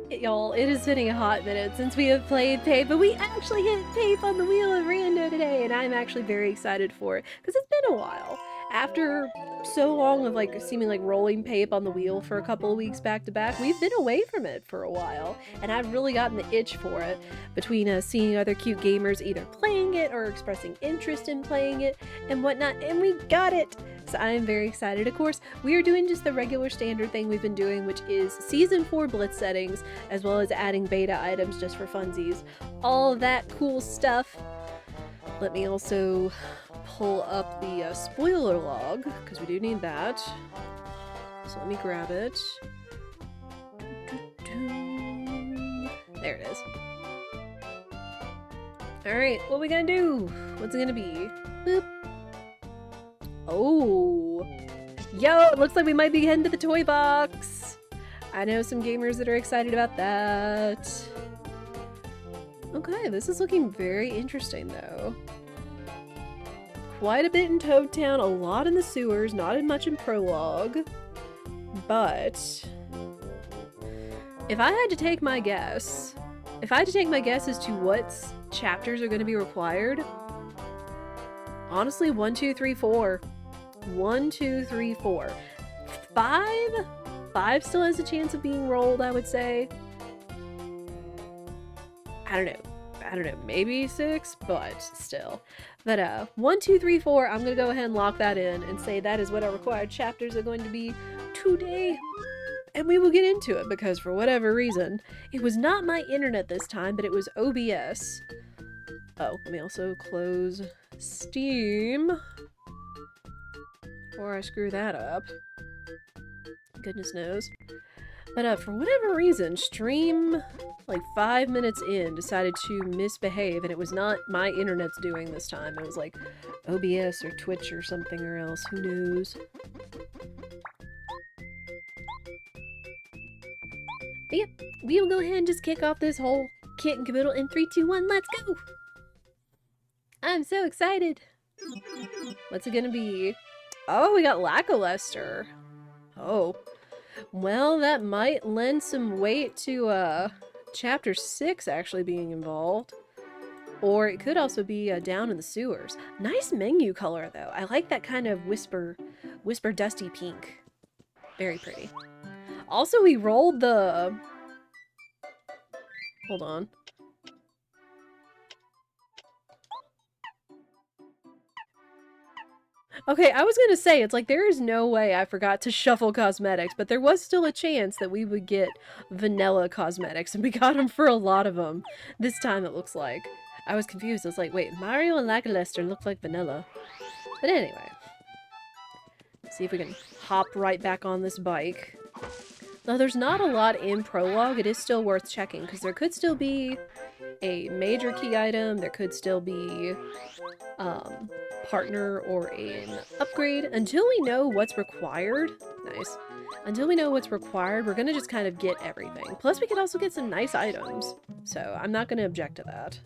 Y'all, it has been a hot minute since we have played Pape, but we actually hit Pape on the Wheel of Rando today, and I'm actually very excited for it, because it's been a while. After so long of like seeming like rolling Pape on the wheel for a couple of weeks back to back, we've been away from it for a while, and I've really gotten the itch for it between seeing other cute gamers either playing it or expressing interest in playing it and whatnot, and we got it! So I am very excited. Of course, we are doing just the regular standard thing we've been doing, which is Season 4 Blitz settings, as well as adding beta items just for funsies. All of that cool stuff. Let me also pull up the spoiler log, because we do need that. So let me grab it. There it is. Alright, what are we gonna do? What's it gonna be? Boop. Oh, yo, it looks like we might be heading to the toy box. I know some gamers that are excited about that. Okay, this is looking very interesting though. Quite a bit in Toad Town, a lot in the sewers, not as much in Prologue. But if I had to take my guess, as to what chapters are going to be required, honestly, 1, 2, 3, 4. 1, 2, 3, 4. 5 still has a chance of being rolled, I would say. I don't know, maybe 6, but still. But 1, 2, 3, 4, I'm gonna go ahead and lock that in and say that is what our required chapters are going to be today. And we will get into it because for whatever reason, it was not my internet this time, but it was OBS. Oh, let me also close Steam before I screw that up. Goodness knows. But for whatever reason, Stream, like 5 minutes in, decided to misbehave, and it was not my internet's doing this time. It was like OBS or Twitch or something or else. Who knows? But yep, we will go ahead and just kick off this whole kit and caboodle in 3, 2, 1, let's go! I'm so excited! What's it gonna be? Oh, we got Lackluster. Oh. Well, that might lend some weight to, Chapter 6 actually being involved. Or it could also be, Down in the Sewers. Nice menu color, though. I like that kind of whisper dusty pink. Very pretty. Also, we rolled the... Hold on. Okay, I was gonna say, it's like there is no way I forgot to shuffle cosmetics, but there was still a chance that we would get vanilla cosmetics, and we got them for a lot of them. This time it looks like. I was confused. I was like, wait, Mario and Lackluster look like vanilla. But anyway. See if we can hop right back on this bike. Though there's not a lot in Prologue, it is still worth checking, because there could still be a major key item, there could still be partner or an upgrade. Until we know what's required, nice. Until we know what's required, we're gonna just kind of get everything. Plus we could also get some nice items, so I'm not gonna object to that.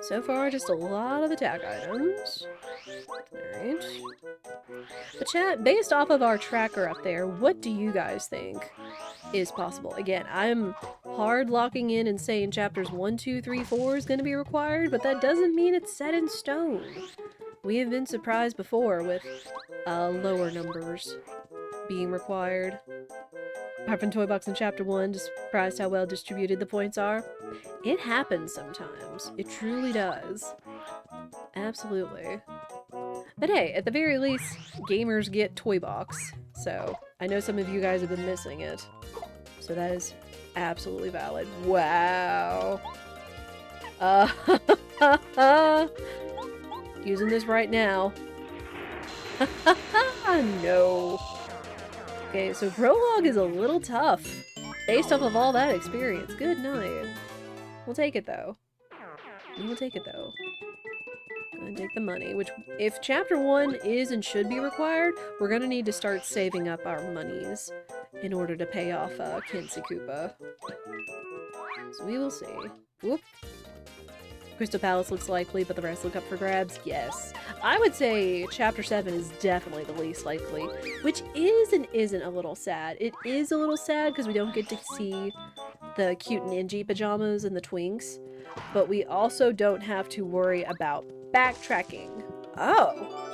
So far, just a lot of attack items. Alright. But chat, based off of our tracker up there, what do you guys think is possible? Again, I'm hard locking in and saying chapters 1, 2, 3, 4 is going to be required, but that doesn't mean it's set in stone. We have been surprised before with lower numbers being required. Apart from Toy Box in Chapter 1, just surprised how well distributed the points are. It happens sometimes. It truly does. Absolutely. But hey, at the very least, gamers get Toy Box. So, I know some of you guys have been missing it. So that is absolutely valid. Wow. Using this right now. No. Okay, so Prologue is a little tough, based off of all that experience. Good night. We'll take it, though. We will take it, though. Gonna take the money, which, if Chapter 1 is and should be required, we're gonna need to start saving up our monies in order to pay off, Kinsey Koopa. So we will see. Whoop. Crystal Palace looks likely, but the rest look up for grabs? Yes. I would say Chapter 7 is definitely the least likely, which is and isn't a little sad. It is a little sad because we don't get to see the cute ninja pajamas and the twinks, but we also don't have to worry about backtracking. Oh!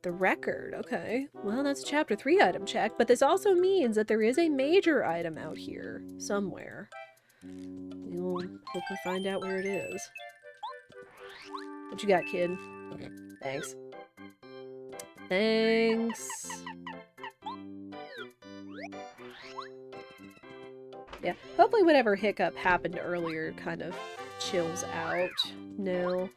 The record, okay. Well, that's a Chapter 3 item check, but this also means that there is a major item out here somewhere. We'll hopefully find out where it is. What you got, kid? Thanks. Thanks. Yeah, hopefully whatever hiccup happened earlier kind of chills out now.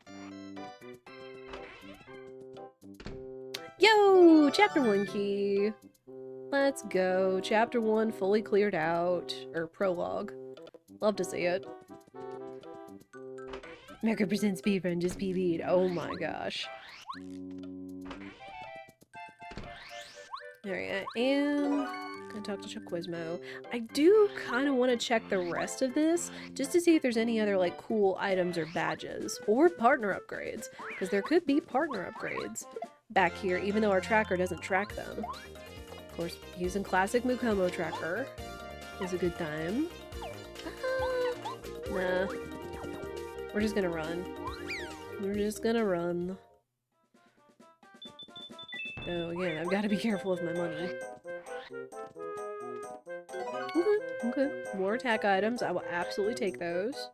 Yo! Chapter 1 key! Let's go. Chapter 1 fully cleared out. Or prologue. Love to see it. America presents speedrun, just PB'd. Oh my gosh. Alright, I am gonna talk to Chuckquizmo. I do kind of want to check the rest of this, just to see if there's any other, like, cool items or badges. Or partner upgrades. Because there could be partner upgrades back here, even though our tracker doesn't track them. Of course, using classic Mukomo tracker is a good time. Nah. We're just gonna run. We're just gonna run. Oh, again, I've got to be careful with my money. Okay, okay. More attack items. I will absolutely take those.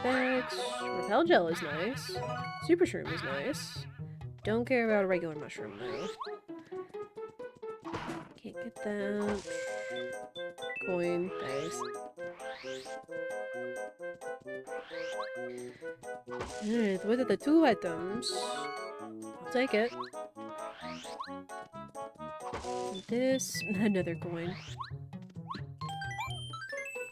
Bags. Repel gel is nice. Super shroom is nice. Don't care about a regular mushroom, though. Can't get that. Coin. Thanks. Alright, what are the 2 items? I'll take it. This. Another coin.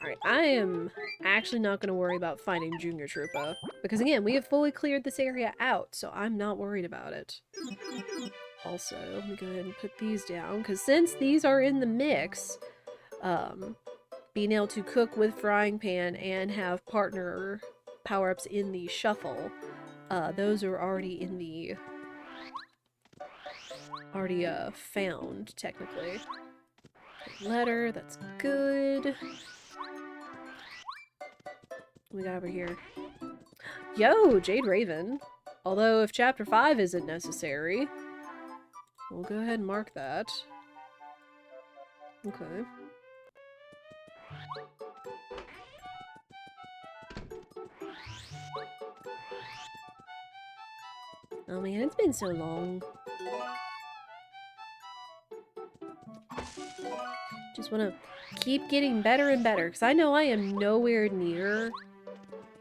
Alright, I am actually not going to worry about finding Junior Troopa. Because again, we have fully cleared this area out, so I'm not worried about it. Also, let me go ahead and put these down, because since these are in the mix, being able to cook with frying pan and have partner power-ups in the shuffle, those are already in the... found, technically. Letter, that's good. What we got over here? Yo, Jade Raven. Although, if Chapter 5 isn't necessary, we'll go ahead and mark that. Okay. Oh man, it's been so long. Just want to keep getting better and better, because I know I am nowhere near,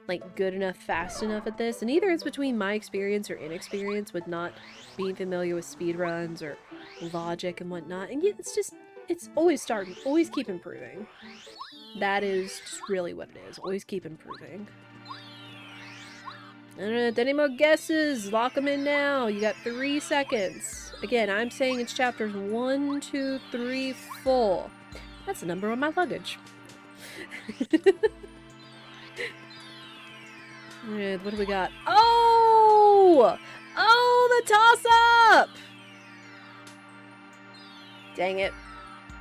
like, good enough, fast enough at this, and either it's between my experience or inexperience with not being familiar with speedruns or logic and whatnot, and yeah, it's always starting, always keep improving. That is just really what it is, always keep improving. Alright, any more guesses? Lock them in now. You got 3 seconds. Again, I'm saying it's chapters 1, 2, 3, 4. That's the number on my luggage. Alright, what do we got? Oh! Oh, the toss-up! Dang it.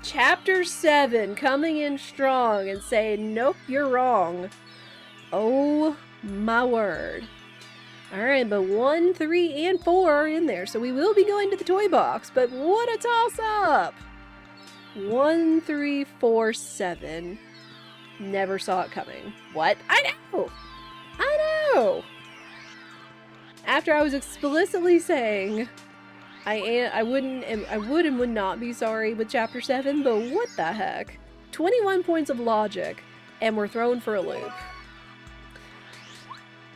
Chapter 7 coming in strong and saying, nope, you're wrong. Oh my word. Alright, but 1, 3, and 4 are in there, so we will be going to the toy box, but what a toss-up! 1, 3, 4, 7. Never saw it coming. What? I know! I know! After I was explicitly saying I would and would not be sorry with Chapter 7, but what the heck? 21 points of logic, and we're thrown for a loop.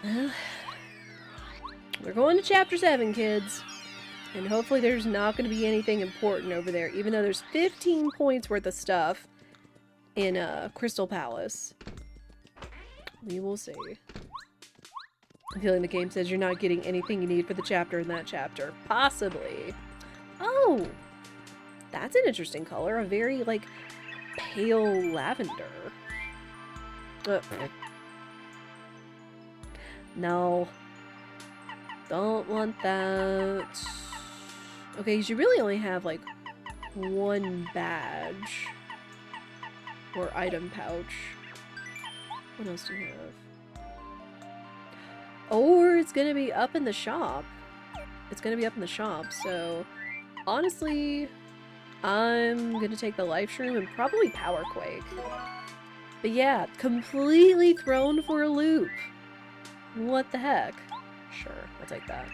Well, we're going to Chapter 7, kids. And hopefully there's not going to be anything important over there, even though there's 15 points worth of stuff in Crystal Palace. We will see. I'm feeling the game says you're not getting anything you need for the chapter in that chapter. Possibly. Oh! That's an interesting color. A very, like, pale lavender. No. Don't want that. Okay, you really only have, like, one badge. Or item pouch. What else do you have? Or it's gonna be up in the shop. It's gonna be up in the shop, so... Honestly, I'm gonna take the Life Shroom and probably Power Quake. But yeah, completely thrown for a loop. What the heck? Sure, I'll take that.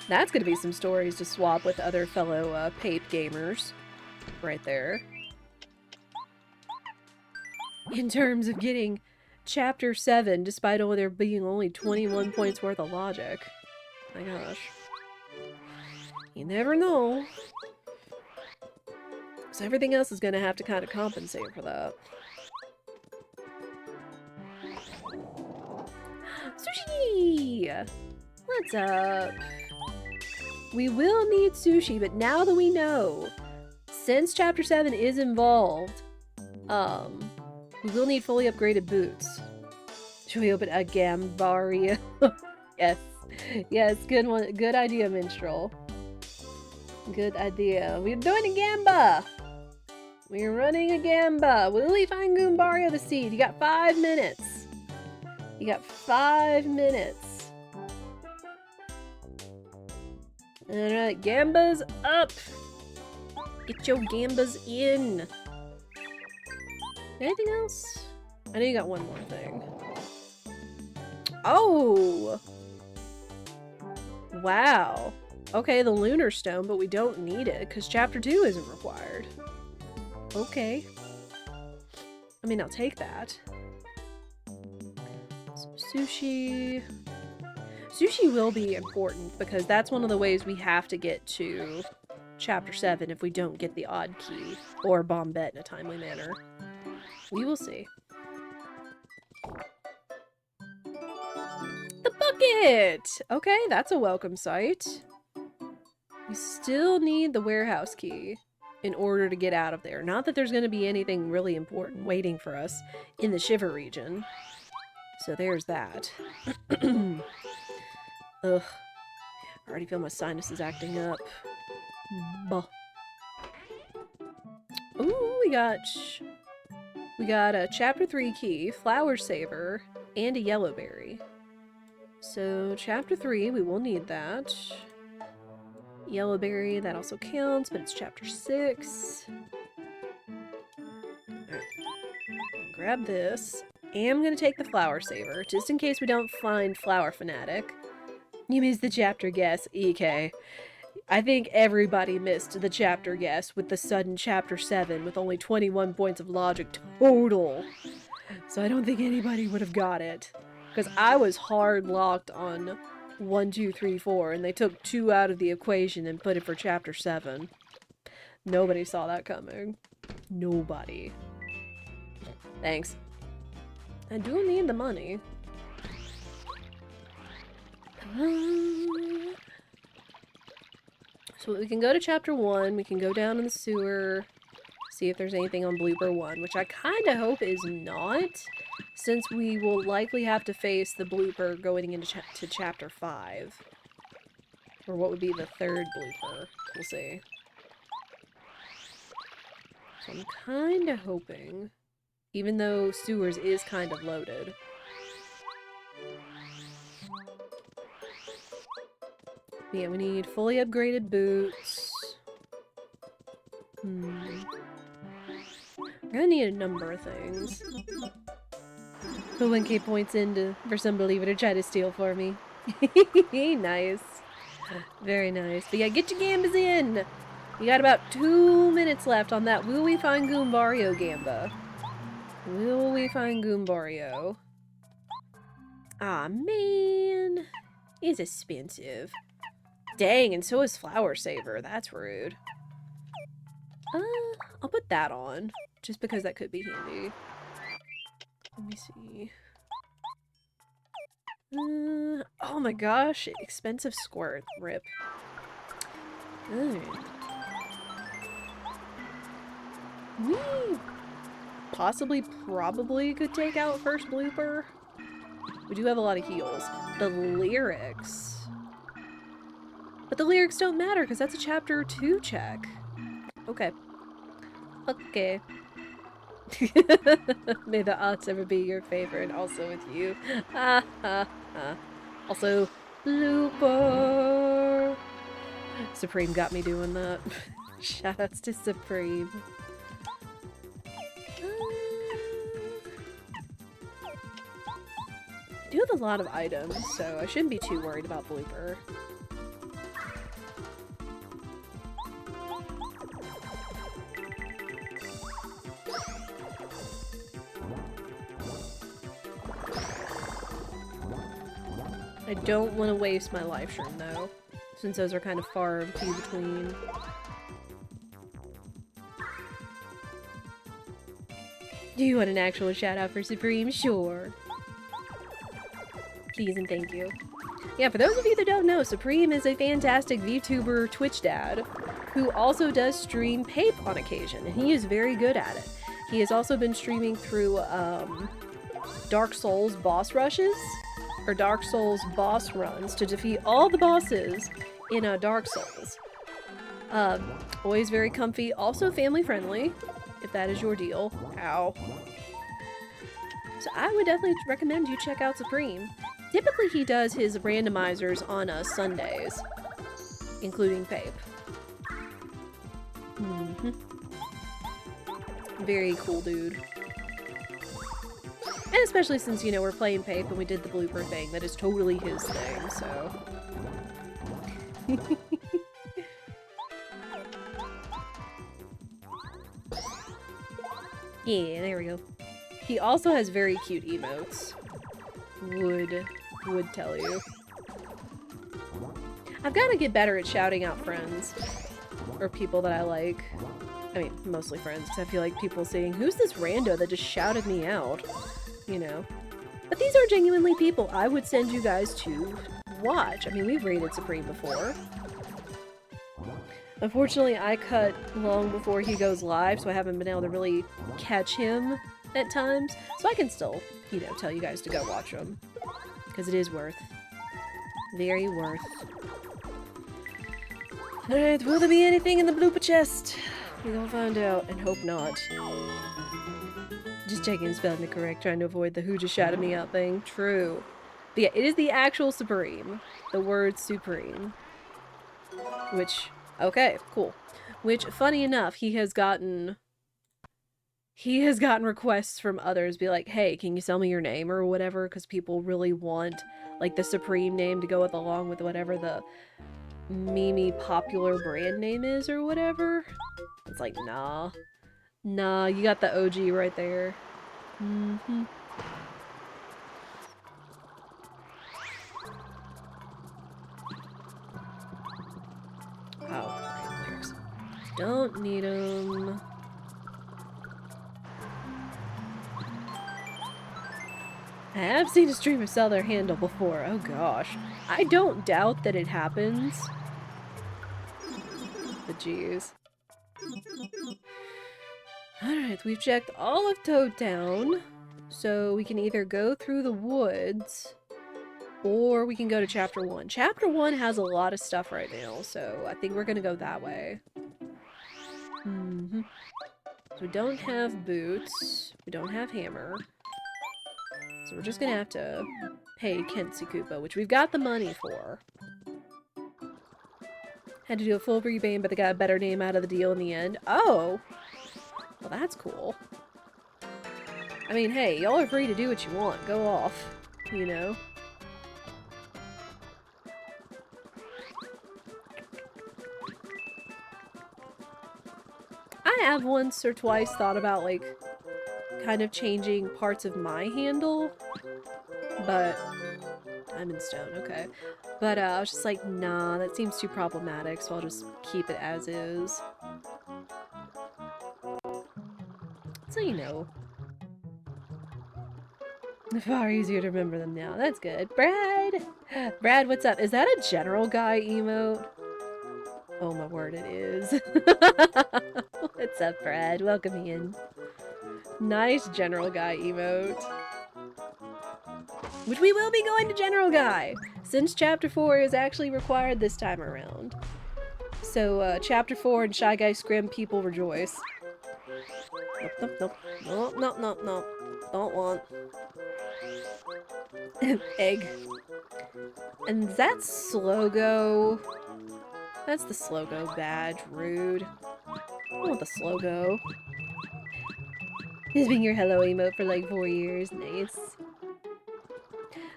That's gonna be some stories to swap with other fellow Pape gamers. Right there. In terms of getting Chapter 7, despite there being only 21 points worth of logic. My gosh. You never know. So everything else is gonna have to kind of compensate for that. Sushi! What's up? We will need sushi, but now that we know, since Chapter 7 is involved, we will need fully upgraded boots. Should we open a Gambaria? Yes. Yes, good one. Good idea, Minstrel. Good idea. We're doing a Gamba! We're running a Gamba! Will we find Goombario the seed? You got 5 minutes. You got 5 minutes. Alright, Gambas up! Get your Gambas in! Anything else? I know you got one more thing. Oh! Wow. Okay, the Lunar Stone, but we don't need it, because Chapter 2 isn't required. Okay. I mean, I'll take that. Some sushi. Sushi will be important, because that's one of the ways we have to get to Chapter 7 if we don't get the odd key, or Bombette in a timely manner. We will see. The bucket! Okay, that's a welcome sight. We still need the warehouse key in order to get out of there. Not that there's going to be anything really important waiting for us in the Shiver region. So there's that. Ugh. I already feel my sinuses acting up. Bah. Ooh, we got a Chapter 3 key, Flower Saver, and a Yellow Berry. So, Chapter 3, we will need that. Yellow Berry, that also counts, but it's Chapter 6. Alright. Grab this. And I'm gonna take the Flower Saver, just in case we don't find Flower Fanatic. You missed the chapter guess, EK. I think everybody missed the chapter guess with the sudden Chapter 7 with only 21 points of logic total. So I don't think anybody would have got it. Because I was hard locked on 1, 2, 3, 4, and they took 2 out of the equation and put it for Chapter 7. Nobody saw that coming. Nobody. Thanks. I do need the money. So we can go to Chapter 1, we can go down in the sewer, see if there's anything on Blooper 1, which I kind of hope is not, since we will likely have to face the Blooper going into Chapter 5. Or what would be the third Blooper. We'll see. So I'm kind of hoping, even though Sewers is kind of loaded. Yeah, we need fully upgraded boots. I'm gonna need a number of things. Put 1k points in for somebody to try to steal for me. Nice. Very nice. But yeah, get your Gambas in! You got about 2 minutes left on that Will We Find Goombario Gamba. Will we find Goombario? Aw, man. It's expensive. Dang, and so is Flower Saver. That's rude. I'll put that on, just because that could be handy. Let me see. Oh my gosh, expensive squirt. Rip. Alright. We possibly, probably could take out first blooper. We do have a lot of heals. The lyrics. But the lyrics don't matter because that's a chapter 2 check. Okay. Okay. May the odds ever be your favor and also with you. Ah, ah, ah. Also, blooper. Supreme got me doing that. Shoutouts to Supreme. I do have a lot of items, so I shouldn't be too worried about blooper. I don't want to waste my life shroom though, since those are kind of far and few between. Do you want an actual shout out for Supreme? Sure. Please and thank you. Yeah, for those of you that don't know, Supreme is a fantastic VTuber Twitch dad who also does stream Pape on occasion, and he is very good at it. He has also been streaming through Dark Souls boss rushes, or Dark Souls boss runs to defeat all the bosses in Dark Souls. Always very comfy, also family friendly, if that is your deal. Ow. So I would definitely recommend you check out Supreme. Typically he does his randomizers on Sundays, including Pape. Very cool dude. And especially since, you know, we're playing Pape and we did the blooper thing, that is totally his thing, so... Yeah, there we go. He also has very cute emotes. Would tell you. I've got to get better at shouting out friends. Or people that I like. I mean, mostly friends, because I feel like people saying, who's this rando that just shouted me out? You know. But these are genuinely people I would send you guys to watch. I mean, we've rated Supreme before. Unfortunately, I cut long before he goes live, so I haven't been able to really catch him at times. So I can still, you know, tell you guys to go watch him. Because it is worth. Very worth. Alright, will there be anything in the blooper chest? We're gonna find out, and hope not. Just checking spelling it correct, trying to avoid the who just shouted me out thing. True. But yeah, it is the actual Supreme. The word Supreme. Which, okay, cool. Which, funny enough, he has gotten requests from others, be like, hey, can you sell me your name or whatever? Because people really want, like, the Supreme name to go along with whatever the meme popular brand name is or whatever. It's like, nah. Nah, you got the OG right there. Oh, lyrics. Don't need them. I have seen a streamer sell their handle before. Oh gosh. I don't doubt that it happens. But jeez. Alright, we've checked all of Toad Town. So we can either go through the woods, or we can go to Chapter 1. Chapter 1 has a lot of stuff right now, so I think we're gonna go that way. So we don't have boots. We don't have hammer. So we're just gonna have to pay Kensei Koopa, which we've got the money for. Had to do a full rebate, but they got a better name out of the deal in the end. Oh! Well, that's cool. I mean, hey, y'all are free to do what you want. Go off. You know? I have once or twice thought about, like, kind of changing parts of my handle, but I'm in stone, okay. But I was just like, nah, that seems too problematic, so I'll just keep it as is. So you know. Far easier to remember them now. That's good. Brad! Brad, what's up? Is that a general guy emote? Oh my word, it is. What's up, Brad? Welcome in. Nice General Guy emote. Which we will be going to General Guy, since Chapter 4 is actually required this time around. So, Chapter 4 and Shy Guy Scrim people rejoice. Nope, nope, nope. Nope, nope, nope, nope. Don't want. Egg. And that's Slogo. That's the Slogo badge. Rude. I want the Slogo. It's been your hello emote for like 4 years. Nice.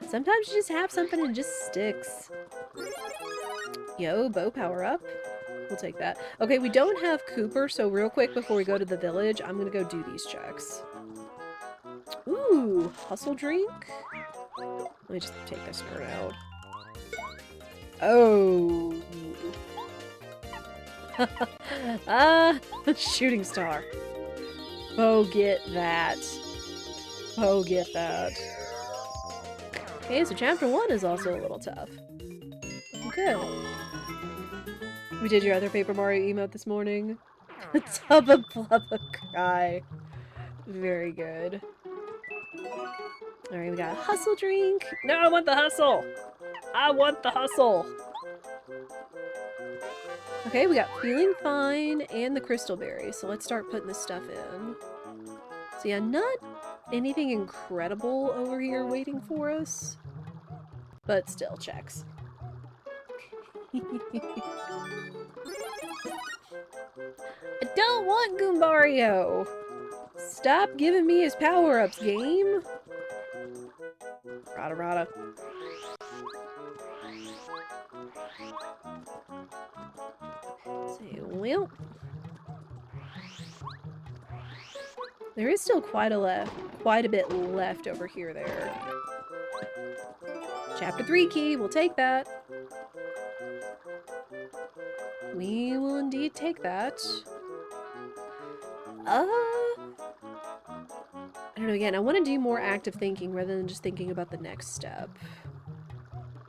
Sometimes you just have something and it just sticks. Yo, bow power up. We'll take that. Okay, we don't have Cooper, so real quick before we go to the village, I'm gonna go do these checks. Ooh, hustle drink? Let me just take this nerd out. Oh. Shooting star. Oh, get that. Oh, get that. Okay, so chapter 1 is also a little tough. Okay. We did your other Paper Mario emote this morning. Tubba blubba cry. Very good. Alright, we got a hustle drink. No, I want the hustle! I want the hustle! Okay, we got feeling fine and the crystal berry, so let's start putting this stuff in. So yeah, not anything incredible over here waiting for us, but still checks. I don't want Goombario! Stop giving me his power-ups, game! Rada rada. Say, well... There is still quite a bit left over here there. Chapter 3 key, we'll take that. We will indeed take that. I don't know, again, I want to do more active thinking rather than just thinking about the next step.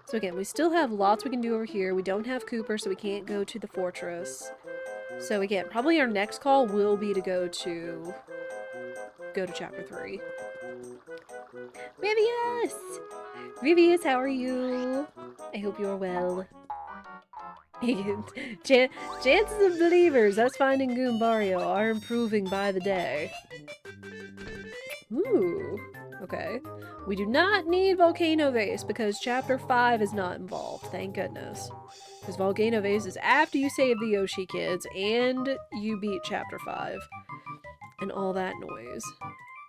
So again, we still have lots we can do over here. We don't have Cooper, so we can't go to the fortress. So again, probably our next call will be to go to chapter 3. Rivius! Rivius, how are you? I hope you're well. Chances of believers us finding Goombario are improving by the day. Ooh, okay. We do not need Volcano Vase because Chapter 5 is not involved, thank goodness. Because Volcano Vase is after you save the Yoshi kids and you beat Chapter 5. And all that noise.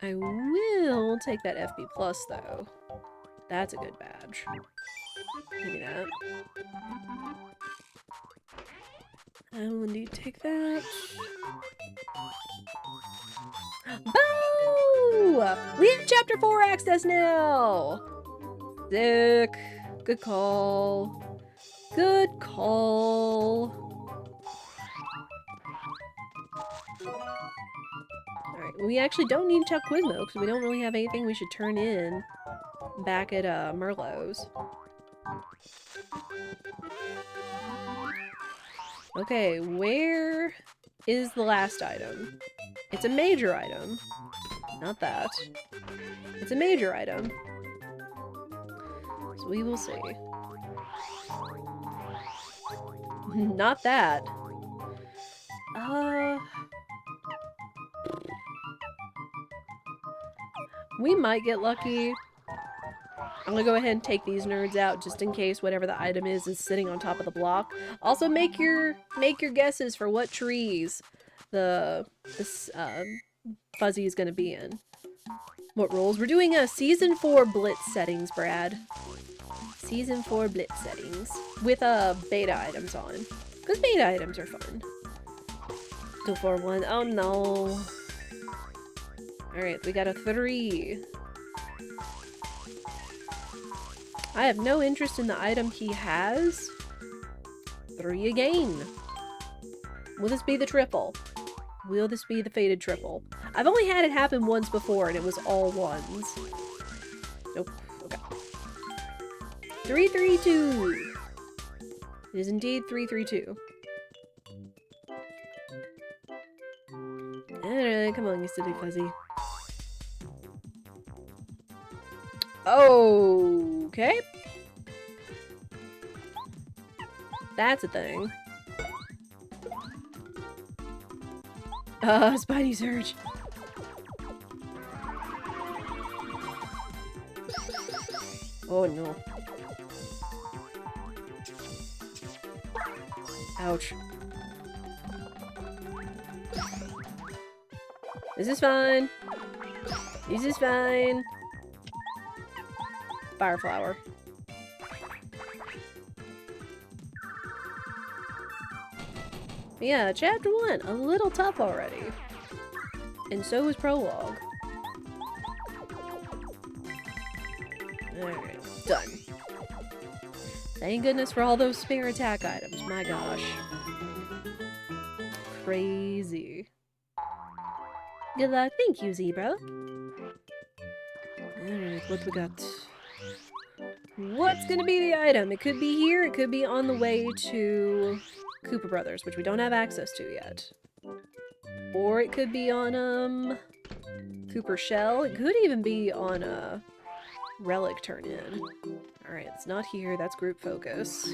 I will take that FB Plus though. That's a good badge. Give me that. I will indeed take that. Boo! We have Chapter 4 access now! Sick. Good call. Good call. Alright, we actually don't need Chuck Quizmo because we don't really have anything we should turn in back at Merlot's. Okay, where is the last item? It's a major item. Not that. It's a major item. So we will see. Not that. We might get lucky. I'm gonna go ahead and take these nerds out just in case whatever the item is sitting on top of the block. Also, make your guesses for what trees this fuzzy is gonna be in. What roles? We're doing a Season 4 Blitz settings, Brad. Season 4 Blitz settings. With beta items on. Because beta items are fun. 241. Oh no. Alright, we got a 3. I have no interest in the item he has. 3 again. Will this be the triple? Will this be the fated triple? I've only had it happen once before and it was all ones. Nope. Okay. 332. It is indeed 332. Alright, come on, you silly fuzzy. Okay. That's a thing. Spidey Surge. Oh no. Ouch. This is fine. This is fine. Fire flower. Yeah, chapter 1, a little tough already. And so is prologue. Alright, done. Thank goodness for all those spare attack items, my gosh. Crazy. Good luck, thank you, Zebra. Alright, what we got? What's gonna be the item? It could be here, it could be on the way to Koopa Brothers, which we don't have access to yet. Or it could be on, Cooper Shell. It could even be on, Relic Turn-In. Alright, it's not here, that's group focus.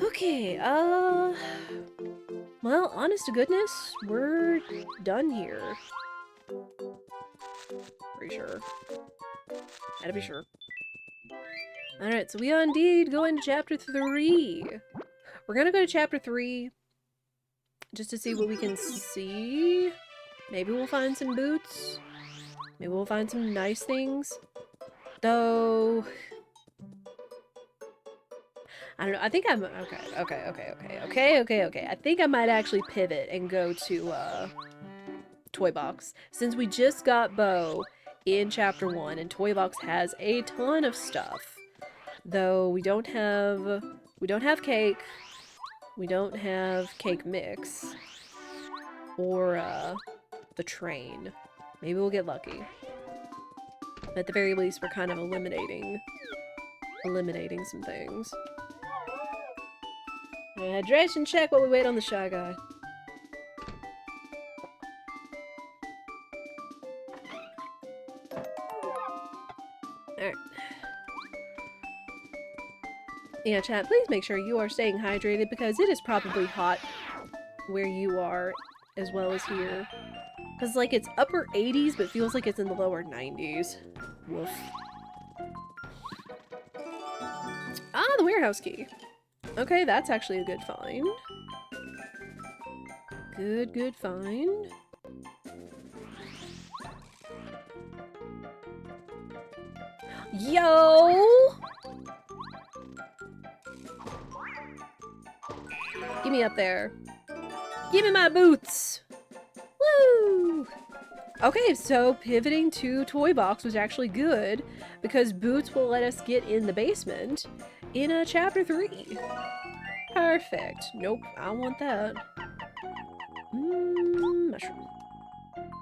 Okay, well, honest to goodness, we're done here. Pretty sure. Gotta be sure. Alright, so we are indeed going to chapter 3. We're gonna go to chapter 3 just to see what we can see. Maybe we'll find some boots. Maybe we'll find some nice things. Though... I don't know, I think I'm... Okay. I think I might actually pivot and go to, Toy Box. Since we just got Bo in chapter 1, and Toy Box has a ton of stuff. Though we don't have cake. We don't have cake mix. Or, the train. Maybe we'll get lucky. At the very least, we're kind of eliminating some things. Hydration check while we wait on the Shy Guy. Alright. Yeah, chat, please make sure you are staying hydrated because it is probably hot where you are as well as here. Because, like, it's upper 80s, but feels like it's in the lower 90s. Woof. Ah, the warehouse key. Okay, that's actually a good find. Good find. Yo! Give me up there. Give me my boots! Woo! Okay, so pivoting to Toy Box was actually good because boots will let us get in the basement in chapter 3. Perfect. Nope, I don't want that.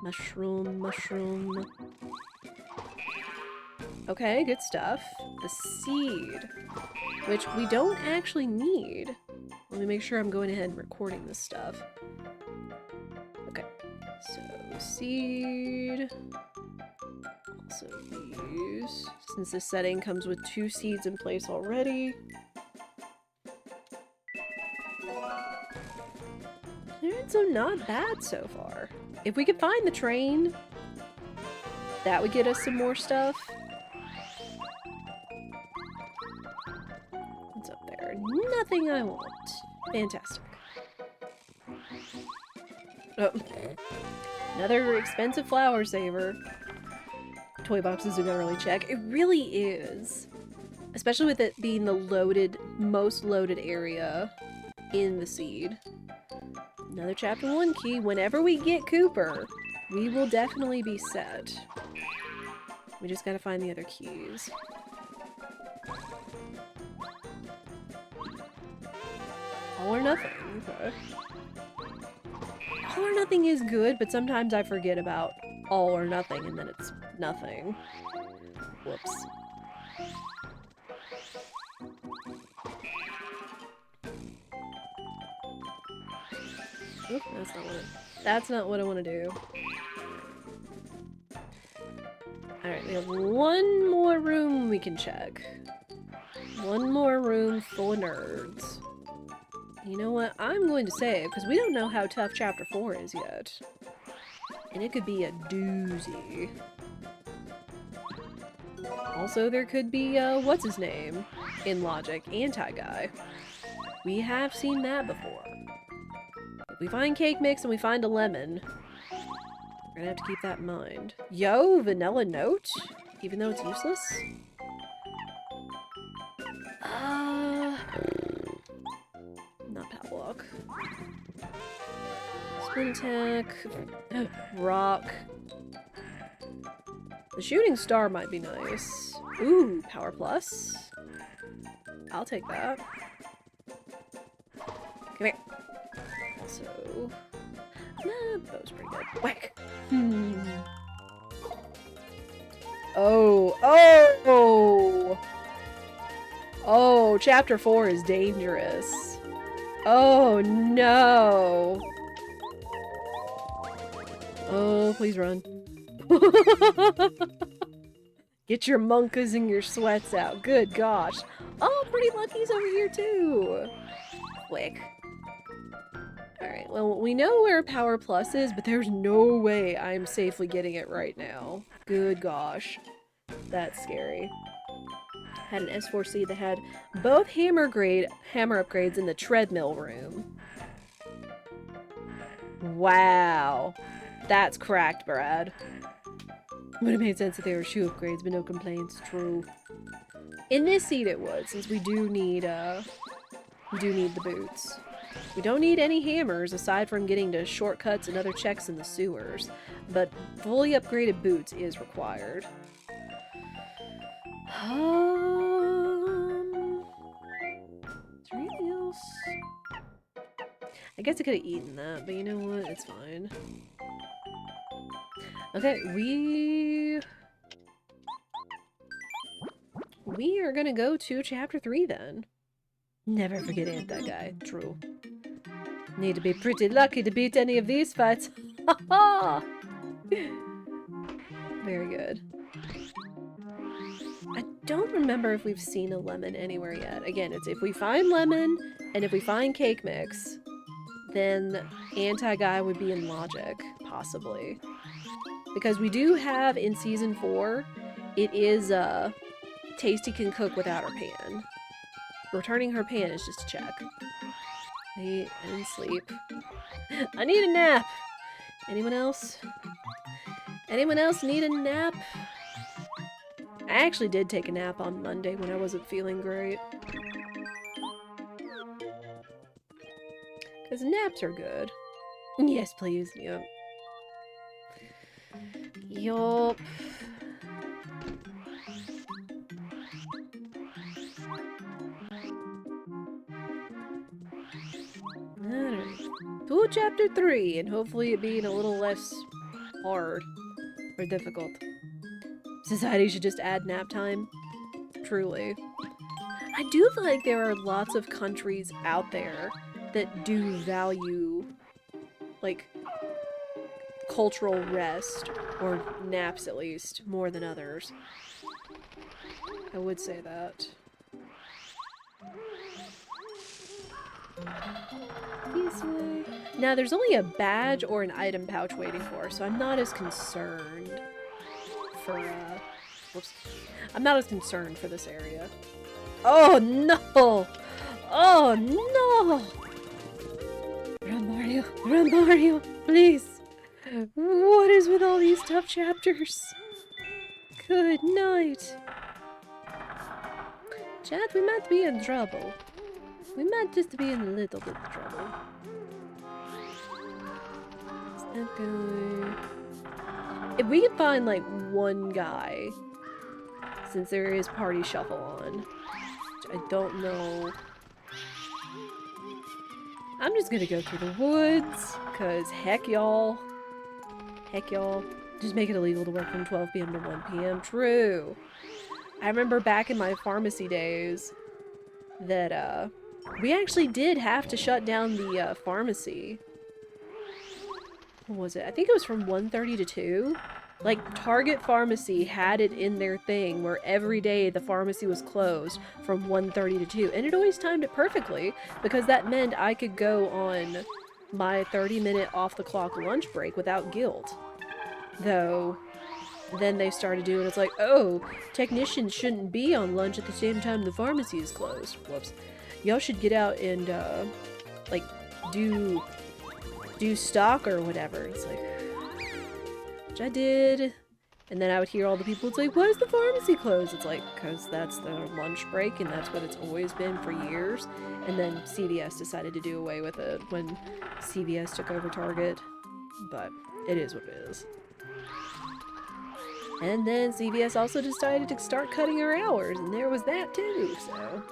Mushroom. Okay, good stuff. The seed, which we don't actually need. Let me make sure I'm going ahead and recording this stuff. Okay, so seed. Also these. Since this setting comes with 2 seeds in place already. Alright, so not bad so far. If we could find the train, that would get us some more stuff. What's up there? Nothing I want. Fantastic. Oh. Another expensive flower saver. Toy boxes are gonna really check. It really is. Especially with it being the most loaded area in the seed. Another chapter 1 key. Whenever we get Cooper, we will definitely be set. We just gotta find the other keys. All or nothing. Okay. All or nothing is good, but sometimes I forget about all or nothing and then it's nothing. Whoops. Oop, that's not what That's not what I want to do. Alright, we have one more room we can check. One more room full of nerds. You know what? I'm going to save, because we don't know how tough Chapter 4 is yet. And it could be a doozy. Also, there could be, what's-his-name in Logic, Anti-Guy. We have seen that before. If we find cake mix and we find a lemon, we're gonna have to keep that in mind. Yo, vanilla note? Even though it's useless? Not padlock. Spin attack. Rock. The shooting star might be nice. Ooh, power plus. I'll take that. Come here. Also... Nah, bow's pretty good. Whack! Oh! Oh! Oh, Chapter 4 is dangerous. Oh, no! Oh, please run. Get your monkas and your sweats out. Good gosh. Oh, Pretty Lucky's over here too. Quick. Alright, well, we know where Power Plus is, but there's no way I'm safely getting it right now. Good gosh. That's scary. Had an S4C that had both hammer upgrades in the treadmill room. Wow. That's cracked, Brad. Would have made sense if they were shoe upgrades, but no complaints. True. In this seat it would, since we do need the boots. We don't need any hammers aside from getting to shortcuts and other checks in the sewers, but fully upgraded boots is required. Is there anything else? I guess I could have eaten that, but you know what? It's fine. Okay, we are gonna go to Chapter 3 then. Never forget Anti-Guy. True. Need to be pretty lucky to beat any of these fights. Ha ha! Very good. I don't remember if we've seen a lemon anywhere yet. Again, it's if we find lemon and if we find cake mix, then Anti-Guy would be in Logic, possibly. Because we do have in Season 4, it is, Tasty can cook without her pan. Returning her pan is just a check. Eat and sleep. I need a nap! Anyone else? Anyone else need a nap? I actually did take a nap on Monday when I wasn't feeling great. Because naps are good. Yes, please. Yup. Yup. Alright. To Chapter 3, and hopefully it being a little less hard or difficult. Society should just add nap time. Truly. I do feel like there are lots of countries out there that do value, like, cultural rest, or naps at least, more than others. I would say that. This way. Now, there's only a badge or an item pouch waiting for us, so I'm not as concerned for, whoops. I'm not as concerned for this area. Oh, no! Oh, no! Run, Mario! Run, Mario! Please! What is with all these tough chapters? Good night! Chat, we might be in trouble. We might just be in a little bit of trouble. Is that good? If we can find, like, one guy, since there is Party Shuffle on, which I don't know. I'm just gonna go through the woods, cause heck y'all. Heck y'all. Just make it illegal to work from 12 p.m. to 1 p.m. True. I remember back in my pharmacy days that, we actually did have to shut down the, pharmacy. what was it? I think it was from 1:30 to 2. Like, Target Pharmacy had it in their thing where every day the pharmacy was closed from 1:30 to 2. And it always timed it perfectly because that meant I could go on my 30-minute off-the-clock lunch break without guilt. Though, then they started doing it's like, oh, technicians shouldn't be on lunch at the same time the pharmacy is closed. Whoops. Y'all should get out and, like, do stock or whatever. It's like, which I did. And then I would hear all the people, it's like, why is the pharmacy closed? It's like, because that's their lunch break and that's what it's always been for years. And then CVS decided to do away with it when CVS took over Target. But it is what it is. And then CVS also decided to start cutting our hours, and there was that too, so.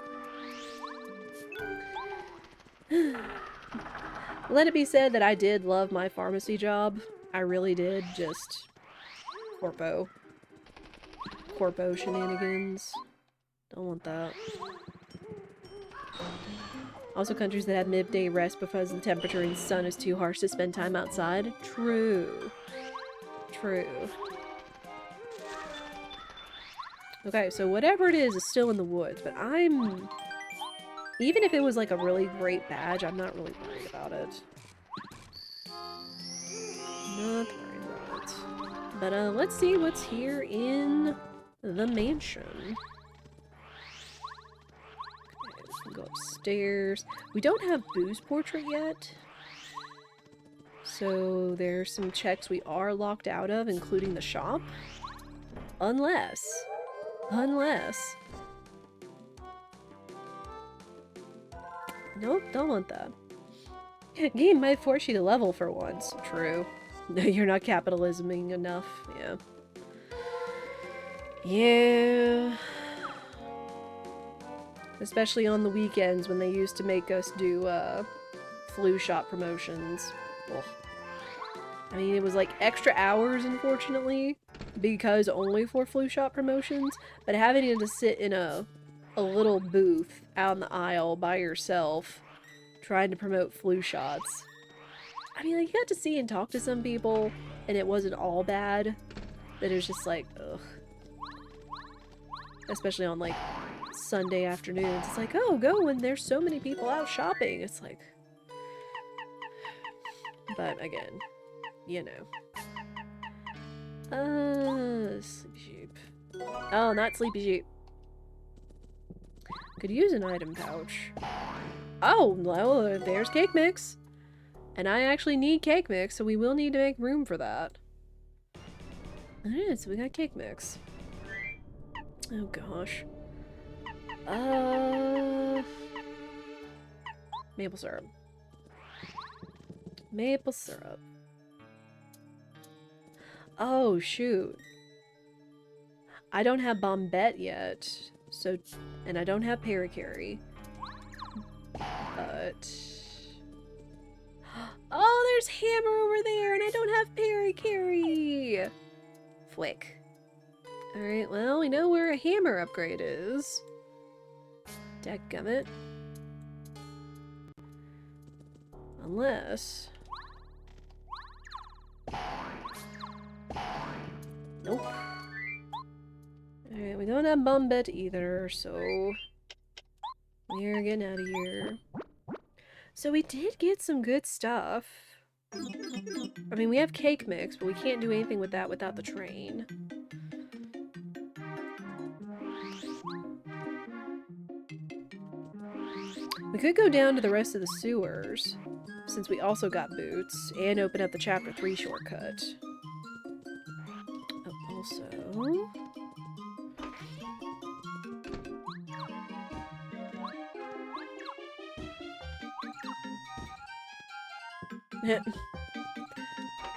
Let it be said that I did love my pharmacy job. I really did, just corpo shenanigans. Don't want that. Also countries that have midday rest because the temperature and sun is too harsh to spend time outside. True. True. Okay, so whatever it is still in the woods, but even if it was like a really great badge, I'm not really worried about it. Not worried about it. But let's see what's here in the mansion. Okay, we can go upstairs. We don't have Boo's portrait yet. So there's some checks we are locked out of, including the shop. Unless... Nope, don't want that. Game might force you to level for once. True. You're not capitalisming enough. Yeah. Yeah. Especially on the weekends when they used to make us do, flu shot promotions. Ugh. I mean, it was like extra hours, unfortunately, because only for flu shot promotions, but having to sit in a little booth out in the aisle by yourself trying to promote flu shots. I mean, like, you got to see and talk to some people, and it wasn't all bad, but it was just like, ugh. Especially on, like, Sunday afternoons. It's like, oh, go when there's so many people out shopping. It's like... But, again, you know. Sleepy sheep. Oh, not sleepy sheep. Could use an item pouch. Oh, well, there's cake mix. And I actually need cake mix, so we will need to make room for that. Alright, so we got cake mix. Oh gosh. Maple syrup. Maple syrup. Oh, shoot. I don't have Bombette yet, so... And I don't have Parakarry. But... Oh, there's Hammer over there, and I don't have Parakarry! Flick. Alright, well, we know where a Hammer upgrade is. Dadgummit. Unless... Nope. Alright, we don't have Bombette either, so... We're getting out of here. So we did get some good stuff. I mean, we have cake mix, but we can't do anything with that without the train. We could go down to the rest of the sewers, since we also got boots, and open up the Chapter 3 shortcut. Oh, also...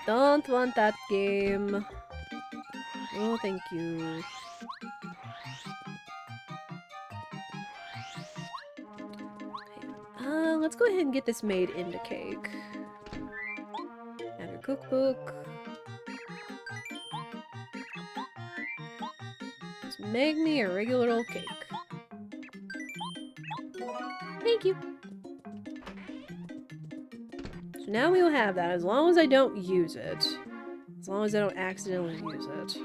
Don't want that game. Oh, thank you. Let's go ahead and get this made into cake. And a cookbook. Just make me a regular old cake. Thank you. So now we will have that, as long as I don't use it. As long as I don't accidentally use it.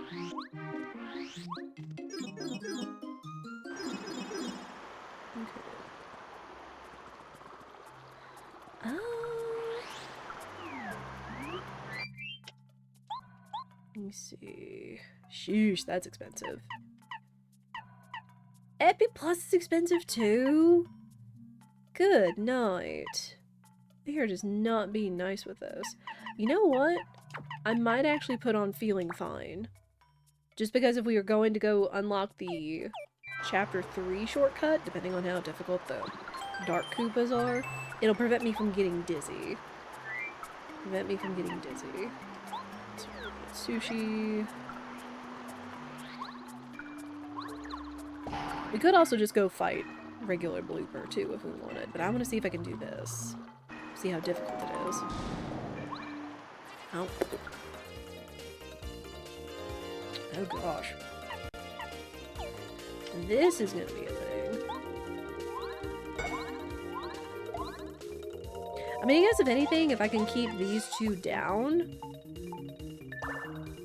Okay. Let me see. Sheesh, that's expensive. Epic Plus is expensive too? Good night. They are just not being nice with this. You know what? I might actually put on Feeling Fine. Just because if we are going to go unlock the Chapter 3 shortcut, depending on how difficult the Dark Koopas are, it'll prevent me from getting dizzy. Sushi. We could also just go fight regular Blooper too if we wanted, but I want to see if I can do this. See how difficult it is. Oh. Oh gosh. This is gonna be a thing. I mean, I guess if anything, if I can keep these two down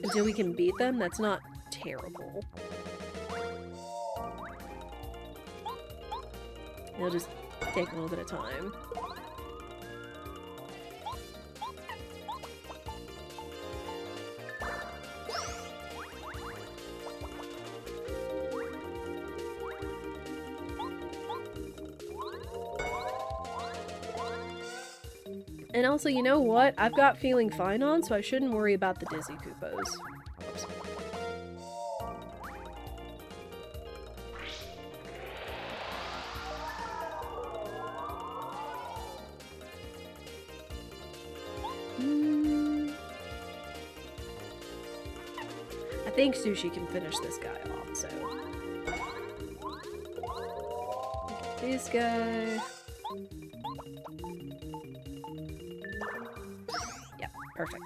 until we can beat them, that's not terrible. It'll just take a little bit of time. And also, you know what? I've got Feeling Fine on, so I shouldn't worry about the Dizzy Koopas. Oops. I think Sushi can finish this guy off, so... This guy... Perfect.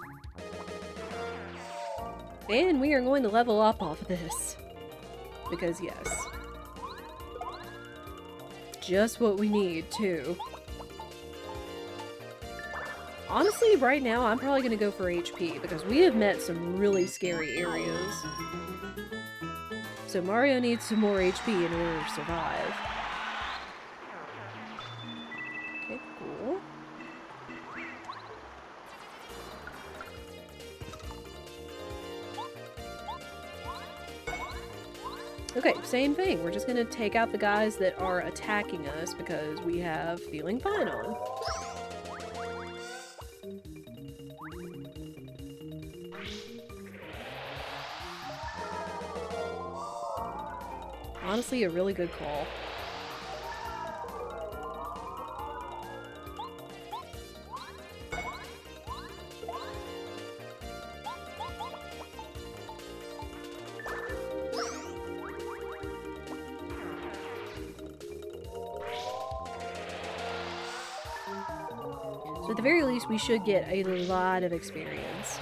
And we are going to level up off of this. Because yes. Just what we need, too. Honestly, right now, I'm probably going to go for HP, because we have met some really scary areas. So Mario needs some more HP in order to survive. Okay, cool. Okay, same thing. We're just gonna take out the guys that are attacking us because we have Feeling Fine on. Honestly, a really good call. So at the very least, we should get a lot of experience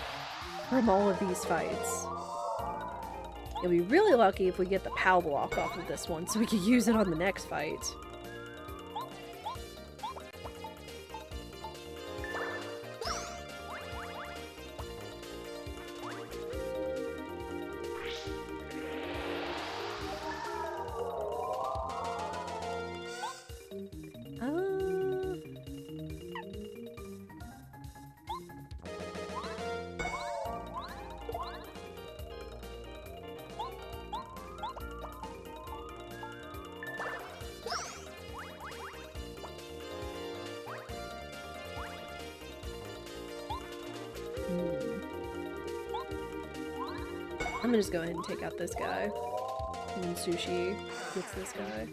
from all of these fights. You'll be really lucky if we get the POW block off of this one so we can use it on the next fight. I'm gonna just go ahead and take out this guy. And then Sushi gets this guy.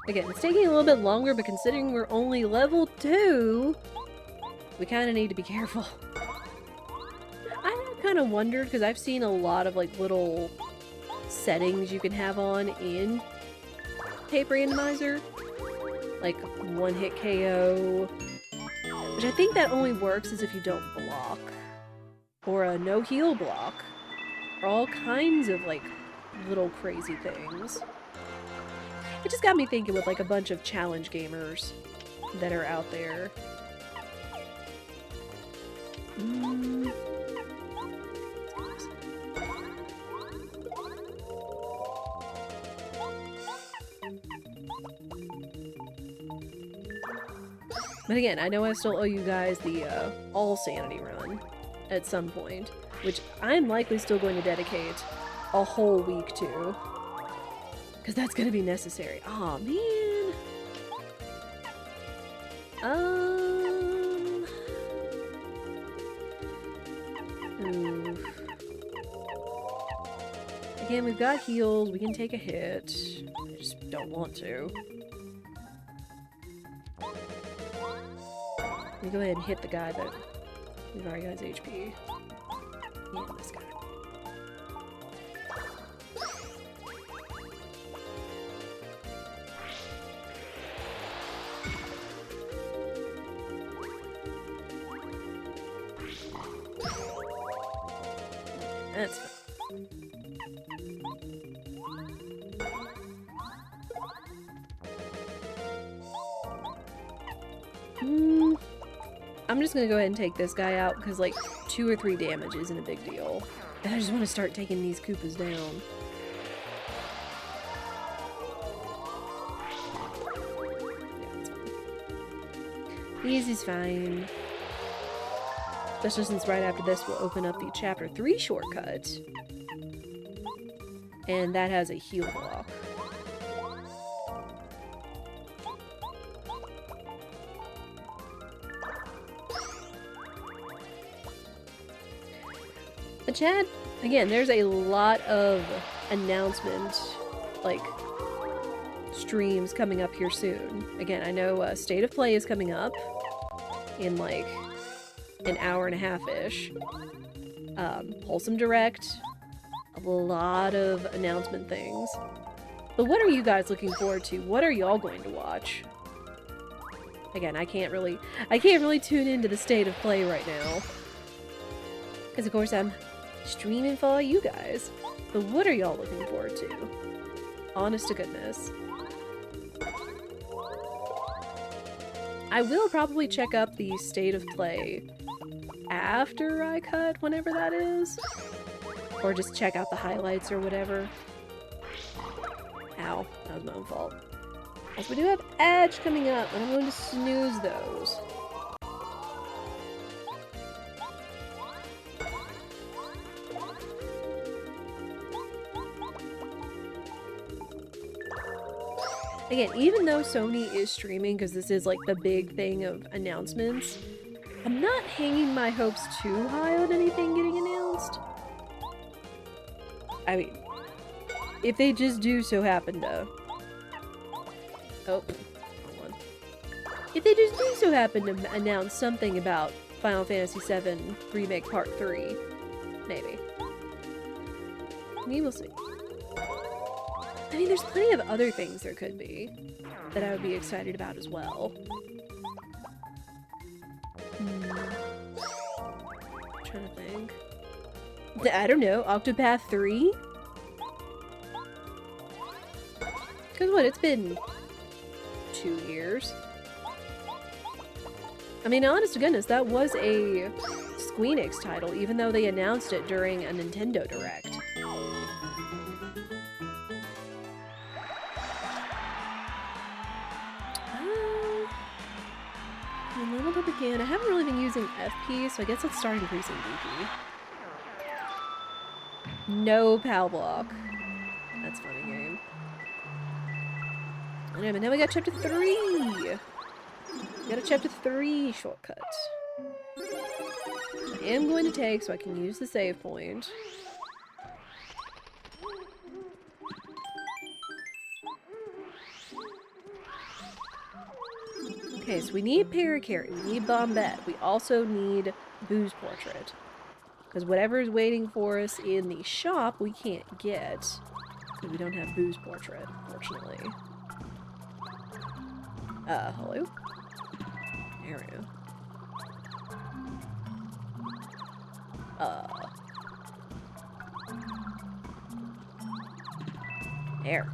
Again, it's taking a little bit longer, but considering we're only level 2, we kind of need to be careful. I kind of wondered, because I've seen a lot of like little settings you can have on in Pape Randomizer. Like one-hit KO, which I think that only works as if you don't block. Or a no-heal block. Or all kinds of, like, little crazy things. It just got me thinking with like a bunch of challenge gamers that are out there. But again, I know I still owe you guys the all sanity run at some point, which I'm likely still going to dedicate a whole week to, because that's going to be necessary. Aw, man. Oof. Again, we've got heals. We can take a hit. I just don't want to. Let me go ahead and hit the guy that we've already got his HP. Yeah, this guy. That's fine. I'm just gonna go ahead and take this guy out because like 2 or 3 damage isn't a big deal. And I just want to start taking these Koopas down. Yeah, easy's fine. Especially since right after this we'll open up the Chapter 3 shortcut. And that has a heal block. But chat, again, there's a lot of announcement, like, streams coming up here soon. Again, I know State of Play is coming up in, like, an hour and a half-ish. Wholesome Direct, a lot of announcement things. But what are you guys looking forward to? What are y'all going to watch? Again, I can't really tune into the State of Play right now. Because, of course, I'm streaming for all you guys. But what are y'all looking forward to? Honest to goodness. I will probably check up the State of Play after I cut, whenever that is. Or just check out the highlights or whatever. Ow, that was my own fault. Also, we do have Edge coming up, and I'm going to snooze those. Again, even though Sony is streaming, because this is like the big thing of announcements, I'm not hanging my hopes too high on anything getting announced. I mean, if they just do so happen to... Oh, hold on. If they just do so happen to announce something about Final Fantasy VII Remake Part 3, maybe. We will see. I mean, there's plenty of other things there could be that I would be excited about as well. I'm trying to think. I don't know, Octopath 3? Because what, it's been 2 years? I mean, honest to goodness, that was a Squeenix title, even though they announced it during a Nintendo Direct. I leveled up again. I haven't really been using FP, so I guess let's start increasing DP. No PAL block. That's a funny game. Alright, but now we got Chapter 3! We got a Chapter 3 shortcut. I am going to take so I can use the save point. Okay, so we need Parakarry, we need Bombette, we also need Boo's Portrait. Because whatever is waiting for us in the shop, we can't get. We don't have Boo's Portrait, fortunately. Hello? There we go. There.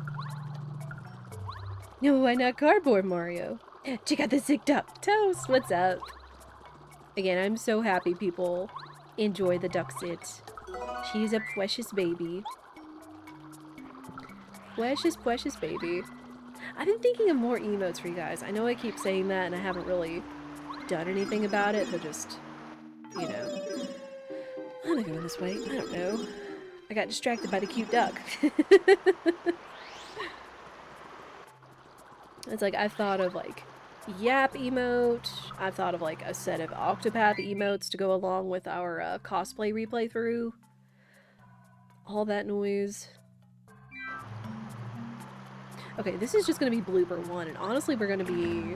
No, why not cardboard, Mario? Check out the sick duck. Toast, what's up? Again, I'm so happy people enjoy the duck sit. She's a precious baby. Precious, precious baby. I've been thinking of more emotes for you guys. I know I keep saying that and I haven't really done anything about it, but just, you know. Am I going this way? I don't know. I got distracted by the cute duck. It's like, I've thought of, like, Yap emote. I've thought of, like, a set of Octopath emotes to go along with our cosplay replay through. All that noise. Okay, this is just gonna be blooper 1, and honestly, we're gonna be...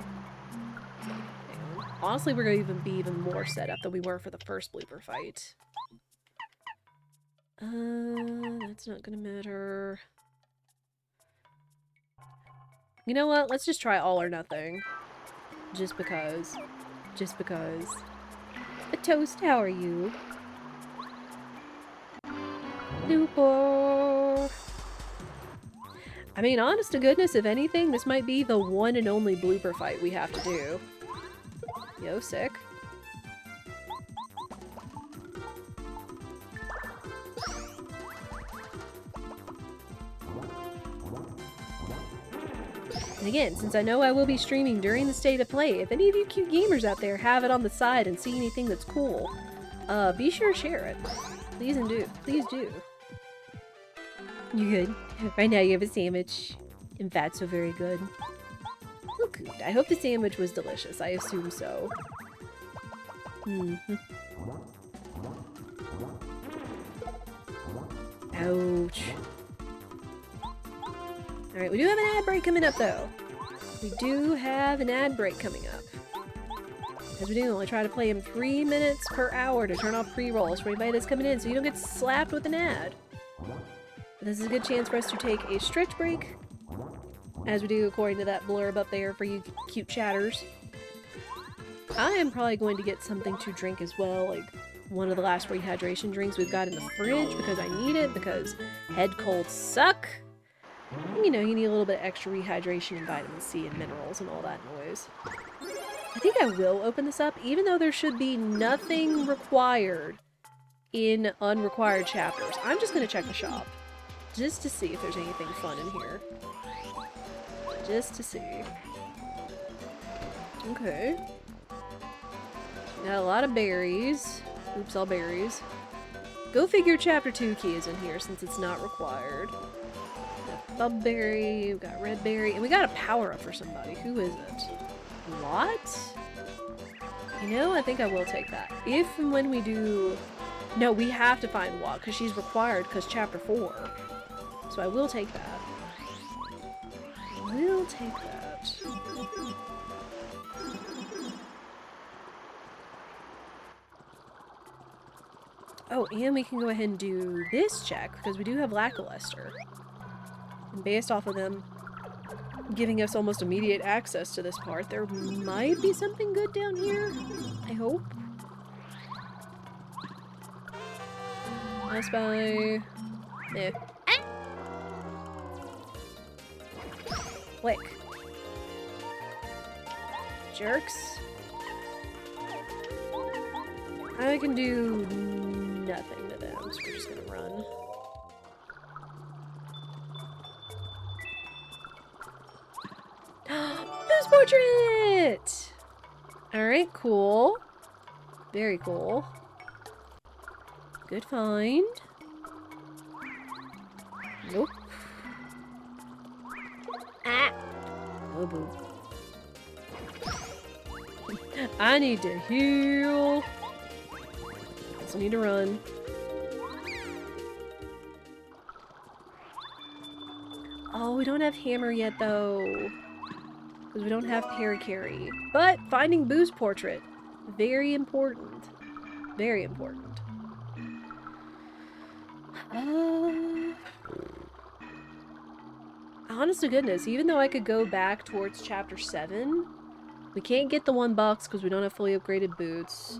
Honestly, we're gonna be even more set up than we were for the first blooper fight. That's not gonna matter. You know what? Let's just try all or nothing. Just because. Just because. A toast, how are you? Blooper! I mean, honest to goodness, if anything, this might be the one and only blooper fight we have to do. Yo, sick. And again, since I know I will be streaming during the state of play, if any of you cute gamers out there have it on the side and see anything that's cool, be sure to share it. Please and do. Please do. You good? Right now you have a sandwich. And that's so very good. Oh, good. I hope the sandwich was delicious. I assume so. Ouch. Alright, we do have an ad break coming up, though. We do have an ad break coming up. As we do, only try to play him 3 minutes per hour to turn off pre-rolls for anybody that's coming in, so you don't get slapped with an ad. This is a good chance for us to take a stretch break, as we do according to that blurb up there for you cute chatters. I am probably going to get something to drink as well, like one of the last rehydration drinks we've got in the fridge, because I need it, because head colds suck. And, you know, you need a little bit of extra rehydration and vitamin C and minerals and all that noise. I think I will open this up, even though there should be nothing required in unrequired chapters. I'm just going to check the shop, just to see if there's anything fun in here. Just to see. Okay. Got a lot of berries. Oops, all berries. Go figure chapter 2 key is in here since it's not required. Bubberry, we got red berry, and we got a power up for somebody. Who is it? What? You know, I think I will take that. If and when we do... No, we have to find Wat, because she's required, because chapter 4. So I will take that. I will take that. Oh, and we can go ahead and do this check, because we do have Lackluster. And based off of them giving us almost immediate access to this part, there might be something good down here. I hope. I spy... Eh. Ah! Click. Jerks. I can do nothing to them, so we're just gonna run. Boost portrait! Alright, cool. Very cool. Good find. Nope. Ah! Oh, boo. I need to heal. Also need to run. Oh, we don't have hammer yet, though. Because we don't have Paracarry. But finding Boo's portrait. Very important. Very important. Honest to goodness, even though I could go back towards chapter 7, we can't get the $1 because we don't have fully upgraded boots.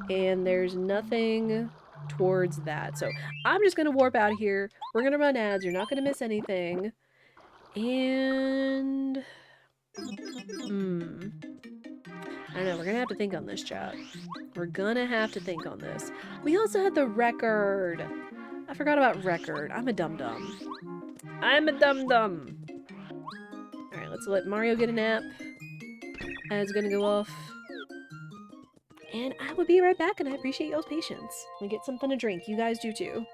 And there's nothing towards that. So I'm just going to warp out of here. We're going to run ads. You're not going to miss anything. And Hmm. I know, we're gonna have to think on this, chat. We're gonna have to think on this. We also had the record. I forgot about record. I'm a dum-dum. I'm a dum-dum. Alright, let's let Mario get a nap. Ad's gonna go off. And I will be right back, and I appreciate y'all's patience. We get something to drink. You guys do too.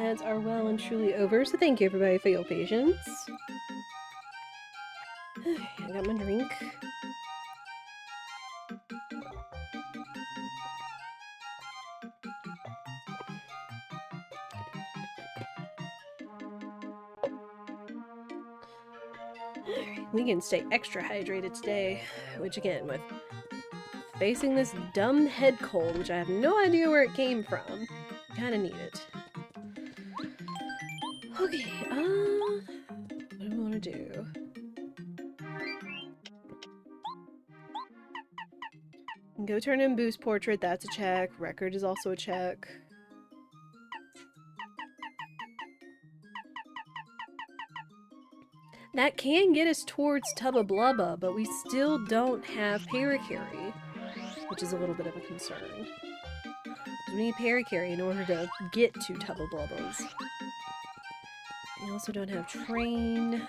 ads are well and truly over, so thank you everybody for your patience. I got my drink. We can stay extra hydrated today, which again, with facing this dumb head cold, which I have no idea where it came from, kinda need it. Okay, what do we want to do? Go turn in Boo's portrait, that's a check. Record is also a check. That can get us towards Tubba Blubba, but we still don't have Parakarry, which is a little bit of a concern. We need Parakarry in order to get to Tubba Blubba's. We also don't have Train.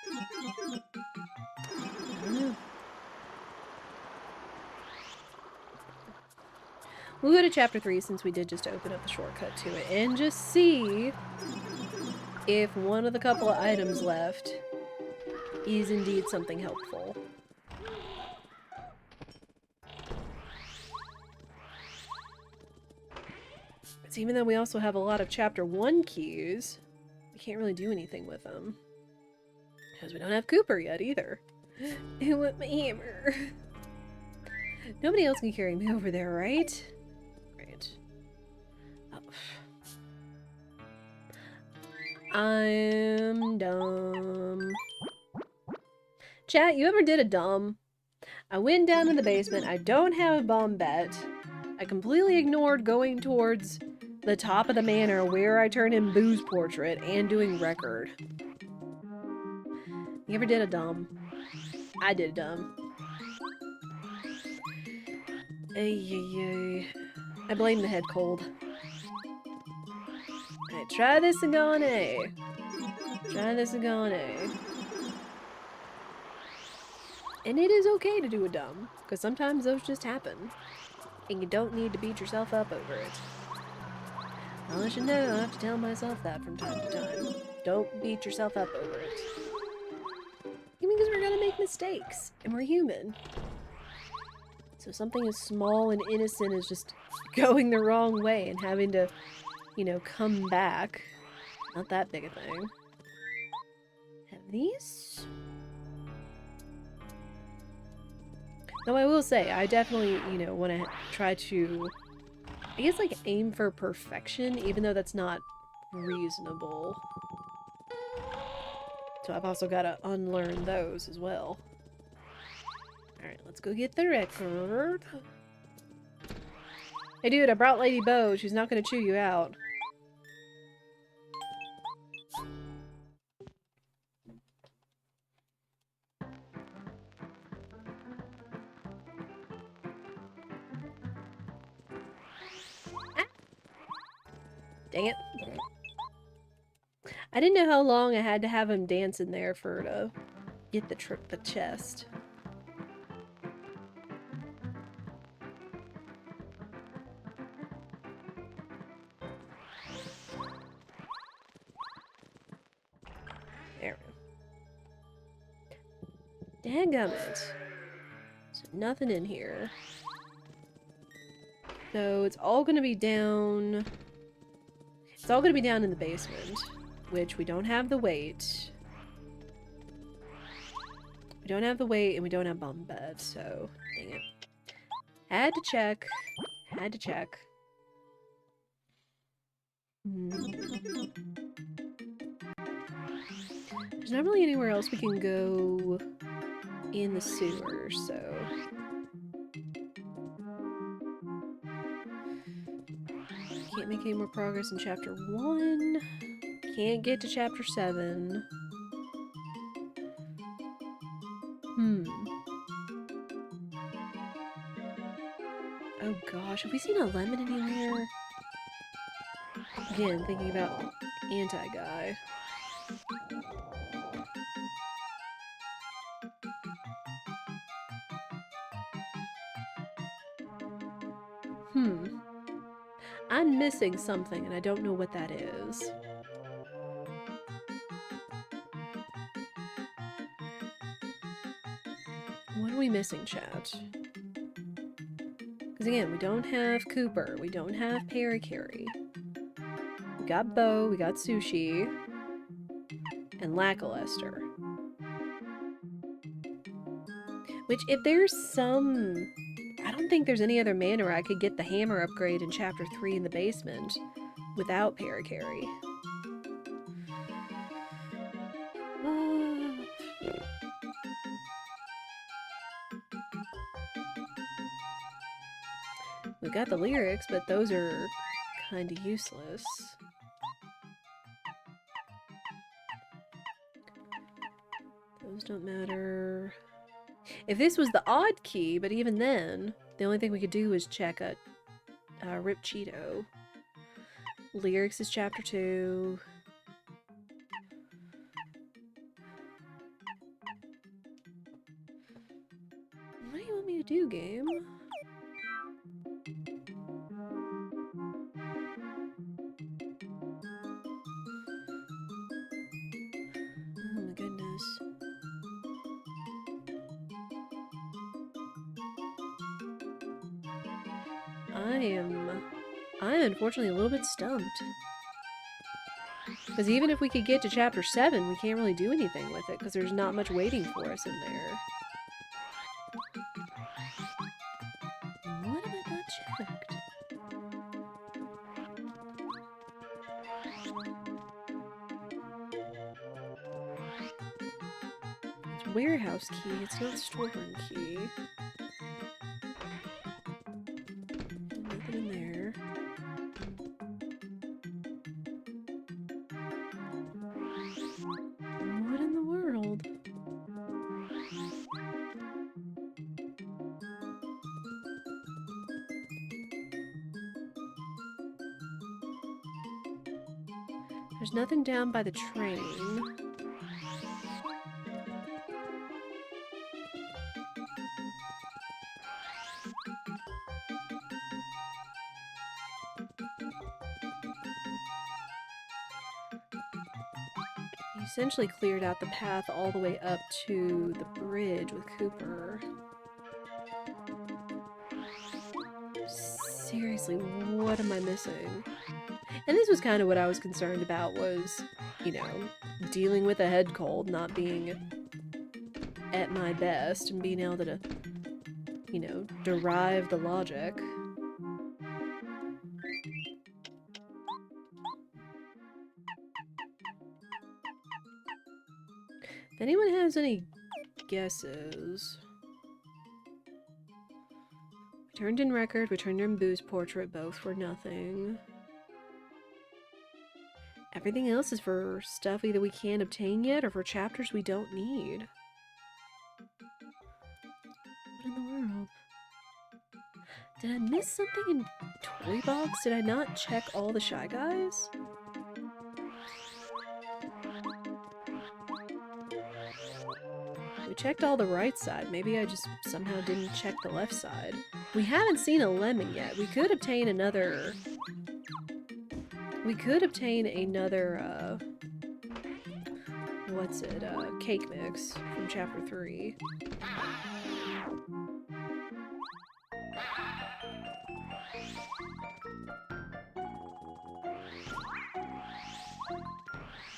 I don't know. We'll go to Chapter 3 since we did just open up the shortcut to it and just see if one of the couple of items left is indeed something helpful. But even though we also have a lot of Chapter 1 keys, we can't really do anything with them. Because we don't have Cooper yet either. I want my hammer. Nobody else can carry me over there, right? Right. Oh. I'm dumb. Chat, you ever did a dumb? I went down in the basement. I don't have a bombette. I completely ignored going towards the top of the manor where I turned in Boo's portrait and doing record. You ever did a dumb? I did a dumb. Ay. I blame the head cold. Alright, try this Agane. Try this Agane. And it is okay to do a dumb, because sometimes those just happen. And you don't need to beat yourself up over it. I'll let you know, I have to tell myself that from time to time. Don't beat yourself up over it. Even because we're gonna make mistakes, and we're human. So something as small and innocent as just going the wrong way and having to, you know, come back. Not that big a thing. Have these? Though I will say, I definitely, you know, want to try to, I guess, like, aim for perfection, even though that's not reasonable. So I've also got to unlearn those as well. Alright, let's go get the record. Hey dude, I brought Lady Bo. She's not gonna chew you out. Ah! Dang it. I didn't know how long I had to have him dance in there for to get the chest. There we go. Dadgummit. So nothing in here. So it's all gonna be down. It's all gonna be down in the basement, which we don't have the weight. We don't have the weight, and we don't have bunk bed, so dang it. Had to check. Had to check. There's not really anywhere else we can go in the sewer, so... Can't make any more progress in Chapter 1. Can't get to Chapter 7. Oh gosh, have we seen a lemon anywhere? Again, thinking about anti-guy. I'm missing something, and I don't know what that is. What are we missing, chat? Because again, we don't have Cooper, we don't have Parakarry. We got Bo, we got Sushi, and Lackluster. Which, if there's some... I don't think there's any other manner I could get the hammer upgrade in Chapter 3 in the basement without Parakarry. We got the lyrics, but those are kind of useless. Those don't matter. If this was the odd key, but even then, the only thing we could do is check a Rip Cheeto. Lyrics is Chapter 2. What do you want me to do, game? Oh my goodness. I'm unfortunately a little bit stumped. Because even if we could get to Chapter 7, we can't really do anything with it, because there's not much waiting for us in there. What have I not checked? It's warehouse key, it's not storeroom key. Nothing in there. What in the world? There's nothing down by the train. He essentially cleared out the path all the way up to the bridge with Cooper. Seriously, what am I missing? And this was kind of what I was concerned about was, you know, dealing with a head cold, not being at my best, and being able to, you know, derive the logic. If anyone has any guesses... We turned in record, we turned in Boo's portrait, both were nothing. Everything else is for stuff either we can't obtain yet or for chapters we don't need. What in the world? Did I miss something in Toy Box? Did I not check all the Shy Guys? We checked all the right side. Maybe I just somehow didn't check the left side. We haven't seen a lemon yet. We could obtain another... what's it? Cake mix from Chapter 3.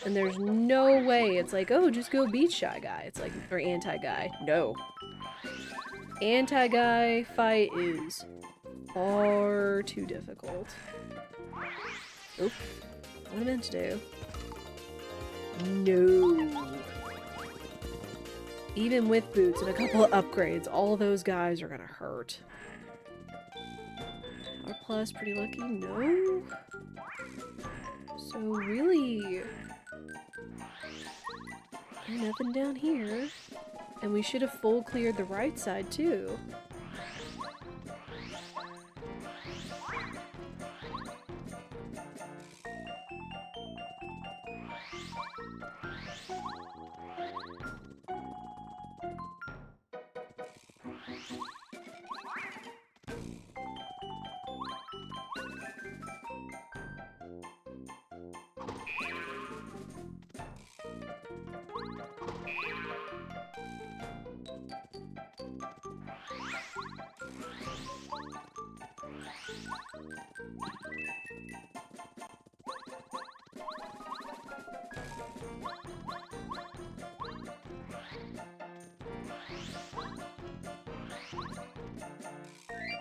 And there's no way it's like, oh, just go beat Shy Guy. It's like, or Anti-Guy. No. Anti-Guy fight is far too difficult. Oop. What I meant to do. No. Even with boots and a couple of upgrades, all those guys are gonna hurt. Power Plus, pretty lucky. No. So really... nothing down here. And we should have full cleared the right side too.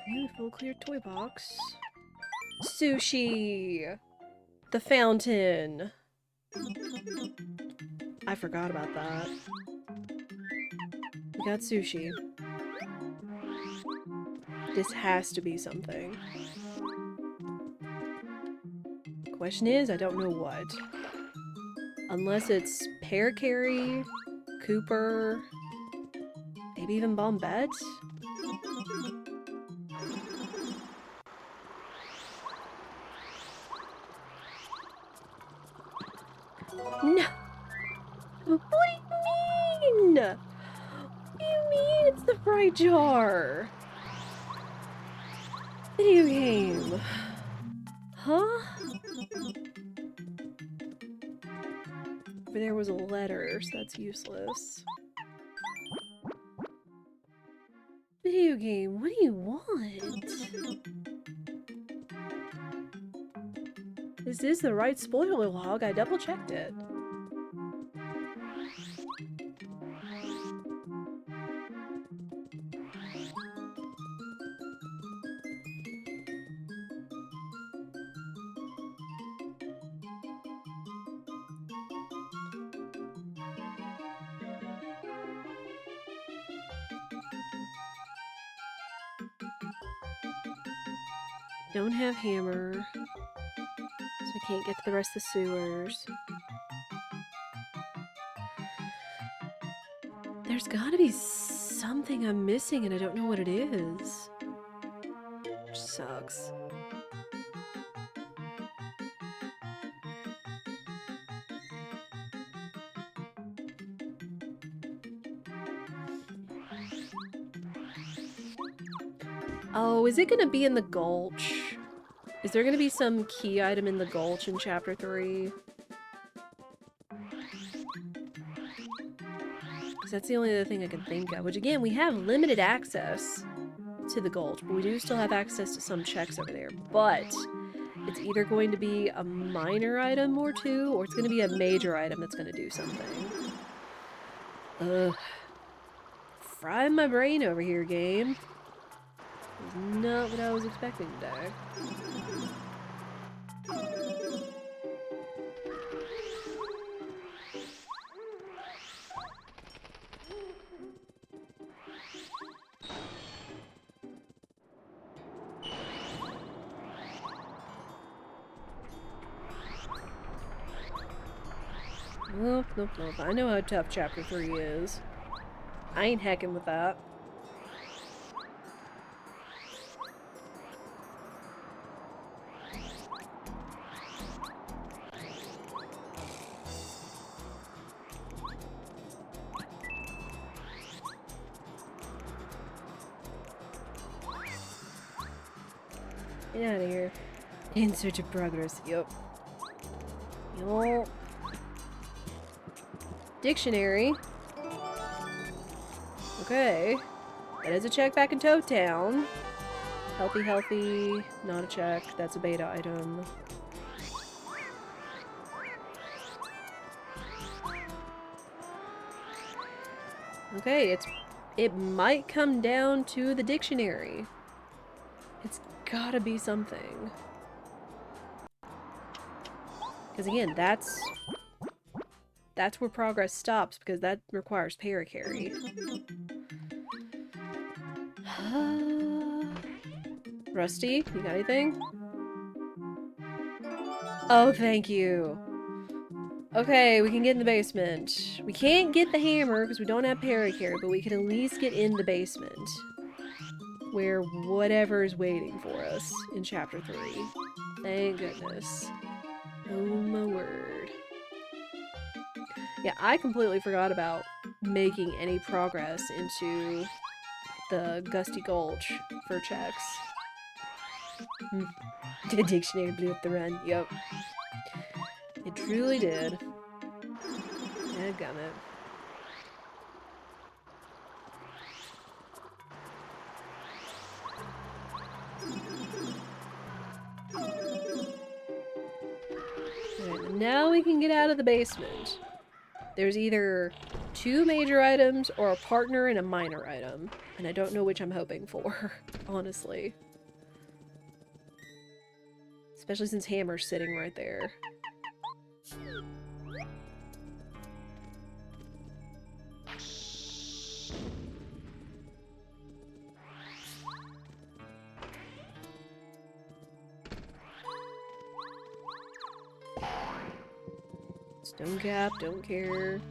Beautiful clear toy box. Sushi! The fountain! I forgot about that. We got sushi. This has to be something. Question is, I don't know what. Unless it's Pear Carry, Cooper, maybe even Bombette? No! What do you mean? What do you mean it's the fried jar? Video game. Huh? Over there was a letter, so that's useless. Video game, what do you want? This is the right spoiler log, I double checked it. Don't have hammer, so I can't get to the rest of the sewers. There's gotta be something I'm missing and I don't know what it is. Which sucks. Oh, is it gonna be in the Gulch? Is there gonna be some key item in the Gulch in Chapter 3? Because that's the only other thing I can think of. Which, again, we have limited access to the Gulch, but we do still have access to some checks over there. But it's either going to be a minor item or two, or it's going to be a major item that's going to do something. Ugh. Frying my brain over here, game. Not what I was expecting today. Nope, nope, nope. I know how tough Chapter 3 is. I ain't hecking with that. Get out of here. In search of progress. Yup. Yup. Dictionary. Okay. That is a check back in Toad Town. Healthy, healthy. Not a check. That's a beta item. Okay, it might come down to the dictionary. It's gotta be something. Because again, that's where progress stops, because that requires paracarry. Rusty, you got anything? Oh, thank you. Okay, we can get in the basement. We can't get the hammer because we don't have paracarry, but we can at least get in the basement. Where whatever is waiting for us in Chapter 3. Thank goodness. Oh my word. Yeah, I completely forgot about making any progress into the Gusty Gulch for checks. The dictionary blew up the run. Yep. It truly did. Dadgummit. Alright, now we can get out of the basement. There's either 2 major items or a partner and a minor item. And I don't know which I'm hoping for, honestly. Especially since Hammer's sitting right there. Stone cap, don't care.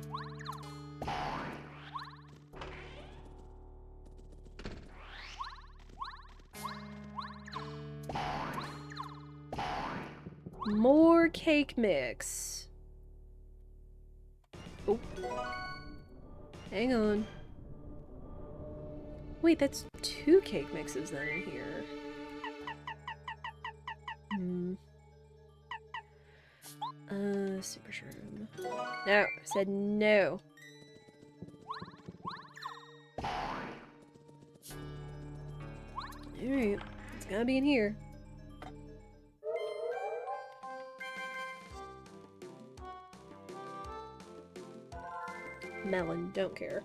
More cake mix. Oh. Hang on. Wait, that's 2 cake mixes then in here. Super shroom. No, I said no. Alright, it's gotta be in here. Melon, don't care.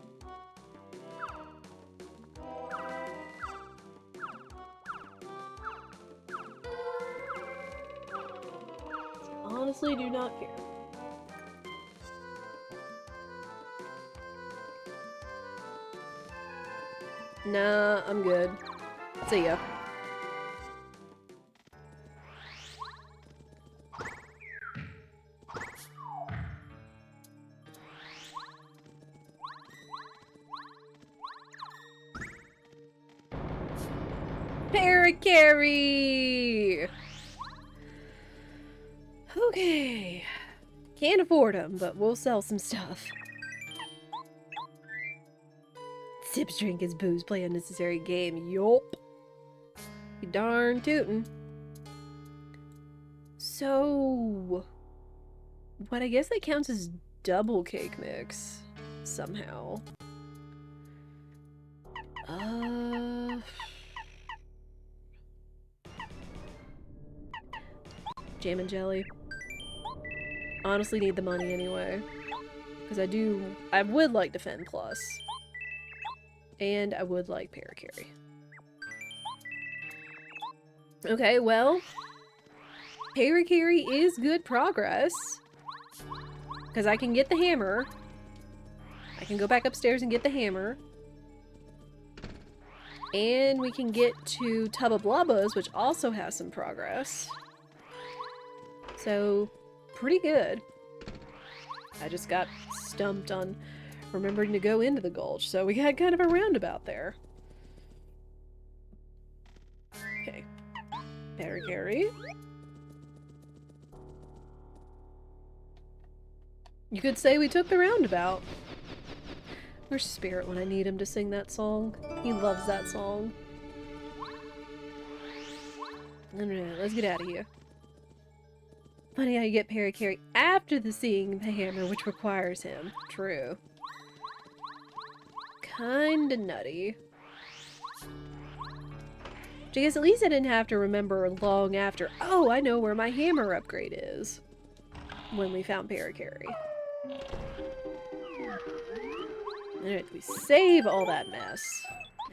Honestly, do not care. Nah, I'm good. See ya. Paracarry! Okay. Can't afford them, but we'll sell some stuff. Sips drink his booze, play unnecessary game. Yup. You darn tootin'. So... what I guess that counts as double cake mix. Somehow. Jam and jelly. Honestly need the money anyway. Because I would like Defend Plus. And I would like Paracarry. Okay, well. Paracarry is good progress. Because I can get the hammer. I can go back upstairs and get the hammer. And we can get to Tubba Blubba's, which also has some progress. So, pretty good. I just got stumped on remembering to go into the gulch, so we had kind of a roundabout there. Okay. Paracarry. You could say we took the roundabout. Where's Spirit when I need him to sing that song? He loves that song. Alright, let's get out of here. Funny how you get Paracarry after the seeing the hammer, which requires him. True. Kinda nutty. Which I guess at least I didn't have to remember long after, oh, I know where my hammer upgrade is. When we found Paracarry. Alright, we save all that mess.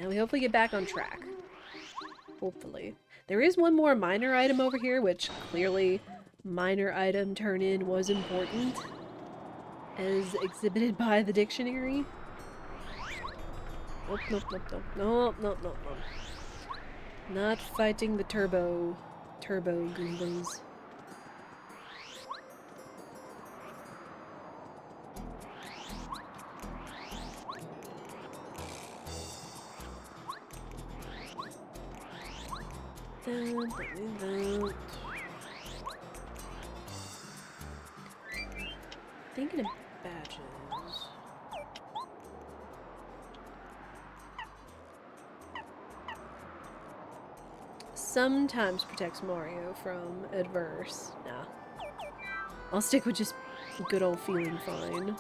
And we hopefully get back on track. Hopefully. There is one more minor item over here, which clearly minor item turn-in was important. As exhibited by the dictionary. Nope, nope, nope, nope. Nope, nope, nope, nope. Not fighting the turbo Goombas. Thinking of badges. Sometimes protects Mario from adverse. Nah. I'll stick with just good old feeling fine.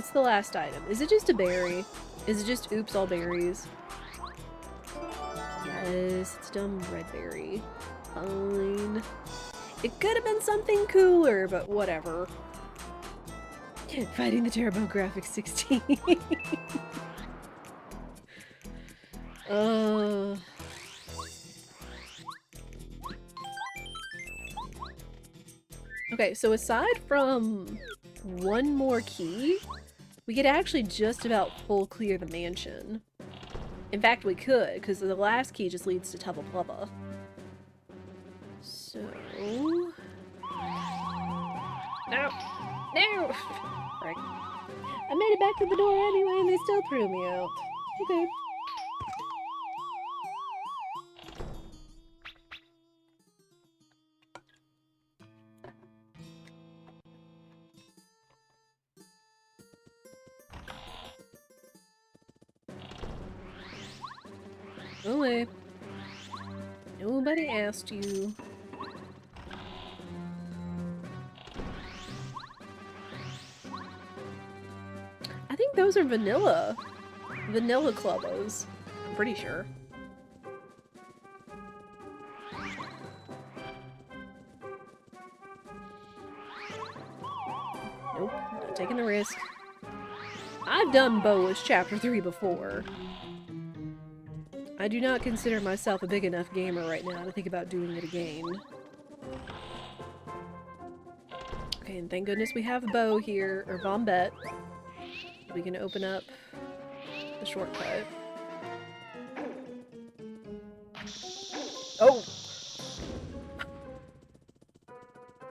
what's the last item? Is it just a berry? Is it just oops all berries? Yes, it's dumb red berry. Fine. It could have been something cooler, but whatever. Fighting the TurboGrafx 16. Okay, so aside from one more key, we could actually just about full clear the mansion. In fact, we could, because the last key just leads to Tubba Blubba. So... No! No! Frick. I made it back to the door anyway, and they still threw me out. Okay. Go away. Nobody asked you. I think those are vanilla. Vanilla clubbos. I'm pretty sure. Nope, not taking the risk. I've done Boa's Chapter 3 before. I do not consider myself a big enough gamer right now to think about doing it again. Okay, and thank goodness we have Bo here, or Bombette. We can open up the shortcut. Oh!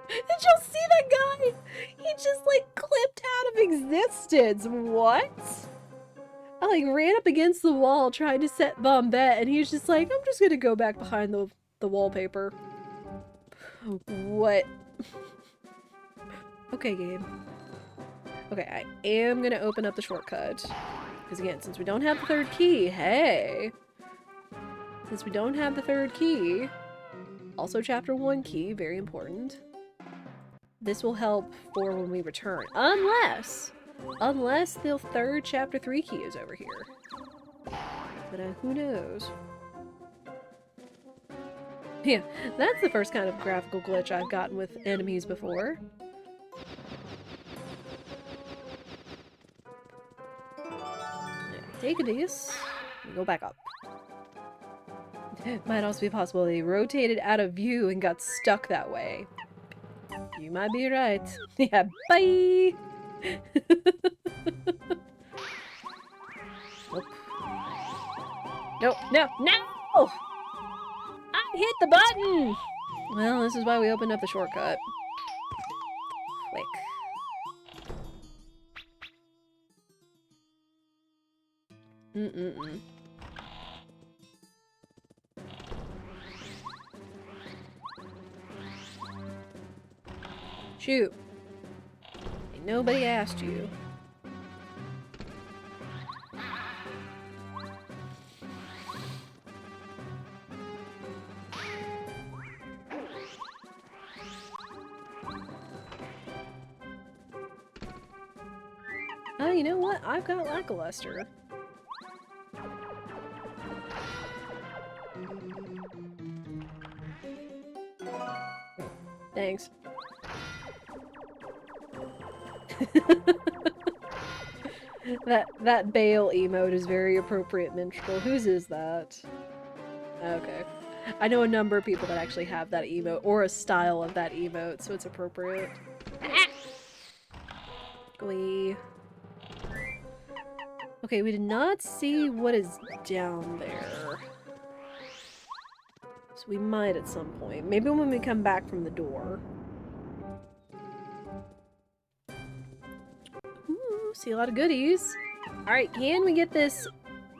Did y'all see that guy? He just, like, clipped out of existence. What? I, like, ran up against the wall trying to set Bombette, and he's just like, I'm just gonna go back behind the wallpaper. What? Okay, game. Okay, I am gonna open up the shortcut. Because again, since we don't have the third key, hey! Since we don't have the third key, also Chapter 1 key, very important. This will help for when we return. Unless the third Chapter 3 key is over here. But who knows? Yeah, that's the first kind of graphical glitch I've gotten with enemies before. Take this, and go back up. Might also be possible they rotated out of view and got stuck that way. You might be right. Yeah, bye! Nope. Nope, no, no! I hit the button! Well, this is why we opened up the shortcut. Quick. Mm-mm-mm. Shoot. Ain't nobody asked you. Oh, you know what? I've got lackluster. Thanks. that Bale emote is very appropriate, Minstrel. Whose is that? Okay. I know a number of people that actually have that emote, or a style of that emote, so it's appropriate. Glee. Okay, we did not see what is down there. So we might at some point. Maybe when we come back from the door. Ooh, see a lot of goodies. Alright, can we get this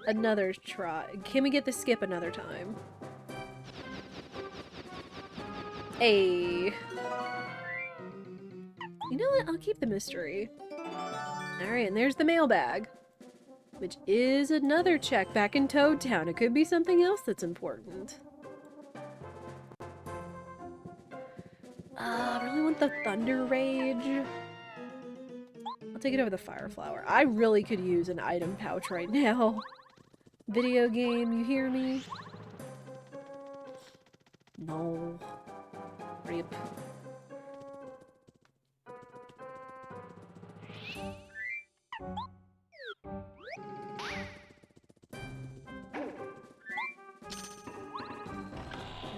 another try? Can we get the skip another time? Hey. You know what? I'll keep the mystery. Alright, and there's the mailbag. Which is another check back in Toad Town. It could be something else that's important. I really want the Thunder Rage. I'll take it over the fire flower. I really could use an item pouch right now. Video game, you hear me? No. Rip.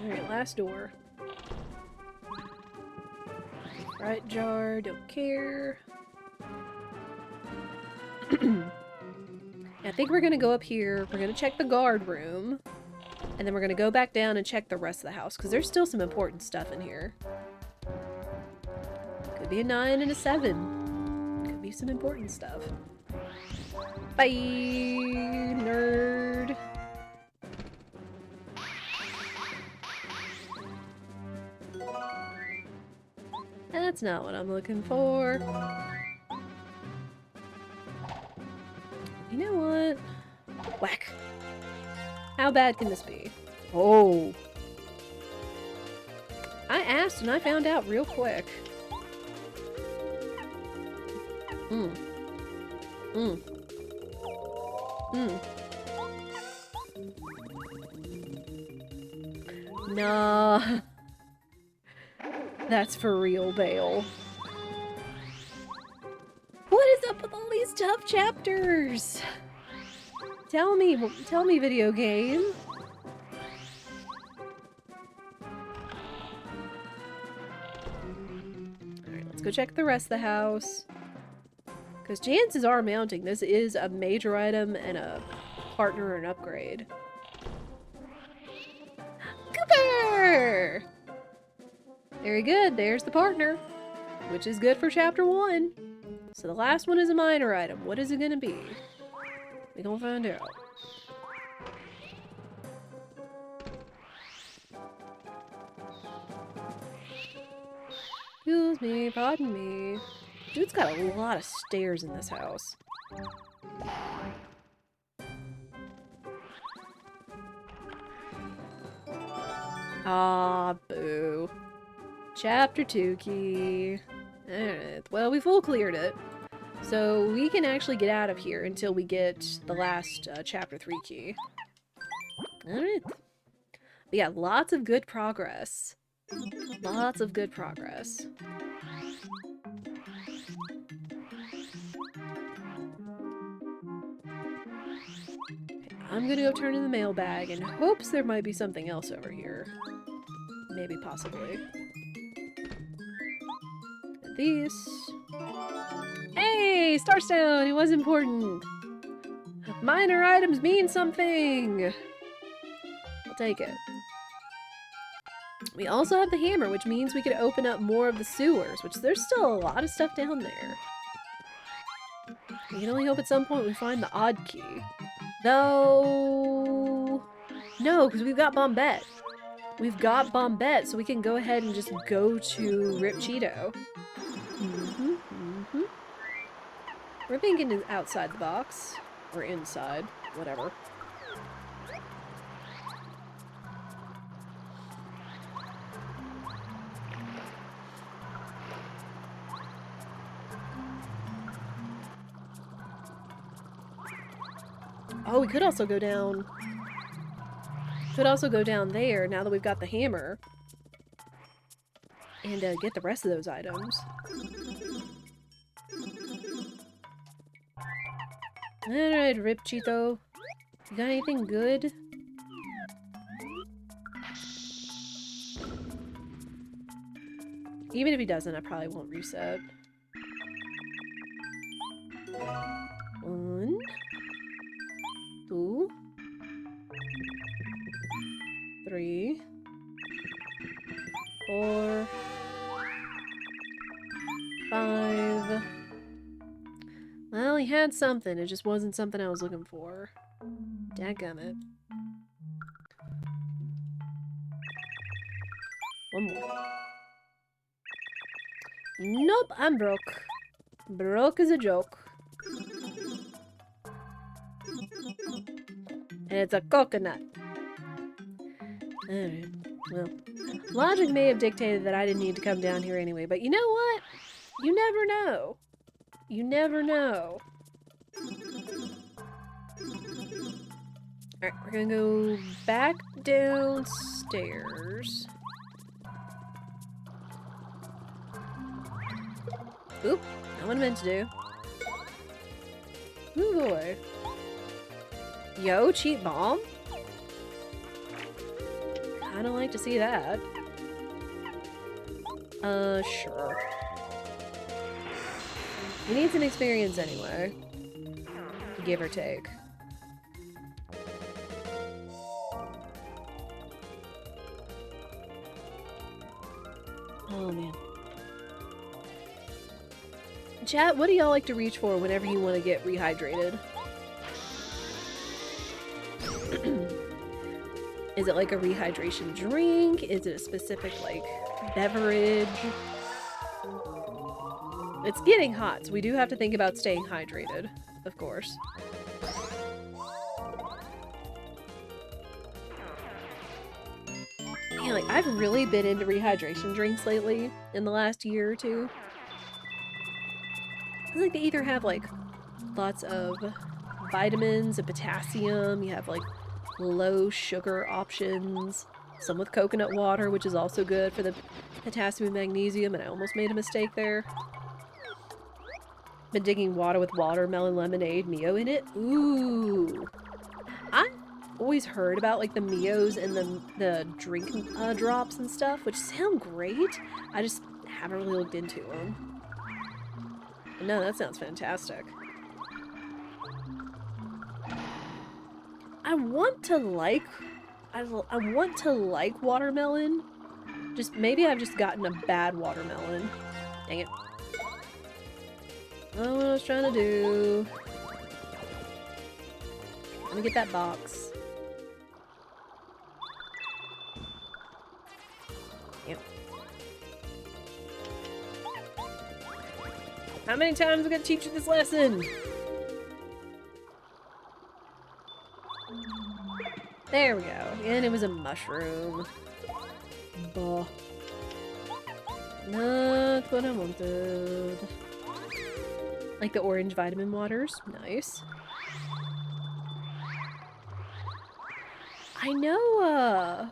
Alright, last door. Right jar, don't care. I think we're gonna go up here, we're gonna check the guard room, and then we're gonna go back down and check the rest of the house, because there's still some important stuff in here. Could be a 9 and a 7. Could be some important stuff. Bye, nerd! That's not what I'm looking for. You know what? Whack. How bad can this be? Oh. I asked and I found out real quick. Mm. Mm. Mm. Nah. That's for real, Bale. What is up with all these tough chapters? Tell me, video game. Alright, let's go check the rest of the house. Because chances are mounting. This is a major item and a partner and upgrade. Cooper! Very good, there's the partner. Which is good for chapter 1. So the last one is a minor item. What is it gonna be? We gonna find out. Excuse me, pardon me. Dude's got a lot of stairs in this house. Ah, boo. Chapter 2 key. Alright, well, we full cleared it. So we can actually get out of here until we get the last chapter 3 key. Alright. We got lots of good progress. Lots of good progress. I'm gonna go turn in the mailbag in hopes there might be something else over here. Maybe, possibly. These. Hey! Starstone! It was important! Minor items mean something! I'll take it. We also have the hammer, which means we could open up more of the sewers, which there's still a lot of stuff down there. We can only hope at some point we find the odd key. Though... No, because we've got Bombette. We've got Bombette, so we can go ahead and just go to Rip Cheeto. We're thinking outside the box. Or inside. Whatever. Oh, we could also go down... Could also go down there, now that we've got the hammer. And get the rest of those items. Alright, Rip Cheeto. You got anything good? Even if he doesn't, I probably won't reset. 1, 2, 3, 4, 5. Well, he had something. It just wasn't something I was looking for. Dadgummit. One more. Nope, I'm broke. Broke is a joke. And it's a coconut. Alright, well. Logic may have dictated that I didn't need to come down here anyway, but you know what? You never know. You never know. Alright, we're gonna go back downstairs. Oop, not what I meant to do. Oh boy. Yo, cheat bomb? Kinda like to see that. Sure. We need some experience anyway. Give or take. Oh man. Chat, what do y'all like to reach for whenever you want to get rehydrated? Is it like a rehydration drink? Is it a specific, like, beverage? It's getting hot, so we do have to think about staying hydrated, of course. Yeah, like, I've really been into rehydration drinks lately, in the last year or two. I like they either have, like, lots of vitamins and potassium, you have, like, low sugar options, some with coconut water, which is also good for the potassium and magnesium, and I almost made a mistake there. Been digging water with watermelon lemonade, Mio in it. Ooh. I've always heard about, like, the Mios and the drink drops and stuff, which sound great. I just haven't really looked into them. But no, that sounds fantastic. I want to like watermelon. Just maybe I've just gotten a bad watermelon. Dang it. I don't know what I was trying to do. Let me get that box. Yep. How many times am I gonna teach you this lesson? There we go. And it was a mushroom. Bah. Not what I wanted. Like the orange vitamin waters. Nice. I know,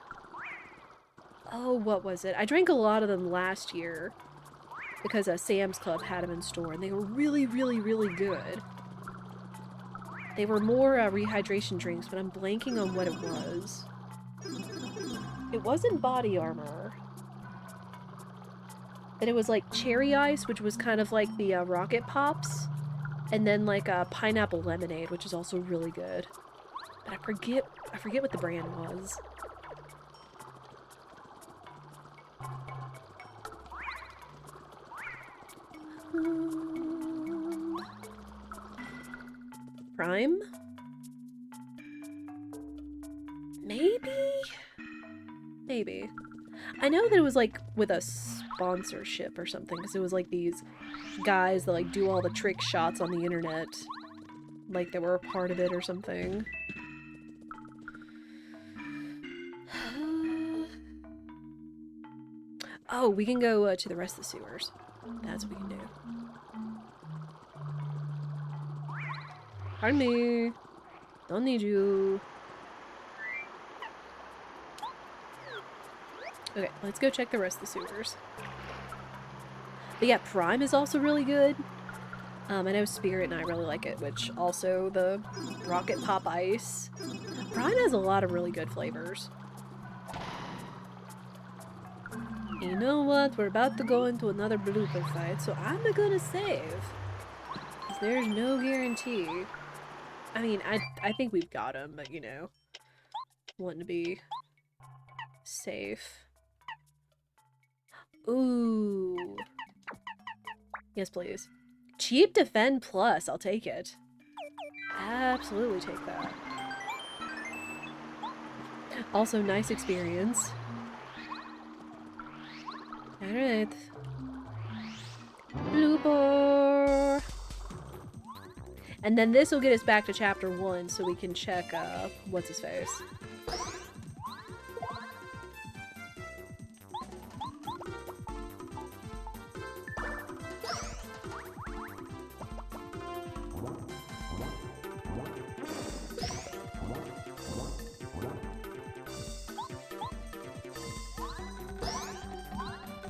oh, what was it? I drank a lot of them last year because Sam's Club had them in store, and they were really, really, really good. They were more rehydration drinks, but I'm blanking on what it was. It wasn't body armor. But it was like cherry ice, which was kind of like the rocket pops. And then like pineapple lemonade, which is also really good. But I forget what the brand was. Prime? Maybe? Maybe. I know that it was like with a sponsorship or something, because it was like these guys that like do all the trick shots on the internet. Like they were a part of it or something. Oh, we can go to the rest of the sewers. That's what we can do. Pardon me. Don't need you. Okay, let's go check the rest of the sewers. But yeah, Prime is also really good. I know Spirit and I really like it, which also the Rocket Pop Ice. Prime has a lot of really good flavors. You know what? We're about to go into another blooper fight, so I'm gonna save. Because there's no guarantee. I mean, I think we've got him, but you know. Wanting to be safe. Ooh. Yes, please. Cheap Defend Plus, I'll take it. Absolutely take that. Also, nice experience. Alright. Blooper! And then this will get us back to chapter 1 so we can check, what's his face.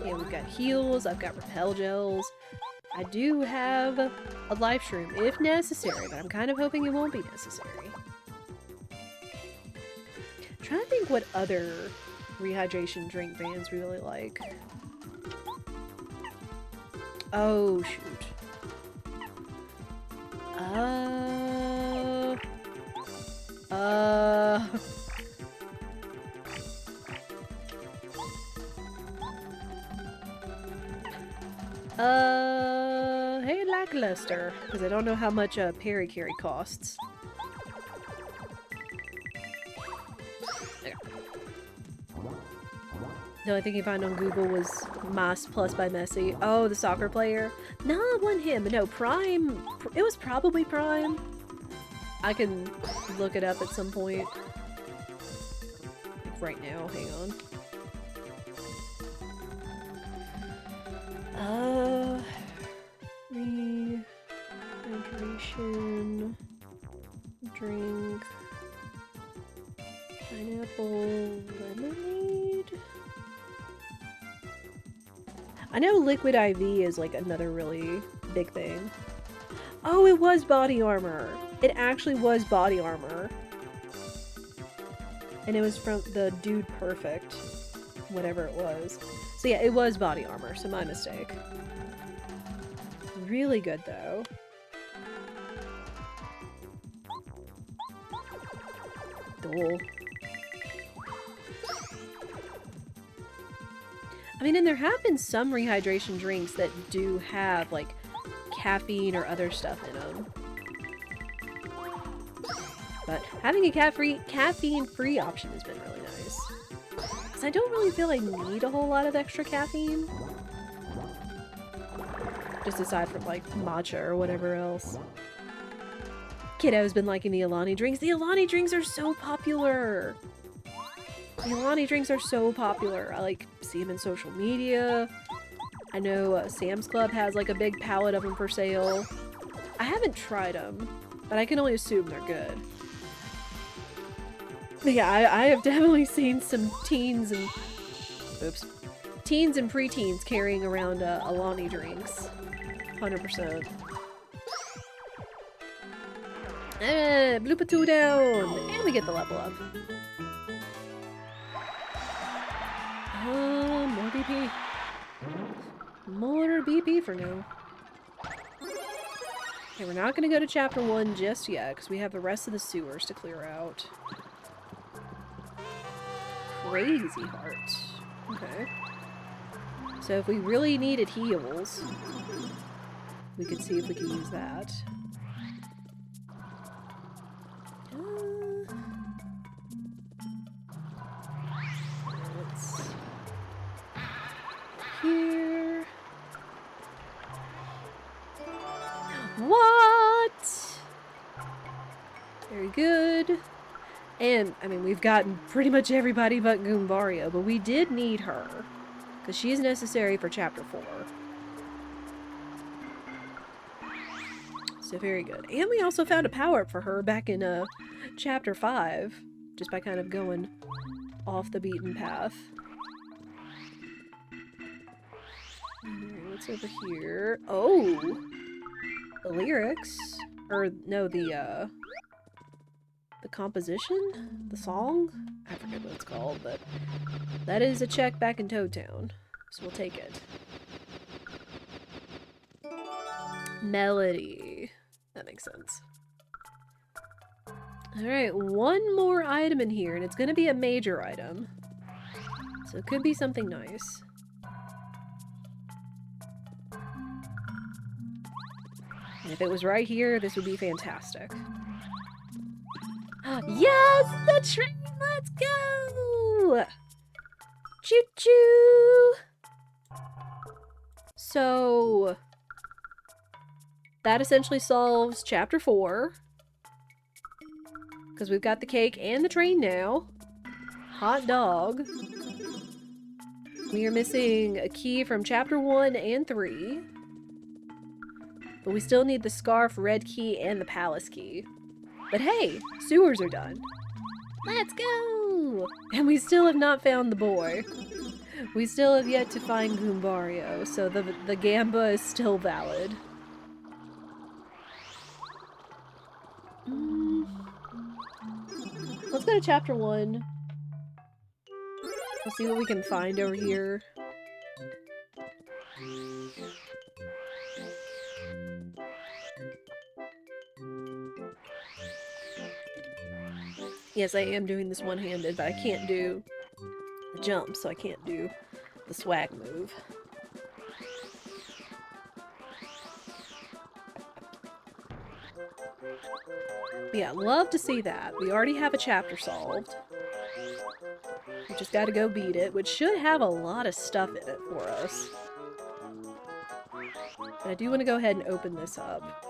And we've got heals, I've got repel gels. I do have a life shroom if necessary, but I'm kind of hoping it won't be necessary. I'm trying to think what other rehydration drink brands we really like. Oh, shoot. Hey, lackluster, because I don't know how much Peri-Keri costs. Okay. The only thing you find on Google was Mas Plus by Messi. Oh, the soccer player? No, it wasn't him. No, Prime. It was probably Prime. I can look it up at some point. Like right now, hang on. Rehydration drink, pineapple lemonade. I know Liquid IV is like another really big thing. Oh, it was body armor. It actually was body armor. And it was from the Dude Perfect, whatever it was. So yeah, it was body armor, so my mistake. Really good though. Dole. I mean, and there have been some rehydration drinks that do have, like, caffeine or other stuff in them. But having a caffeine-free option has been really nice. Because I don't really feel I need a whole lot of extra caffeine. Just aside from, like, matcha or whatever else. Kiddo's been liking the Alani drinks. The Alani drinks are so popular! The Alani drinks are so popular. I, like, see them in social media. I know Sam's Club has, like, a big pallet of them for sale. I haven't tried them, but I can only assume they're good. But yeah, I have definitely seen some teens and... Oops. Teens and preteens carrying around Alani drinks. 100%. Bloopa 2 down! And we get the level up. More BP. More BP for now. Okay, we're not gonna go to chapter 1 just yet, because we have the rest of the sewers to clear out. Crazy heart. Okay. So if we really needed heals, we could see if we can use that. Let's... Here. What? Very good. And, I mean, we've gotten pretty much everybody but Goombario, but we did need her. Because she is necessary for Chapter 4. So very good. And we also found a power-up for her back in Chapter 5. Just by kind of going off the beaten path. What's over here? Oh! The lyrics? Or, no, the composition? The song? I forget what it's called, but that is a check back in Toad Town. So we'll take it. Melody. That makes sense. Alright, one more item in here, and it's gonna be a major item. So it could be something nice. And if it was right here, this would be fantastic. Yes! The train! Let's go! Choo-choo! So... that essentially solves Chapter 4. Because we've got the cake and the train now. Hot dog. We are missing a key from Chapter 1 and 3. But we still need the scarf, red key, and the palace key. But hey, sewers are done. Let's go! And we still have not found the boy. We still have yet to find Goombario, so the Gamba is still valid. Let's go to chapter 1. We'll see what we can find over here. Yes, I am doing this one-handed, but I can't do the jump, so I can't do the swag move. But yeah, love to see that. We already have a chapter solved. We just gotta go beat it, which should have a lot of stuff in it for us. But I do want to go ahead and open this up.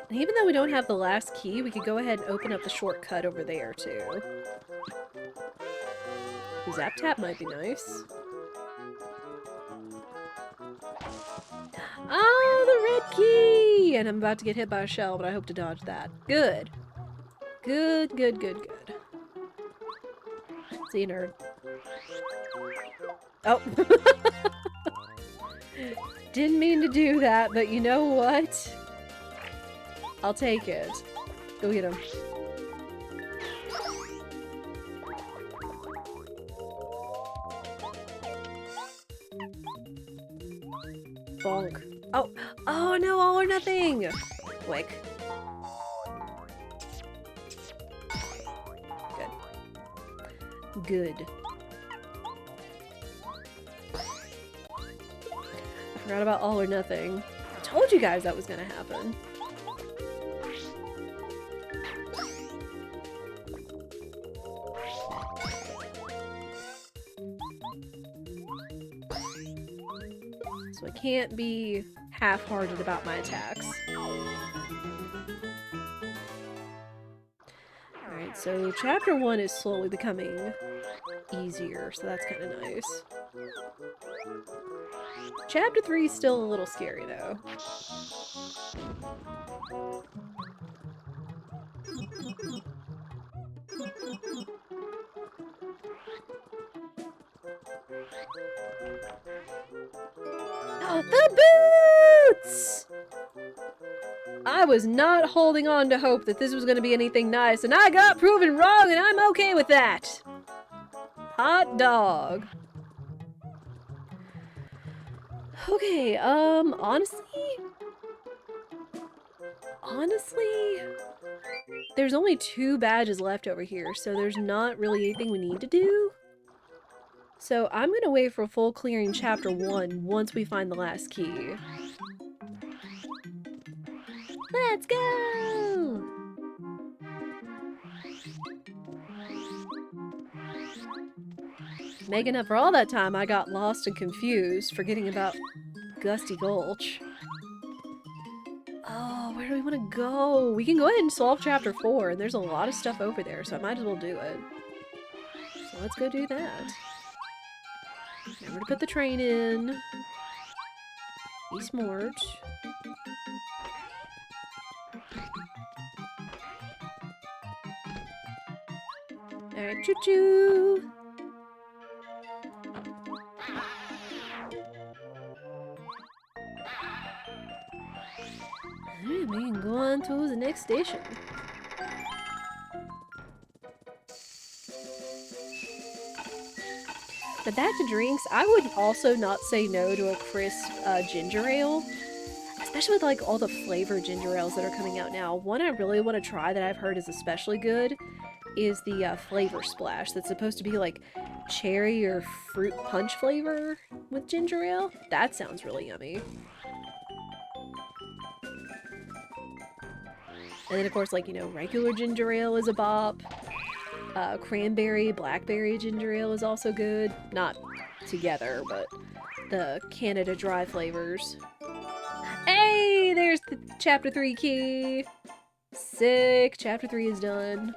And even though we don't have the last key, we could go ahead and open up the shortcut over there, too. Zap Tap might be nice. Oh, the red key! And I'm about to get hit by a shell, but I hope to dodge that. Good. Good, good, good, good. See you, nerd. Oh. Didn't mean to do that, but you know what? I'll take it. Go get him. Bonk. Oh! Oh no, all or nothing! Quick. Good. Good. I forgot about all or nothing. I told you guys that was gonna happen. So I can't be half-hearted about my attacks. Alright, so chapter 1 is slowly becoming easier, so that's kind of nice. Chapter 3 is still a little scary, though. Oh, the boots! I was not holding on to hope that this was going to be anything nice, and I got proven wrong, and I'm okay with that! Hot dog. Okay, honestly, there's only 2 badges left over here, so there's not really anything we need to do. So I'm gonna wait for full clearing chapter 1 once we find the last key. Let's go! Making up for all that time I got lost and confused, forgetting about Gusty Gulch. Oh, where do we want to go? We can go ahead and solve chapter 4, and there's a lot of stuff over there, so I might as well do it. So let's go do that. Remember to put the train in. Be smart. Alright, choo-choo! Alright, we can go on to the next station. But back to drinks, I would also not say no to a crisp ginger ale. Especially with like all the flavored ginger ales that are coming out now. One I really want to try that I've heard is especially good is the flavor splash. That's supposed to be like cherry or fruit punch flavor with ginger ale. That sounds really yummy. And then of course, like, you know, regular ginger ale is a bop. Cranberry, blackberry ginger ale is also good. Not together, but the Canada Dry flavors. Hey! There's the chapter 3 key! Sick! Chapter 3 is done.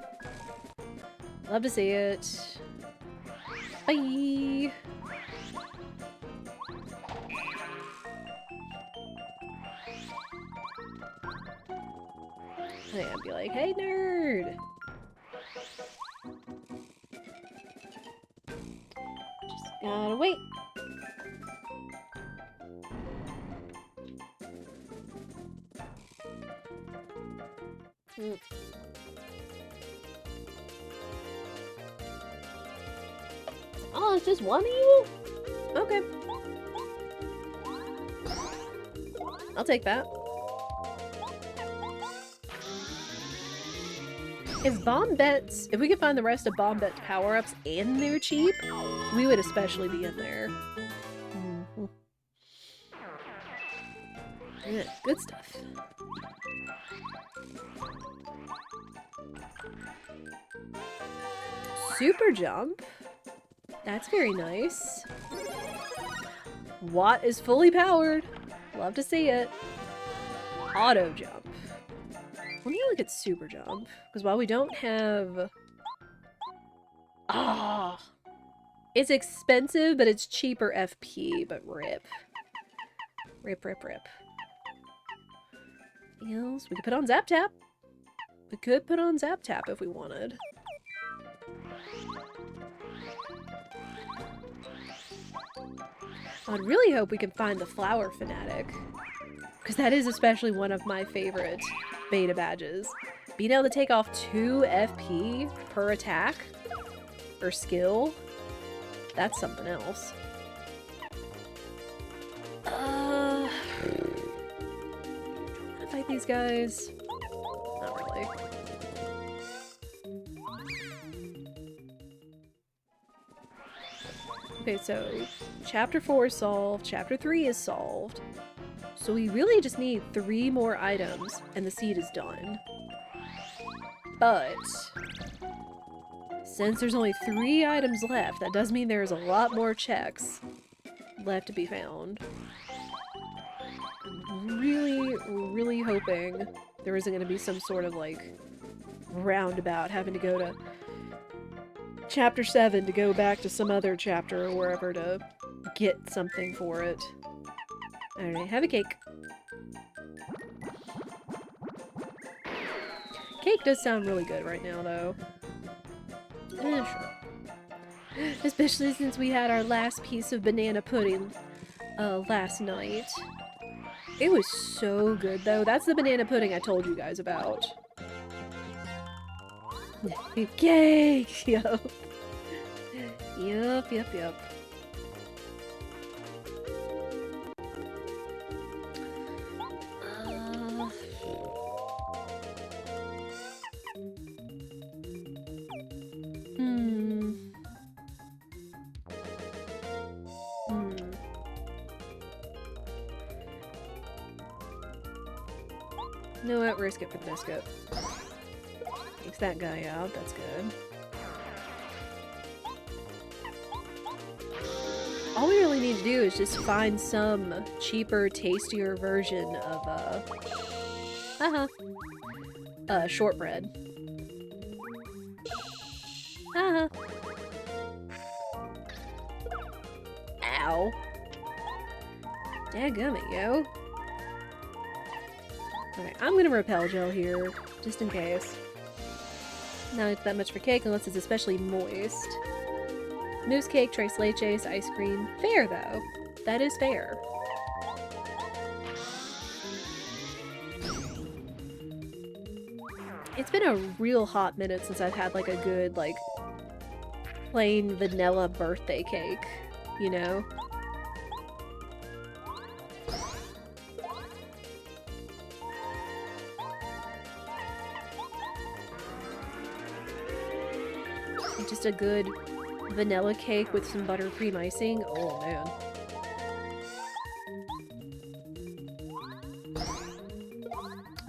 Love to see it. Bye! And I'd be like, hey, nerd! Just gotta wait. Oh, it's just one of you? Okay. I'll take that. If we could find the rest of Bombette's power-ups and they're cheap, we would especially be in there. Mm-hmm. Yeah, good stuff. Super jump. That's very nice. Watt is fully powered. Love to see it. Auto jump. Let me look at super jump. Because while we don't have... Ah! It's expensive, but it's cheaper FP, but rip. Rip, rip, rip. Anything else? We could put on Zap Tap. We could put on Zap Tap if we wanted. I'd really hope we can find the Flower Fanatic. Because that is especially one of my favorite beta badges. Being able to take off 2 FP per attack or skill, that's something else. Wanna fight these guys? Not really. Okay, so Chapter 4 is solved, Chapter 3 is solved. So we really just need 3 more items, and the seed is done. But since there's only 3 items left, that does mean there's a lot more checks left to be found. I'm really, really hoping there isn't going to be some sort of, like, roundabout having to go to Chapter 7 to go back to some other chapter or wherever to get something for it. Alright, have a cake. Cake does sound really good right now, though. Sure. Especially since we had our last piece of banana pudding last night. It was so good, though. That's the banana pudding I told you guys about. Cake! Yup. Yup, yup, yup. You know what? Risk it for the biscuit. Takes that guy out. That's good. All we really need to do is just find some cheaper, tastier version of, shortbread. Ow. Dadgummit, yo. Okay, I'm gonna repel gel here, just in case. Not that much for cake unless it's especially moist. Mousse cake, tres leches, ice cream. Fair, though. That is fair. It's been a real hot minute since I've had, like, a good, like, plain vanilla birthday cake, you know? Just a good vanilla cake with some buttercream icing. Oh, man.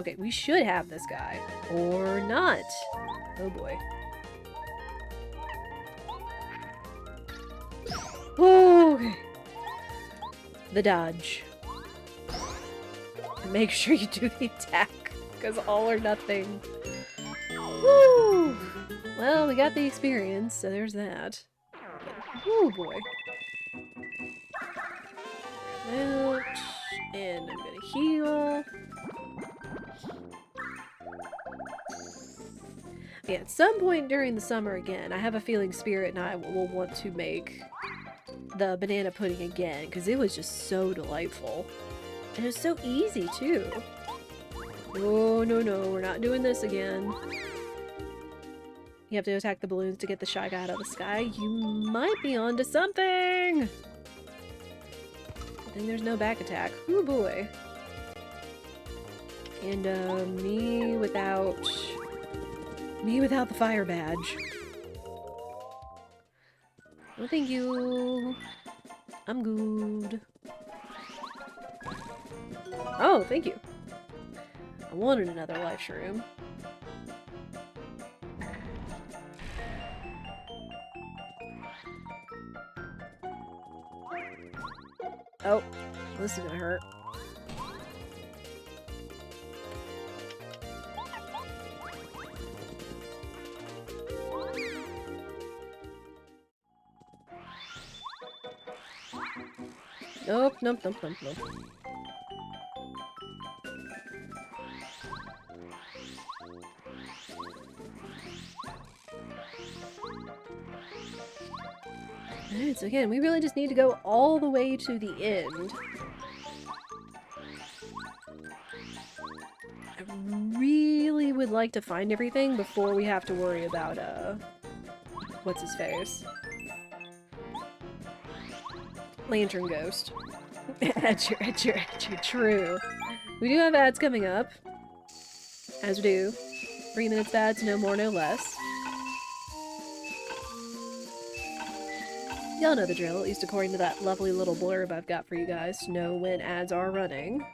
Okay, we should have this guy. Or not. Oh, boy. Oh, okay. The dodge. Make sure you do the attack, because all or nothing. Woo! Well, we got the experience, so there's that. Oh boy. Out, and I'm gonna heal. Yeah, at some point during the summer again, I have a feeling Spirit and I will want to make the banana pudding again, because it was just so delightful. And it was so easy, too. Oh, no, no, we're not doing this again. You have to attack the balloons to get the Shy Guy out of the sky. You might be onto something! I think there's no back attack. Ooh, boy. And, me without the fire badge. No, thank you. I'm good. Oh, thank you. I wanted another life shroom. Oh, this is gonna hurt. Nope, nope, nope, nope, nope. Alright, so again, we really just need to go all the way to the end. I really would like to find everything before we have to worry about, what's his face? Lantern Ghost. True. We do have ads coming up. As we do. 3 minutes ads, no more, no less. Y'all know the drill, at least according to that lovely little blurb I've got for you guys to know when ads are running.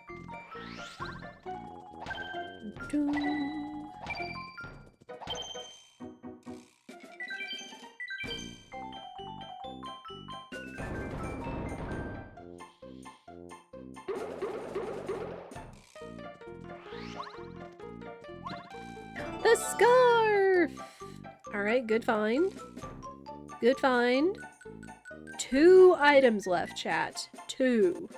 The scarf! Alright, good find. Good find. 2 items left, chat. 2.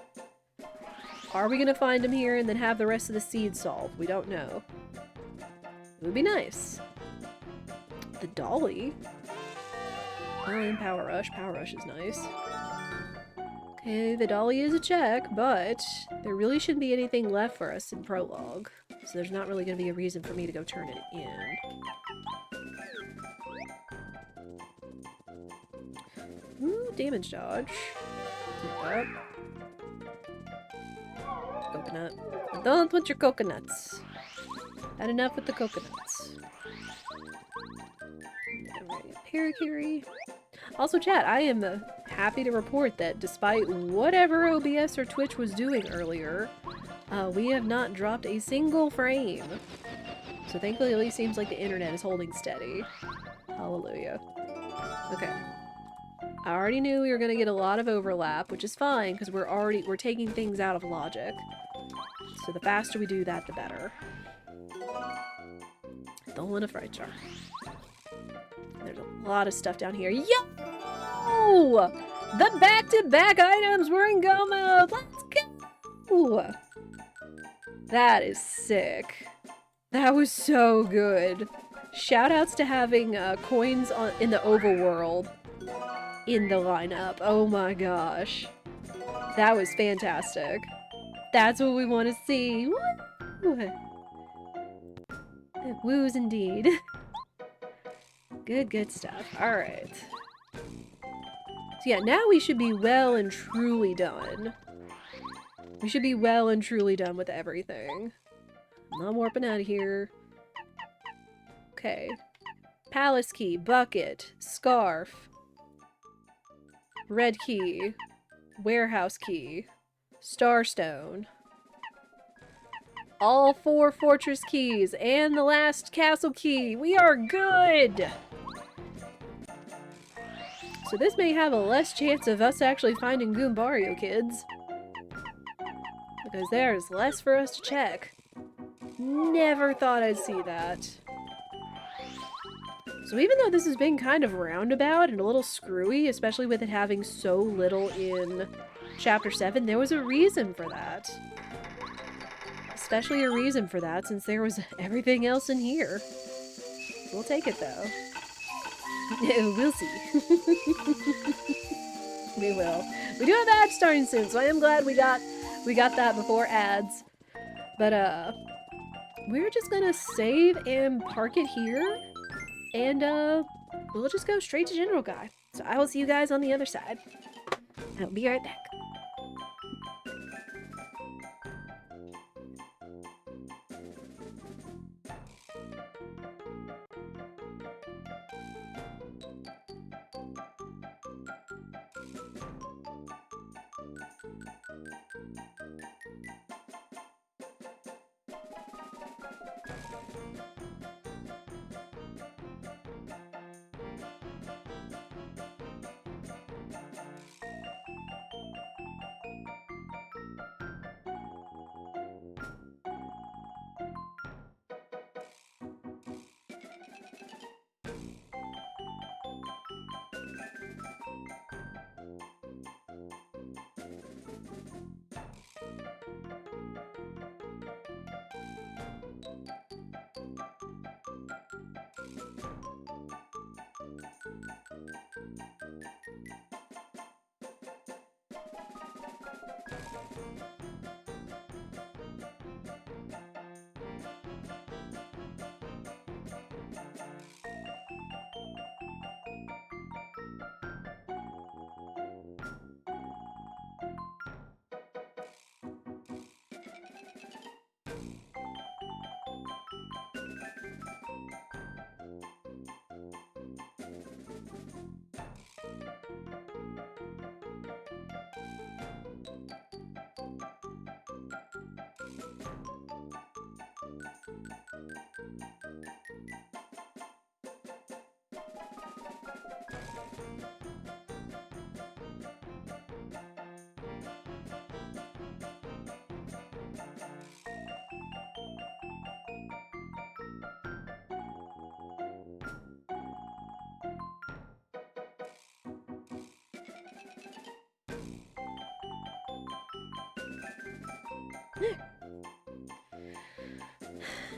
Are we gonna find them here and then have the rest of the seed solved? We don't know. It would be nice. The dolly? Oh, and Power Rush. Power Rush is nice. Okay, the dolly is a check, but there really shouldn't be anything left for us in Prologue. So there's not really gonna be a reason for me to go turn it in. Ooh, damage dodge. Up. Coconut. Don't want your coconuts. Had enough with the coconuts. Alright, Parakarry. Also, chat, I am happy to report that despite whatever OBS or Twitch was doing earlier, we have not dropped a single frame. So thankfully it at least seems like the internet is holding steady. Hallelujah. Okay. I already knew we were gonna get a lot of overlap, which is fine, because we're taking things out of logic. So the faster we do that, the better. Don't want a fright jar. There's a lot of stuff down here. Yo! The back-to-back items were in go mode! Let's go! That is sick. That was so good. Shoutouts to having coins in the overworld in the lineup. Oh my gosh. That was fantastic. That's what we want to see. Woo! Woos indeed. Good stuff. Alright. So yeah, now we should be well and truly done. We should be well and truly done with everything. I'm not warping out of here. Okay. Palace key, bucket, scarf, red key, warehouse key, starstone. All 4 fortress keys and the last castle key. We are good! So this may have a less chance of us actually finding Goombario kids. Because there's less for us to check. Never thought I'd see that. So even though this has been kind of roundabout and a little screwy, especially with it having so little in Chapter 7, there was a reason for that. Especially a reason for that, since there was everything else in here. We'll take it though. We'll see. We will. We do have ads starting soon, so I am glad we got that before ads. But we're just gonna save and park it here, and we'll just go straight to General Guy. So I will see you guys on the other side. I'll be right back.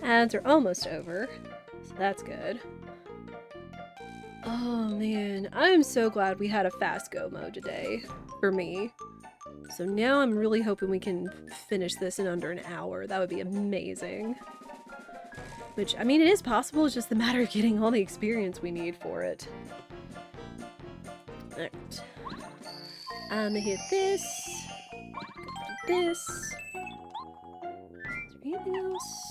Ads are almost over, so that's good. Oh man, I'm so glad we had a fast go mode today, for me. So now I'm really hoping we can finish this in under an hour. That would be amazing. Which, I mean, it is possible, it's just a matter of getting all the experience we need for it. Alright. I'm gonna hit this. This. Is there anything else?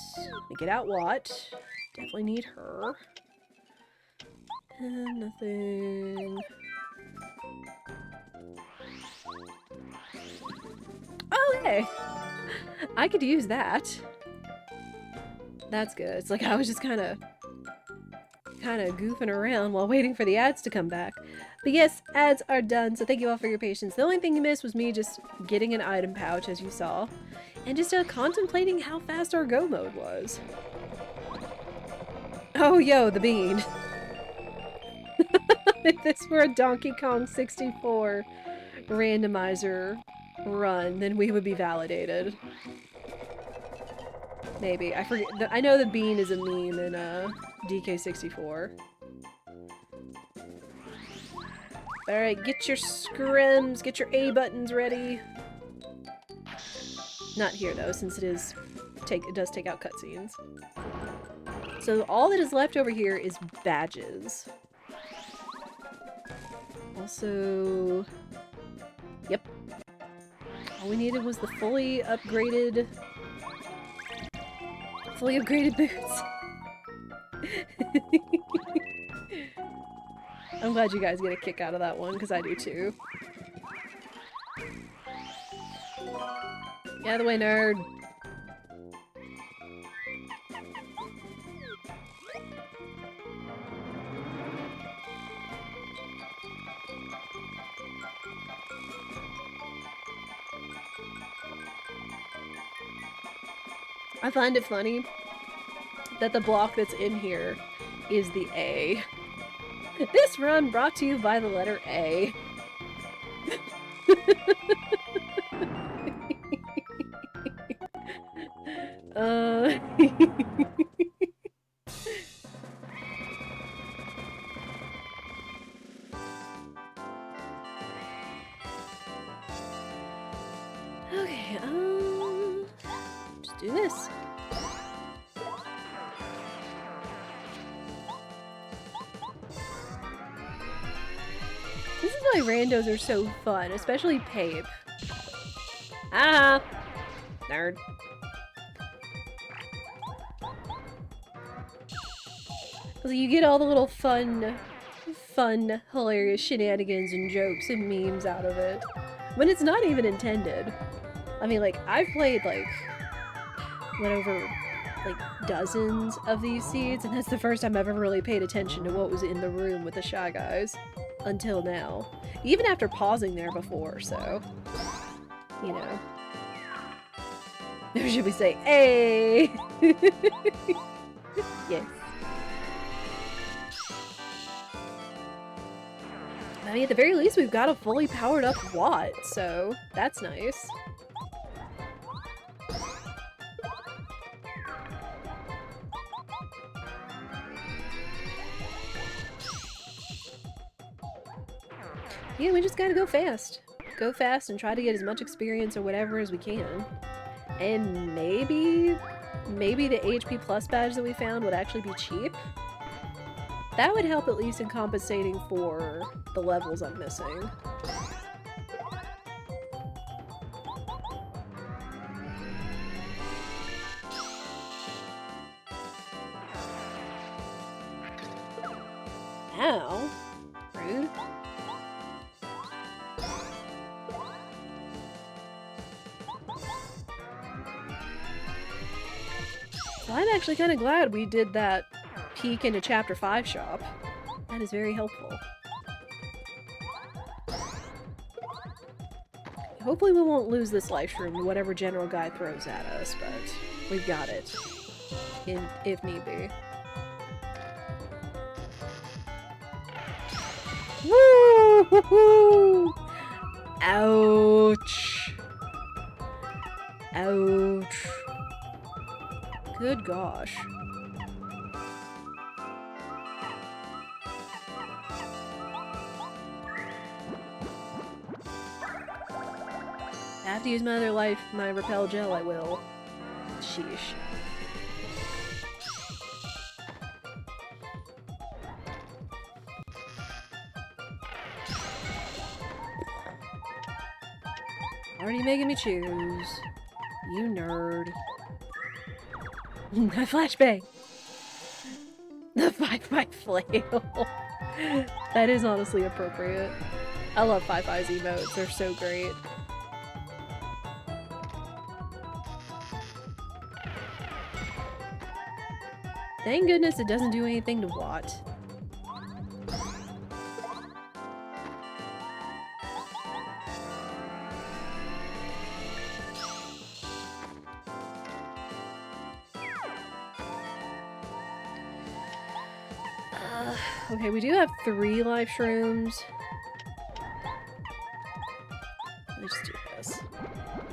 Get out what? Definitely need her. And nothing. Oh, hey! I could use that. That's good. It's like I was just kind of goofing around while waiting for the ads to come back. But yes, ads are done, so thank you all for your patience. The only thing you missed was me just getting an item pouch, as you saw. And just contemplating how fast our go mode was. Oh, yo, the bean. If this were a Donkey Kong 64 randomizer run, then we would be validated. Maybe. I forget. I know the bean is a meme in DK64. Alright, get your scrims, get your A buttons ready. Not here though, since it does take out cutscenes. So all that is left over here is badges. Also, yep. All we needed was the fully upgraded boots. I'm glad you guys get a kick out of that one, because I do too. Get out of the way, nerd! I find it funny that the block that's in here is the A. This run brought to you by the letter A. Just do this. This is why randos are so fun, especially Pape. Ah! Nerd. Because you get all the little fun, hilarious shenanigans and jokes and memes out of it. When it's not even intended. I mean, like, I've played, like, whatever, like, dozens of these seeds, and that's the first time I've ever really paid attention to what was in the room with the Shy Guys. Until now. Even after pausing there before, so... You know. Or should we say, hey! Yes. I mean, at the very least, we've got a fully powered up Watt, so that's nice. Yeah, we just gotta go fast. Go fast and try to get as much experience or whatever as we can. And maybe the HP Plus badge that we found would actually be cheap. That would help at least in compensating for the levels I'm missing. Ow. Rude. So I'm actually kind of glad we did that peek into Chapter 5 shop. That is very helpful. Hopefully we won't lose this life stream to whatever general guy throws at us, but we've got it. If need be. Woo! Ouch! Ouch. Good gosh. I have to use my other life, my repel gel, I will. Sheesh. Already making me choose. You nerd. My flashbang! The 5-5 flail. That is honestly appropriate. I love 5-5's emotes, they're so great. Thank goodness it doesn't do anything to Watt. Okay, we do have 3 life shrooms. Let's just do this.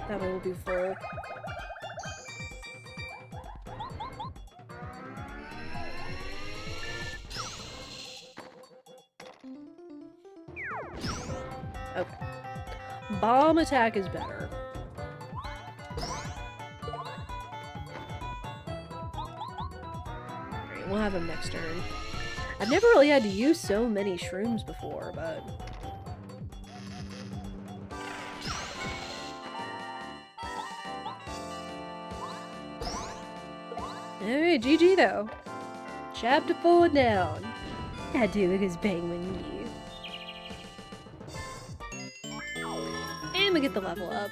That way we'll be full. Okay. Bomb attack is better. Alright, we'll have him next turn. I've never really had to use so many shrooms before, but... Alright, GG though. Chapter 4 down. I do because penguin you. And we get the level up.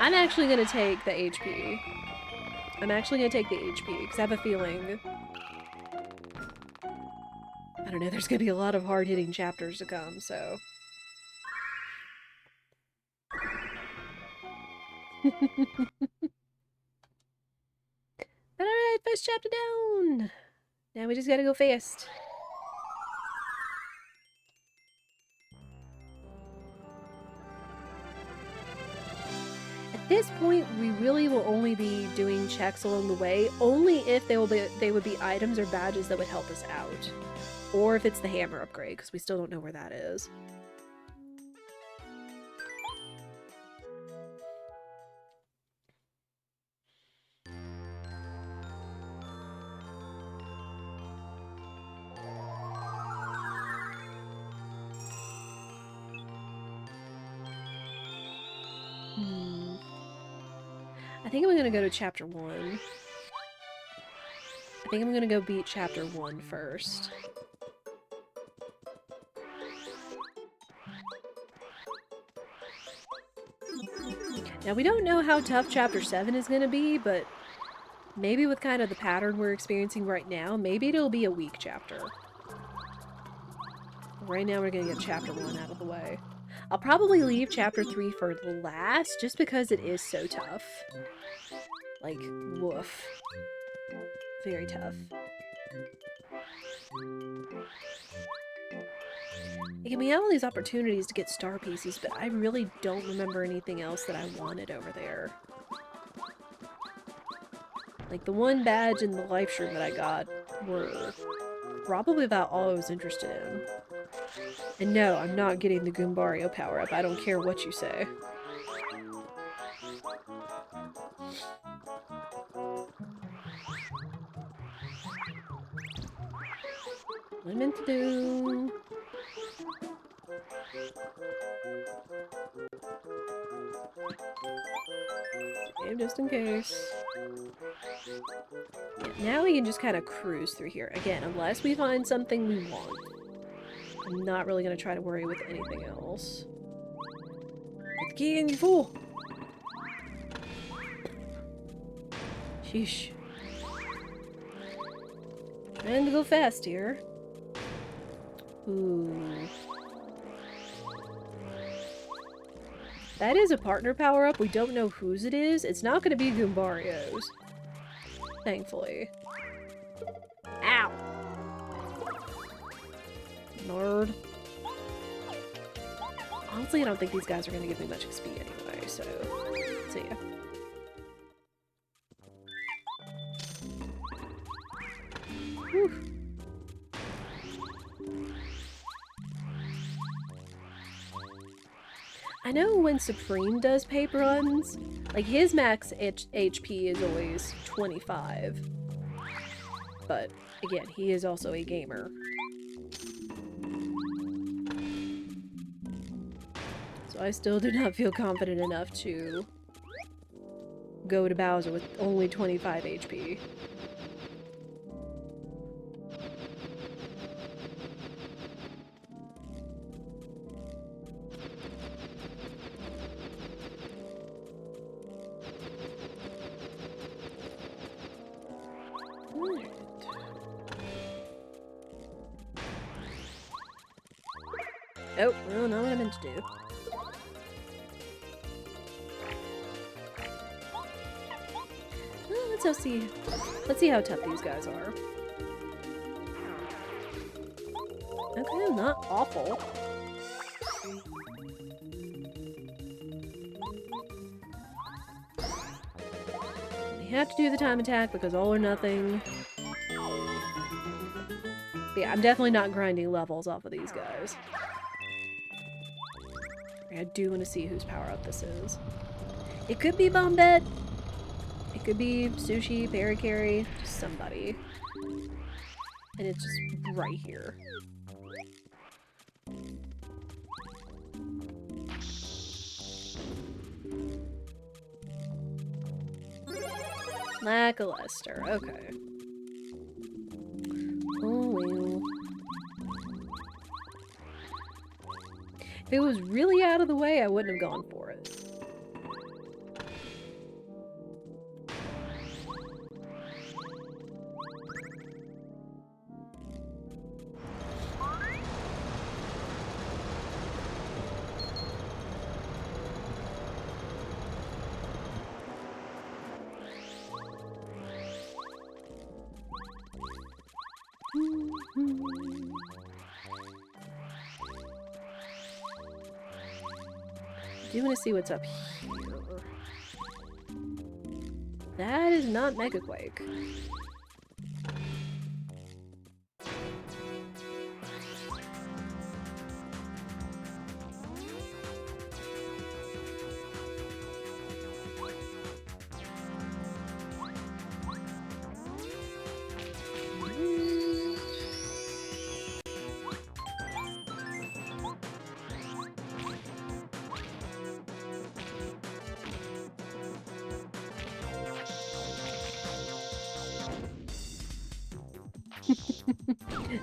I'm actually gonna take the HP. I'm actually gonna take the HP, because I have a feeling... I don't know, there's gonna be a lot of hard-hitting chapters to come, so... But alright, first chapter down! Now we just gotta go fast. At this point, we really will only be doing checks along the way, only if they would be items or badges that would help us out. Or if it's the hammer upgrade, because we still don't know where that is. I think I'm gonna go to chapter 1. I think I'm gonna go beat chapter 1 first. Now, we don't know how tough chapter 7 is gonna be, but maybe with kind of the pattern we're experiencing right now, maybe it'll be a weak chapter. Right now we're gonna get chapter 1 out of the way. I'll probably leave chapter 3 for last, just because it is so tough. Like, woof. Very tough. Again, we have all these opportunities to get star pieces, but I really don't remember anything else that I wanted over there. Like, the one badge and the life shroom that I got were probably about all I was interested in. And no, I'm not getting the Goombario power-up, I don't care what you say. What I meant to do... Save just in case. Yeah, now we can just kind of cruise through here. Again, unless we find something we want. I'm not really going to try to worry with anything else. Get the key in, you fool! Sheesh. Trying to go fast here. Ooh. That is a partner power-up. We don't know whose it is. It's not going to be Goombario's. Thankfully. Ow! Nerd. Honestly, I don't think these guys are going to give me much XP anyway, so... see ya. Whew. I know when Supreme does Pape runs, like his max HP is always 25. But, again, he is also a gamer. So I still do not feel confident enough to go to Bowser with only 25 HP. Oh, well, not what I meant to do. Well, let's see how tough these guys are. Okay, not awful. We have to do the time attack because all or nothing. But yeah, I'm definitely not grinding levels off of these guys. I do want to see whose power-up this is. It could be Bombette. It could be Sushi, Parakarry, just somebody. And it's just right here. Lackluster, okay. Oh well. If it was really out of the way, I wouldn't have gone for it. I do want to see what's up here. That is not Mega Quake.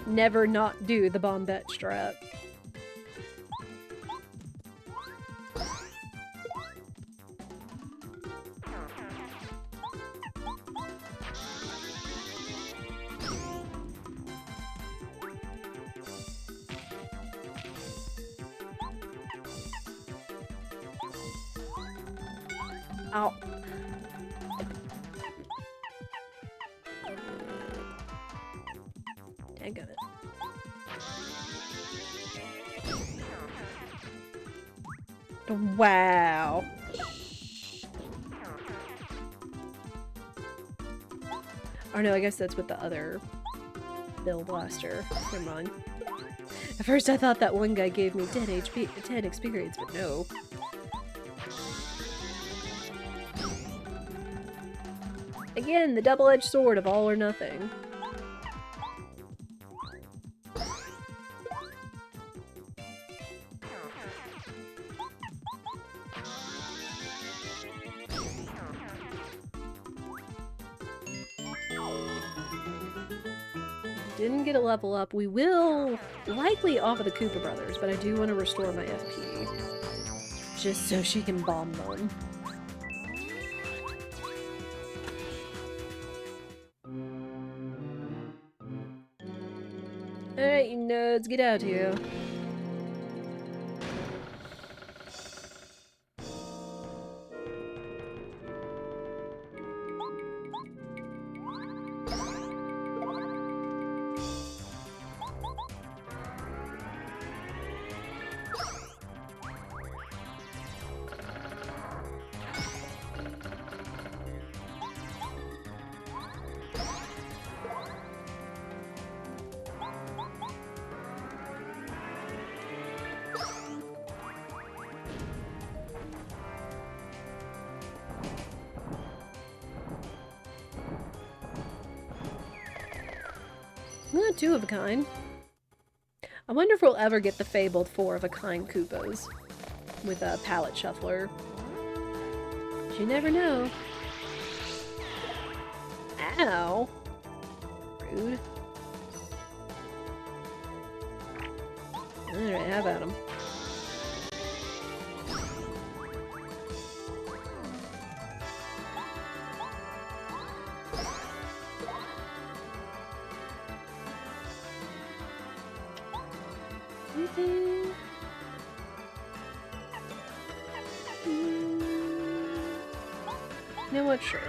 never not do the bombette strat. Ow. Dang it. Wow. Or no, I guess that's with the other Bill Blaster. Never mind. At first I thought that one guy gave me 10 HP, 10 experience, but no. Again, the double-edged sword of all or nothing. Didn't get a level up. We will likely off of the Koopa Brothers, but I do want to restore my FP. Just so she can bomb them. Alright, you nerds, get out of here. Not two of a kind. I wonder if we'll ever get the fabled 4 of a kind Koopas with a palette shuffler. But you never know. Ow! Rude. Alright, how about him? You know what? Sure.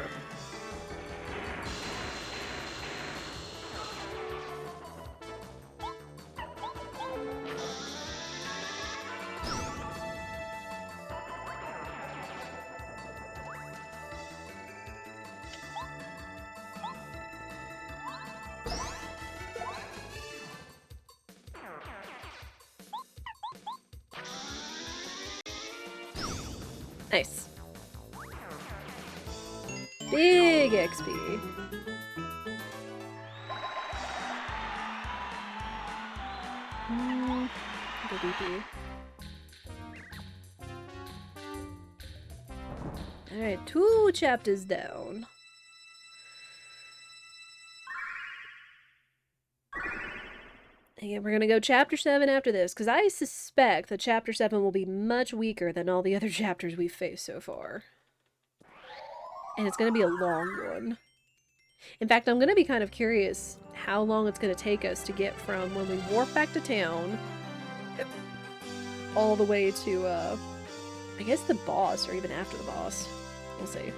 Nice. Big XP. Go DP. Alright, 2 chapters down. Again, we're gonna go chapter 7 after this, because I suspect that chapter 7 will be much weaker than all the other chapters we've faced so far. And it's gonna be a long one. In fact, I'm gonna be kind of curious how long it's gonna take us to get from when we warp back to town all the way to, I guess the boss, or even after the boss. We'll see.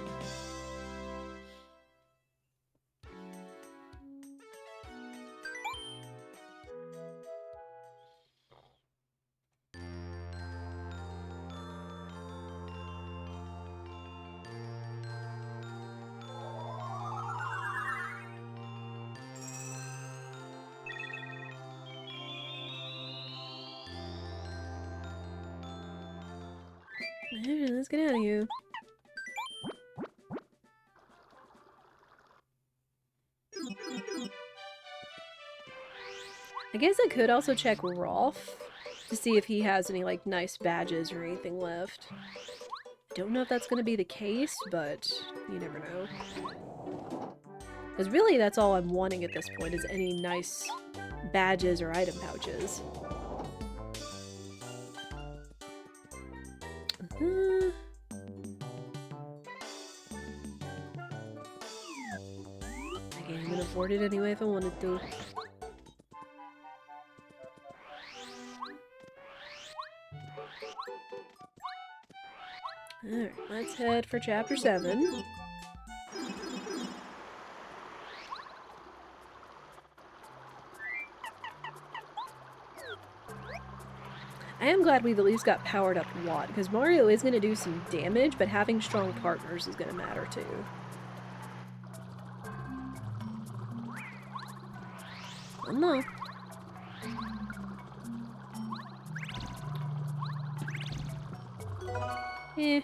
Alright, let's get out of here. I guess I could also check Rolf to see if he has any, like, nice badges or anything left. I don't know if that's gonna be the case, but you never know. Because really, that's all I'm wanting at this point, is any nice badges or item pouches. I can't even afford it anyway if I wanted to. Alright, let's head for chapter 7. I am glad we've at least got powered up Watt, because Mario is going to do some damage, but having strong partners is going to matter too. Oh no. Eh.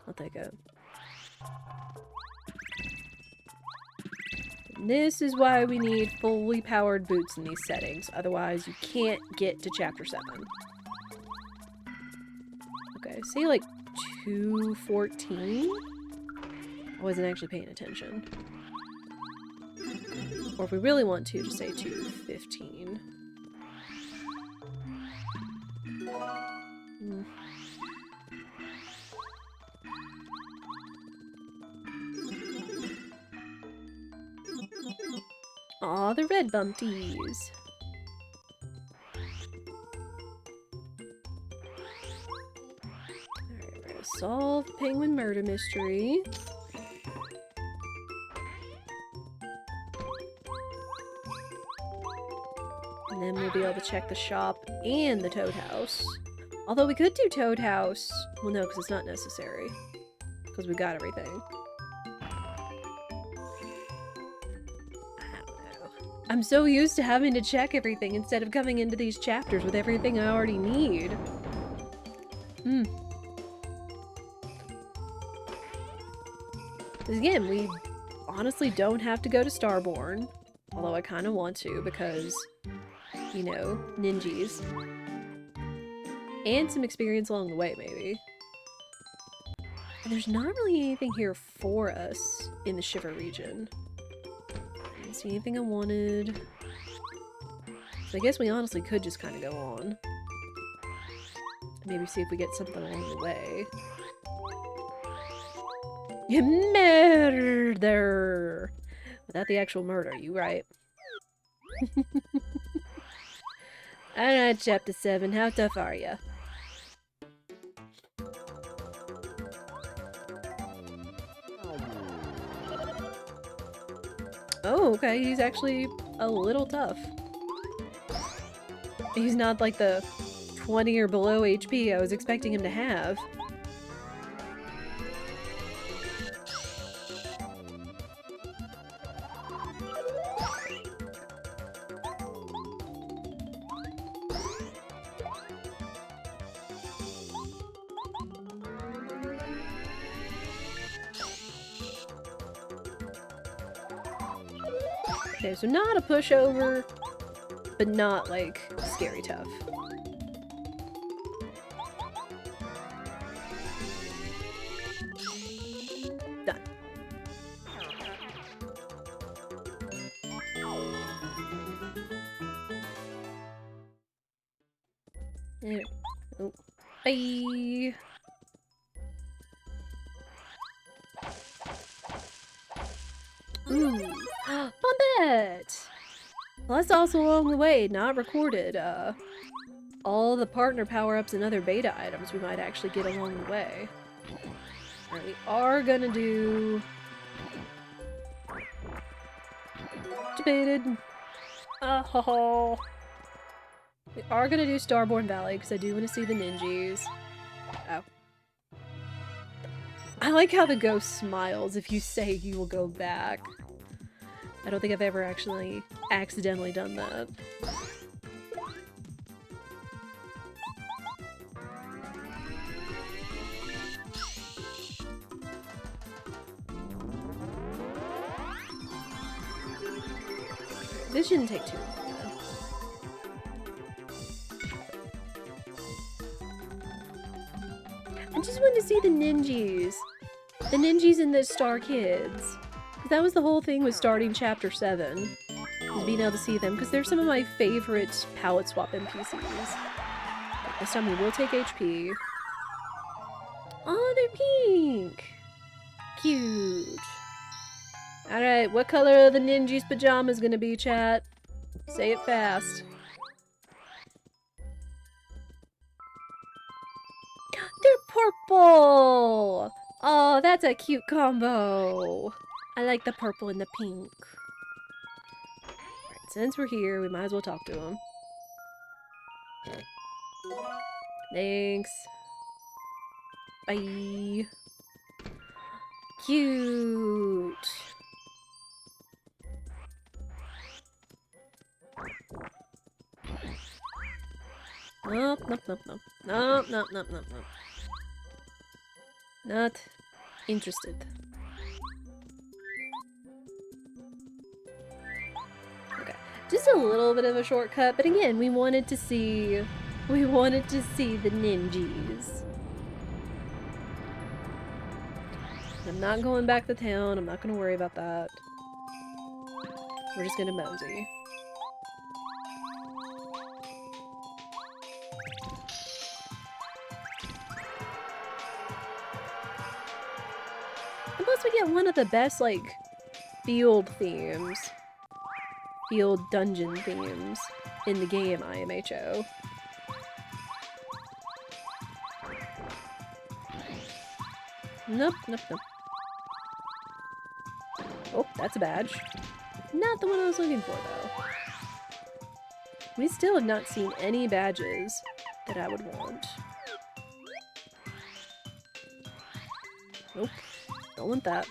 I'll take it. This is why we need fully powered boots in these settings, otherwise you can't get to chapter 7. Okay, say like 2:14? I wasn't actually paying attention. Or if we really want to, just say 2:15. Aw, the red bumpties. Alright, we're gonna solve the penguin murder mystery. And then we'll be able to check the shop and the Toad House. Although we could do Toad House. Well, no, because it's not necessary. Because we got everything. I'm so used to having to check everything instead of coming into these chapters with everything I already need. Again, we honestly don't have to go to Starborn. Although I kind of want to because, you know, ninjas. And some experience along the way, maybe. And there's not really anything here for us in the Shiver region. Didn't see anything I wanted. So I guess we honestly could just kind of go on. Maybe see if we get something along the way. You murder! Without the actual murder, you right. Alright, chapter 7, how tough are ya? Oh, okay, he's actually a little tough. He's not like the 20 or below HP I was expecting him to have. Okay, so not a pushover, but not, like, scary tough. Done. There. Oh. Bye! Ooh. Bombette! Plus also along the way, not recorded, all the partner power-ups and other beta items we might actually get along the way. Alright, we are gonna do... Debated. Oh. We are gonna do Starborn Valley, because I do want to see the ninjas. Oh. I like how the ghost smiles if you say you will go back. I don't think I've ever actually accidentally done that. This shouldn't take too long, though. I just wanted to see the ninjas. The ninjas and the Star Kids. That was the whole thing with starting chapter 7. is being able to see them, because they're some of my favorite palette swap NPCs. This time we will take HP. Oh, they're pink! Cute. Alright, what color are the ninja's pajamas gonna be, chat? Say it fast. They're purple! Oh, that's a cute combo. I like the purple and the pink. Alright, since we're here, we might as well talk to him. Thanks. Bye. Cute. Nope, nope, nope, nope. Nope, nope, nope, nope, nope. Not interested. Okay. Just a little bit of a shortcut, but again, we wanted to see the ninjas. I'm not going back to town. I'm not going to worry about that. We're just going to mosey. And plus we get one of the best, like, field themes. Field dungeon themes in the game, IMHO. Nope, nope, nope. Oh, that's a badge. Not the one I was looking for, though. We still have not seen any badges that I would want. Nope. Don't want that.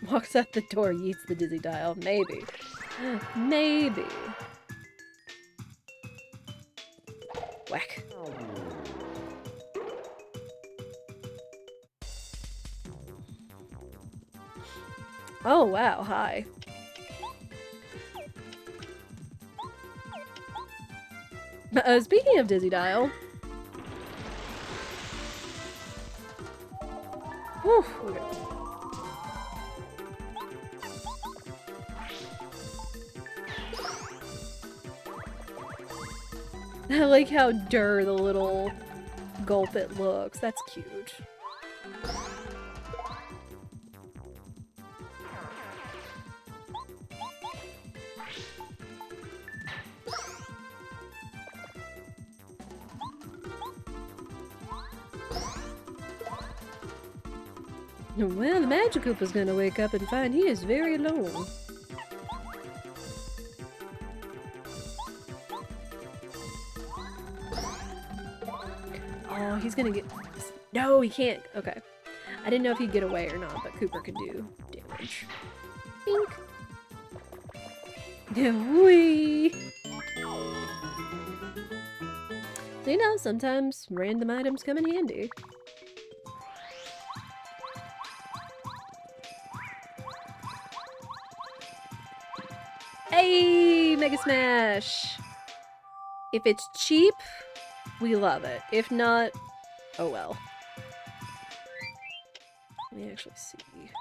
Walks out the door, yeets the dizzy dial. Maybe. Maybe. Whack. Oh, wow, hi. Speaking of dizzy dial. Whew, okay. I like how the little gulp it looks. That's cute. Well, the Magikoopa's gonna wake up and find he is very alone. Oh, he's gonna get... No, he can't. Okay. I didn't know if he'd get away or not, but Cooper can do damage. Bink. Whee! So, you know, sometimes random items come in handy. Hey, Mega Smash! If it's cheap, we love it. If not, oh well. Let me actually see.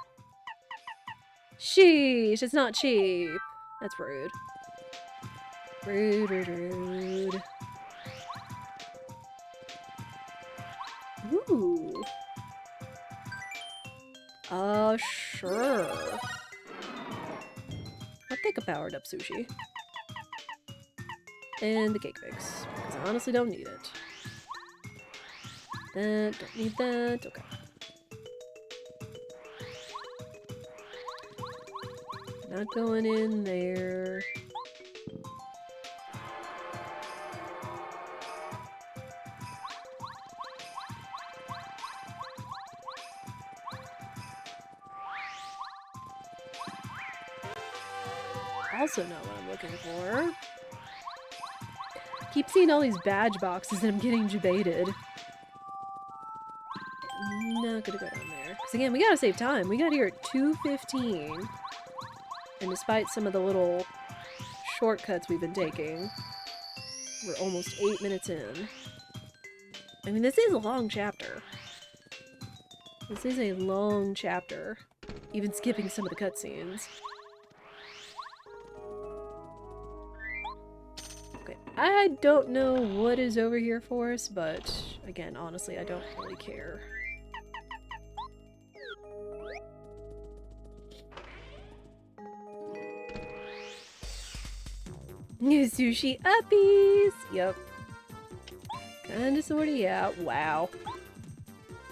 Sheesh, it's not cheap. That's rude. Rude, rude, rude. Ooh. Sure. I'll take a powered up sushi. And the cake mix, because I honestly don't need it. Don't need that, okay. Not going in there. Also not what I'm looking for. Keep seeing all these badge boxes and I'm getting debated. Not gonna go down there. Because again, we gotta save time. We got here at 2:15. And despite some of the little shortcuts we've been taking, we're almost 8 minutes in. I mean, this is a long chapter. This is a long chapter. Even skipping some of the cutscenes. I don't know what is over here for us, but again, honestly, I don't really care. New sushi uppies! Yep. Kinda sorta, yeah. Wow.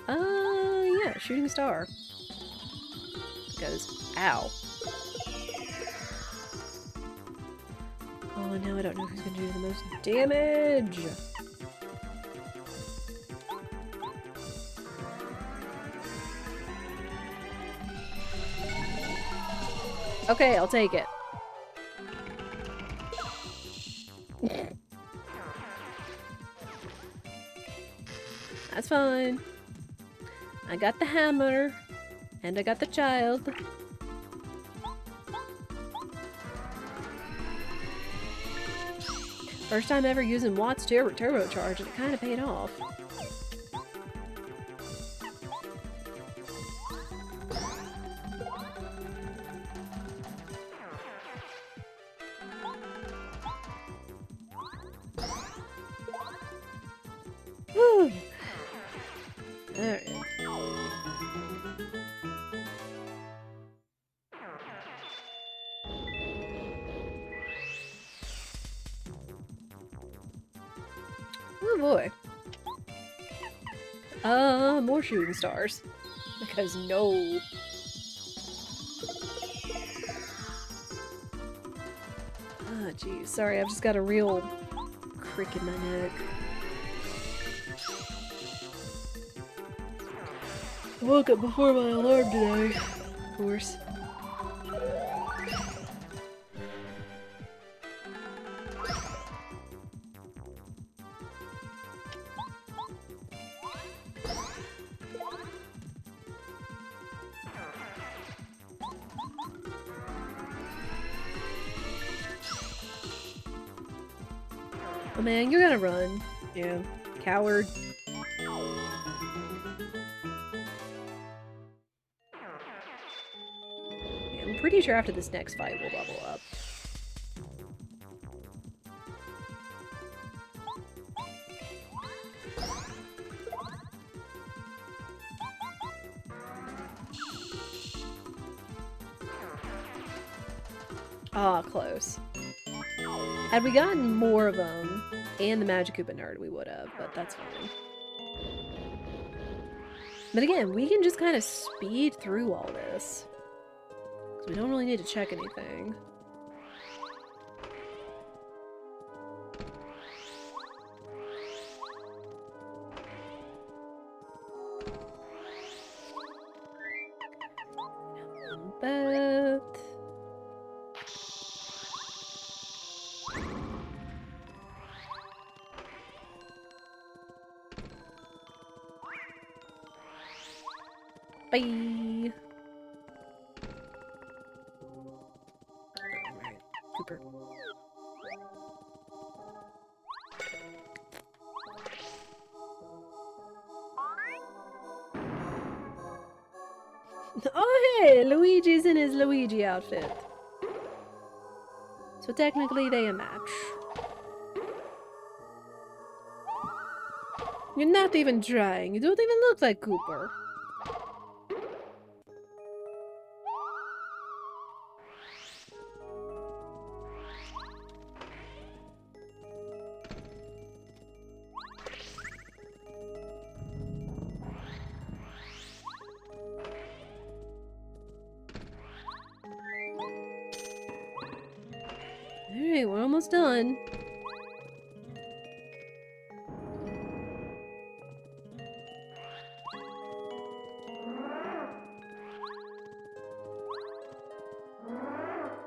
Yeah, shooting star. Because, ow. Oh, now I don't know who's gonna do the most damage! Okay, I'll take it. That's fine. I got the hammer. And I got the child. First time ever using Watt's turbocharge, and it kind of paid off. Whew. Alright. Oh boy. More shooting stars. Because no. Ah, geez. Sorry, I've just got a real crick in my neck. I woke up before my alarm today, of course. Oh man, you're gonna run. Yeah. Coward. Yeah, I'm pretty sure after this next fight we'll level up. Ah, close. Had we gotten more of them, and the Magikoopa nerd, we would have, but that's fine. But again, we can just kind of speed through all this. Because we don't really need to check anything. Beth. Bye. Alright, Cooper. Oh hey, Luigi's in his Luigi outfit. So technically they a match. You're not even trying. You don't even look like Cooper. Alright, we're almost done.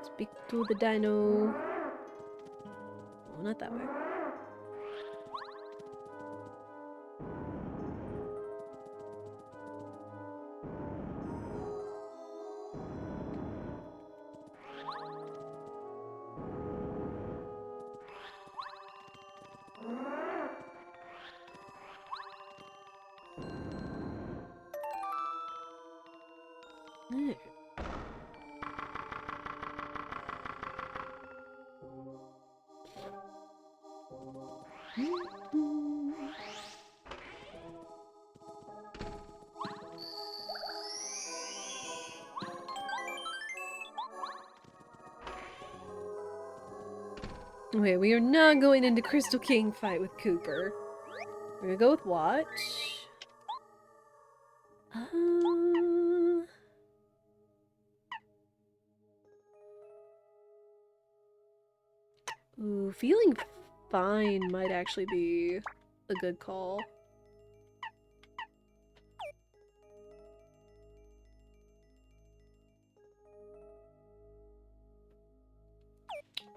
Speak to the dino. Oh, not that way. Alright. Okay, we are not going into Crystal King fight with Cooper. We're gonna go with Watch. Ooh, feeling fine might actually be a good call.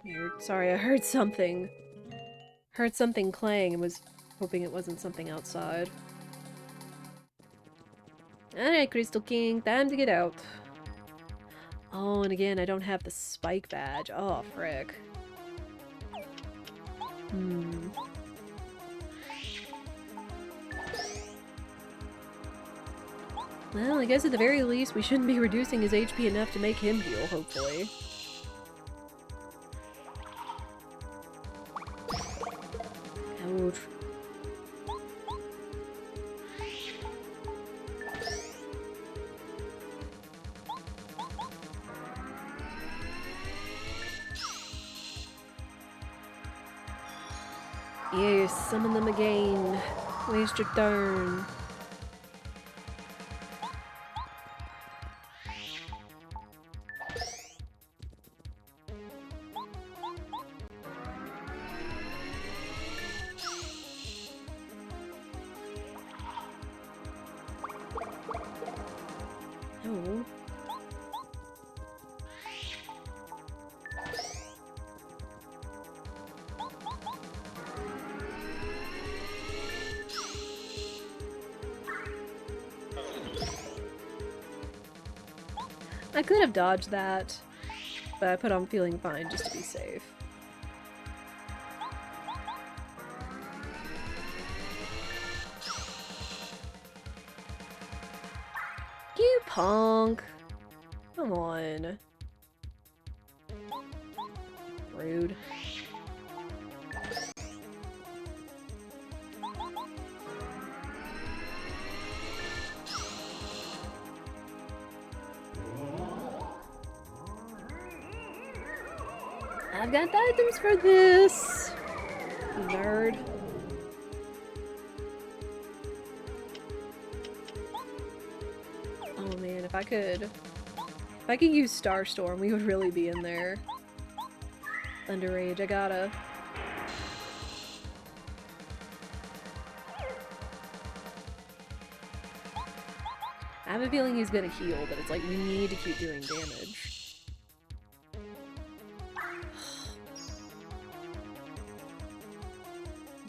Weird. Sorry, I heard something. Heard something clang and was hoping it wasn't something outside. Alright, Crystal King, time to get out. Oh, and again, I don't have the spike badge. Oh, frick. Well, I guess at the very least we shouldn't be reducing his HP enough to make him heal, hopefully. Ouch. Yes, summon them again. Waste your turn. Oh. I could have dodged that, but I put on feeling fine just to be safe. You punk! Come on. Rude. I've got the items for this! Nerd. Oh man, if I could use Starstorm, we would really be in there. Thunder Rage, I gotta. I have a feeling he's gonna heal, but it's like we need to keep doing damage.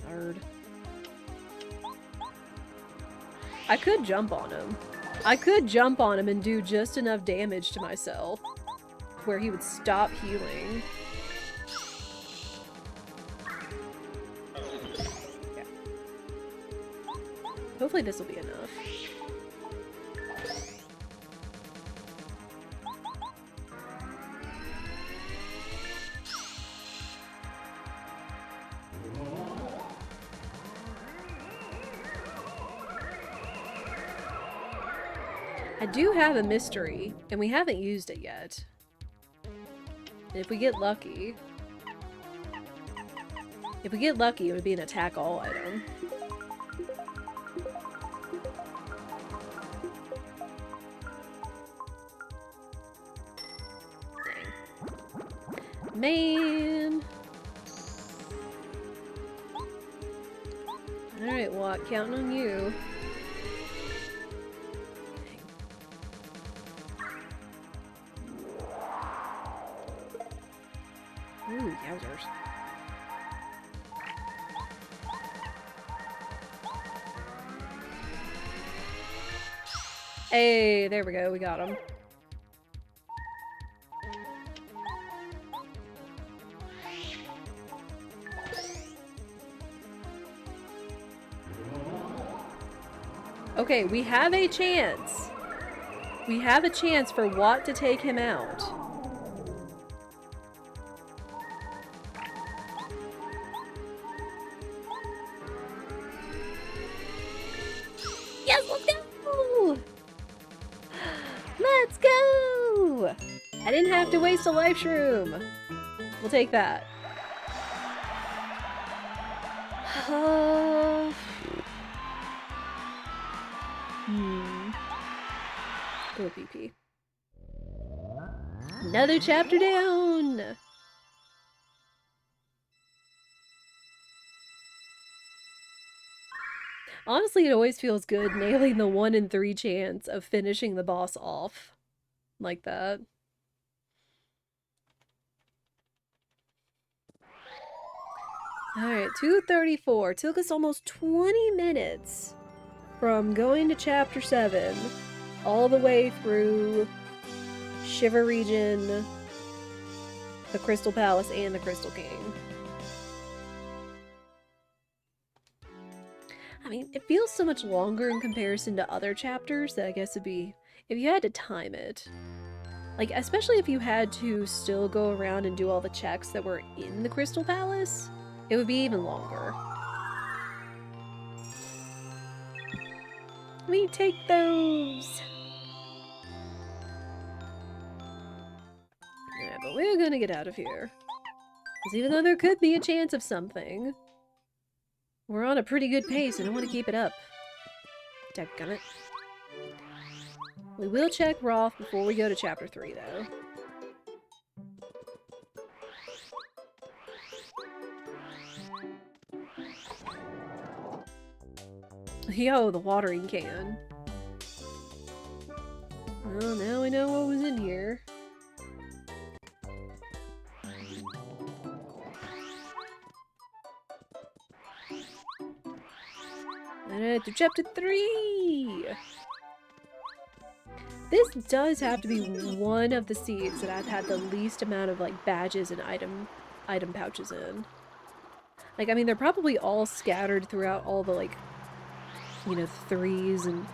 Nerd. I could jump on him. I could jump on him and do just enough damage to myself where he would stop healing. Yeah. Hopefully this will be enough. I do have a mystery, and we haven't used it yet. And if we get lucky, it would be an attack all item. Dang. Man! Alright, Watt, counting on you. Ooh, yowzers. Hey, there we go, we got him. Okay, we have a chance. We have a chance for Watt to take him out. I didn't have to waste a life shroom. We'll take that. Go BP. Another chapter down! Honestly, it always feels good nailing the 1 in 3 chance of finishing the boss off like that. Alright, 2:34. Took us almost 20 minutes from going to chapter 7 all the way through Shiver Region, the Crystal Palace, and the Crystal King. I mean, it feels so much longer in comparison to other chapters that I guess it'd be, if you had to time it. Like, especially if you had to still go around and do all the checks that were in the Crystal Palace, it would be even longer. We take those! Yeah, but we're gonna get out of here. Because even though there could be a chance of something, we're on a pretty good pace and I want to keep it up. Dadgummit. We will check Roth before we go to chapter 3, though. Yo, the watering can. Well, now we know what was in here. Alright, to chapter 3! This does have to be one of the seeds that I've had the least amount of, like, badges and item pouches in. Like, I mean, they're probably all scattered throughout all the, like, you know, 3s and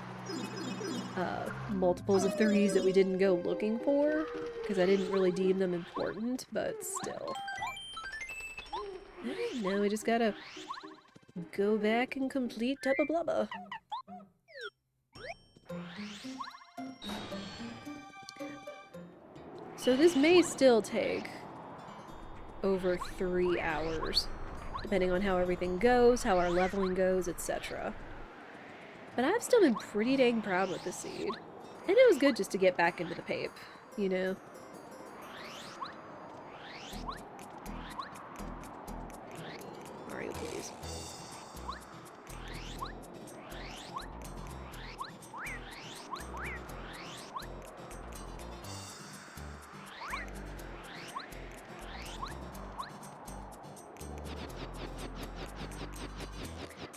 multiples of 3s that we didn't go looking for, because I didn't really deem them important, but still. Now we just gotta go back and complete Tubba Blubba. So this may still take over 3 hours, depending on how everything goes, how our leveling goes, etc. But I've still been pretty dang proud with the seed. And it was good just to get back into the Pape, you know? Mario, please.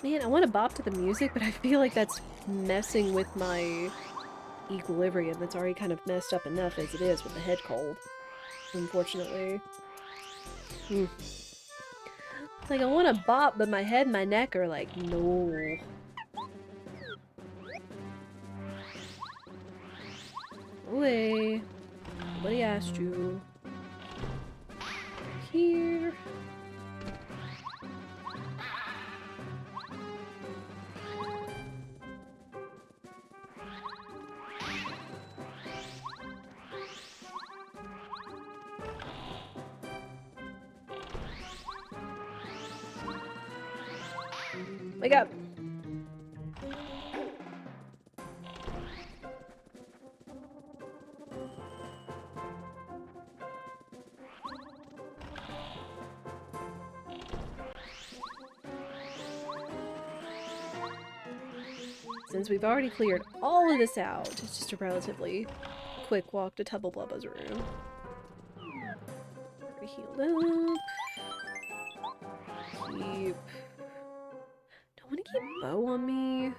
Man, I want to bop to the music, but I feel like that's messing with my equilibrium that's already kind of messed up enough as it is with the head cold, unfortunately. It's like I want to bop, but my head and my neck are like, no. Away. Nobody asked you. Here. Wake up! Since we've already cleared all of this out, it's just a relatively quick walk to Tubba Blubba's room. Already healed up. Keep... Don't want to keep bow on me.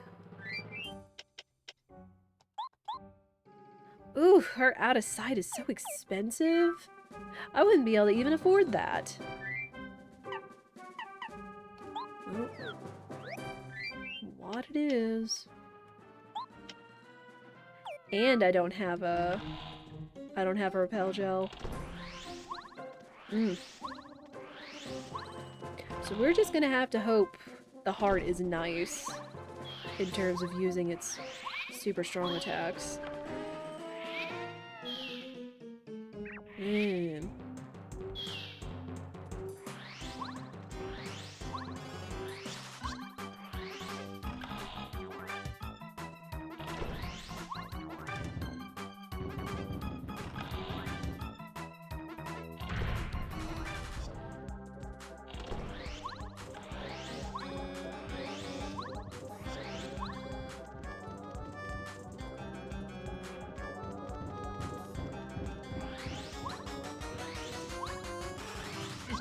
Ooh, her out of sight is so expensive. I wouldn't be able to even afford that. Oh. What it is. And I don't have a repel gel. So we're just gonna have to hope the heart is nice in terms of using its super strong attacks. Man.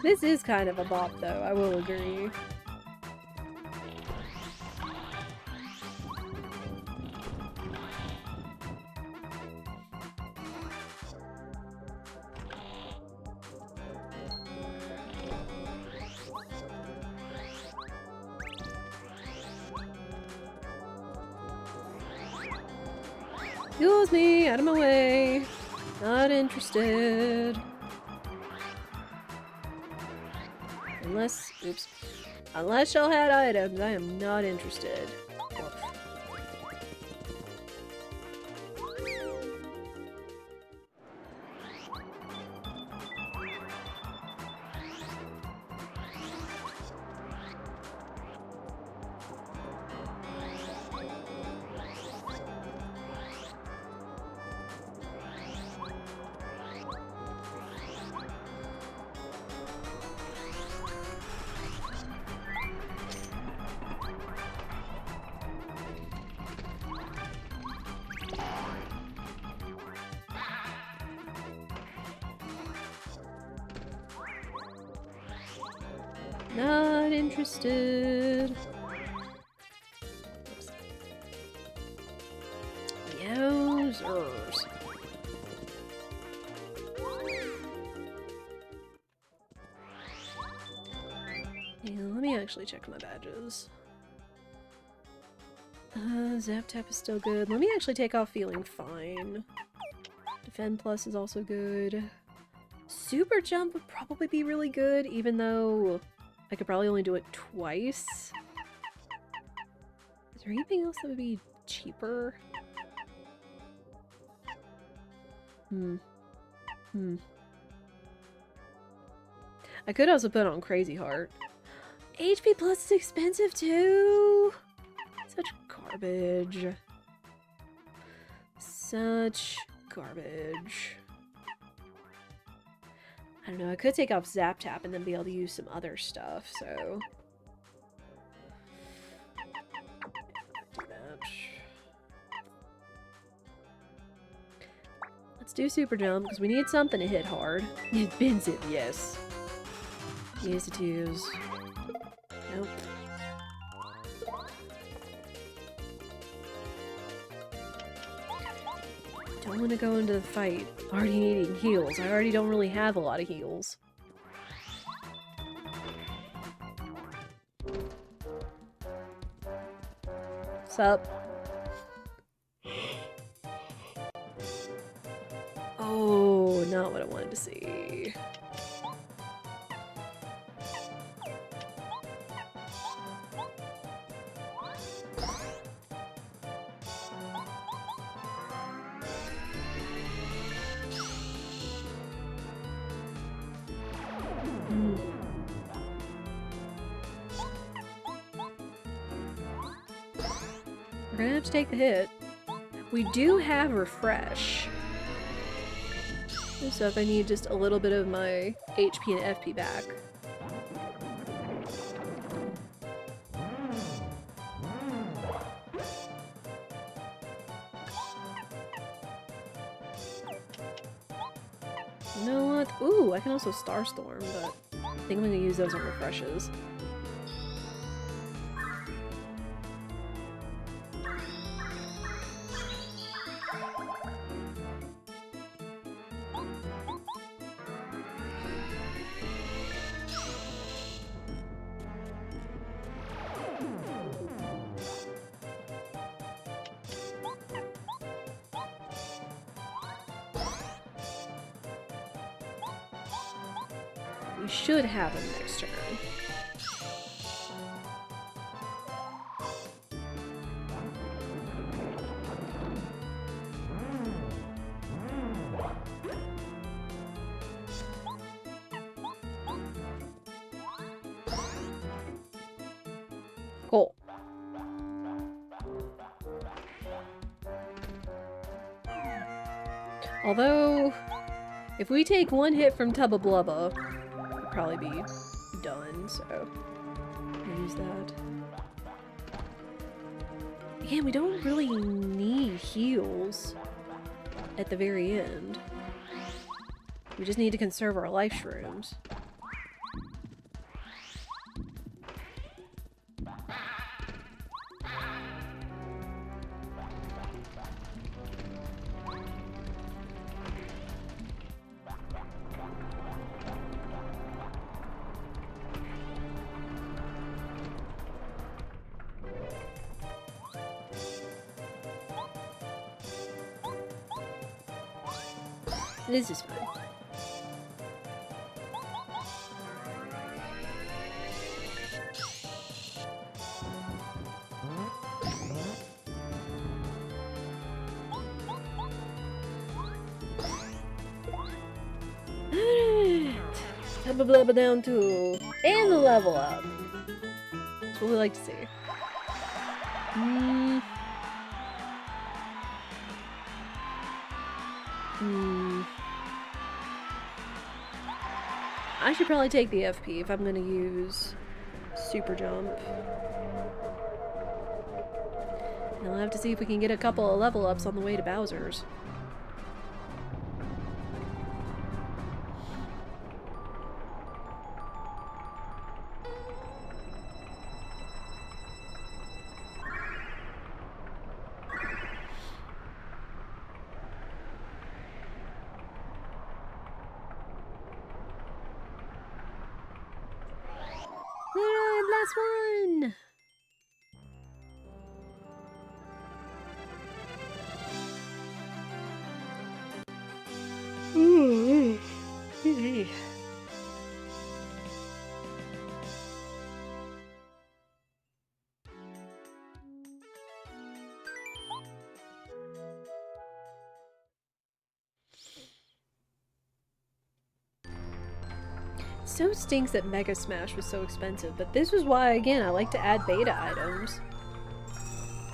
This is kind of a bop, though, I will agree. Excuse me, out of my way. Not interested. Unless, oops. Unless y'all had items, I am not interested. Not interested. Oops. Yowzers. Yeah, let me actually check my badges. Zap Tap is still good. Let me actually take off Feeling Fine. Defend Plus is also good. Super Jump would probably be really good, even though I could probably only do it twice. Is there anything else that would be cheaper? I could also put on Crazy Heart. HP Plus is expensive too! Such garbage. Such garbage. I don't know, I could take off Zap Tap and then be able to use some other stuff, so... do that. Let's do Super Jump, because we need something to hit hard. Expensive, yes. Yes, it is. Nope. Don't want to go into the fight already needing heals. I already don't really have a lot of heals. Sup? Oh, not what I wanted to see. We're gonna have to take the hit. We do have Refresh. So if I need just a little bit of my HP and FP back. You know what? Ooh, I can also Starstorm, but I think I'm gonna use those on Refreshes. We should have him next turn. Although, if we take one hit from Tubba Blubba, we'll probably be done, so I'll use that. Again, we don't really need heals at the very end. We just need to conserve our life shrooms. This is fun. Blah blah blah down to and the level up. That's what we like to see. I should probably take the FP if I'm gonna use super jump. And I'll have to see if we can get a couple of level ups on the way to Bowser's. Last one! Ooh. So stinks that Mega Smash was so expensive, but this is why, again, I like to add beta items.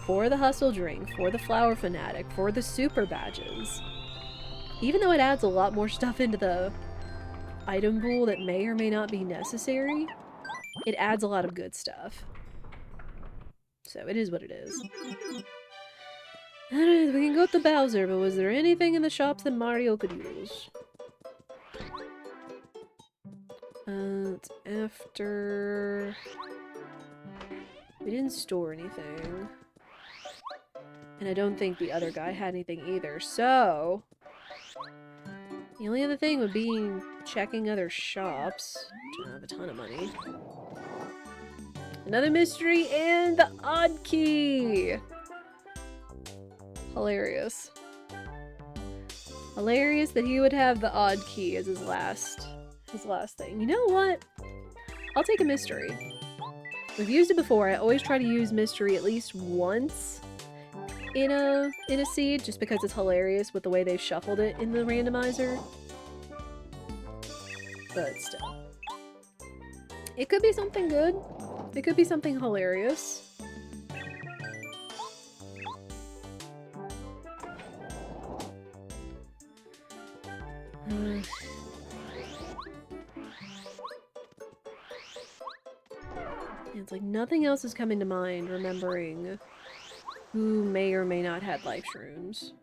For the Hustle Drink, for the Flower Fanatic, for the Super Badges. Even though it adds a lot more stuff into the item pool that may or may not be necessary, it adds a lot of good stuff. So it is what it is. Alright, we can go to Bowser, but was there anything in the shops that Mario could use? It's after... We didn't store anything. And I don't think the other guy had anything either, so... The only other thing would be checking other shops. I don't have a ton of money. Another mystery and the odd key! Hilarious. Hilarious that he would have the odd key as his last thing. You know what? I'll take a mystery. We've used it before. I always try to use mystery at least once in a seed, just because it's hilarious with the way they've shuffled it in the randomizer. But still. It could be something good. It could be something hilarious. It's like nothing else is coming to mind remembering who may or may not had life shrooms.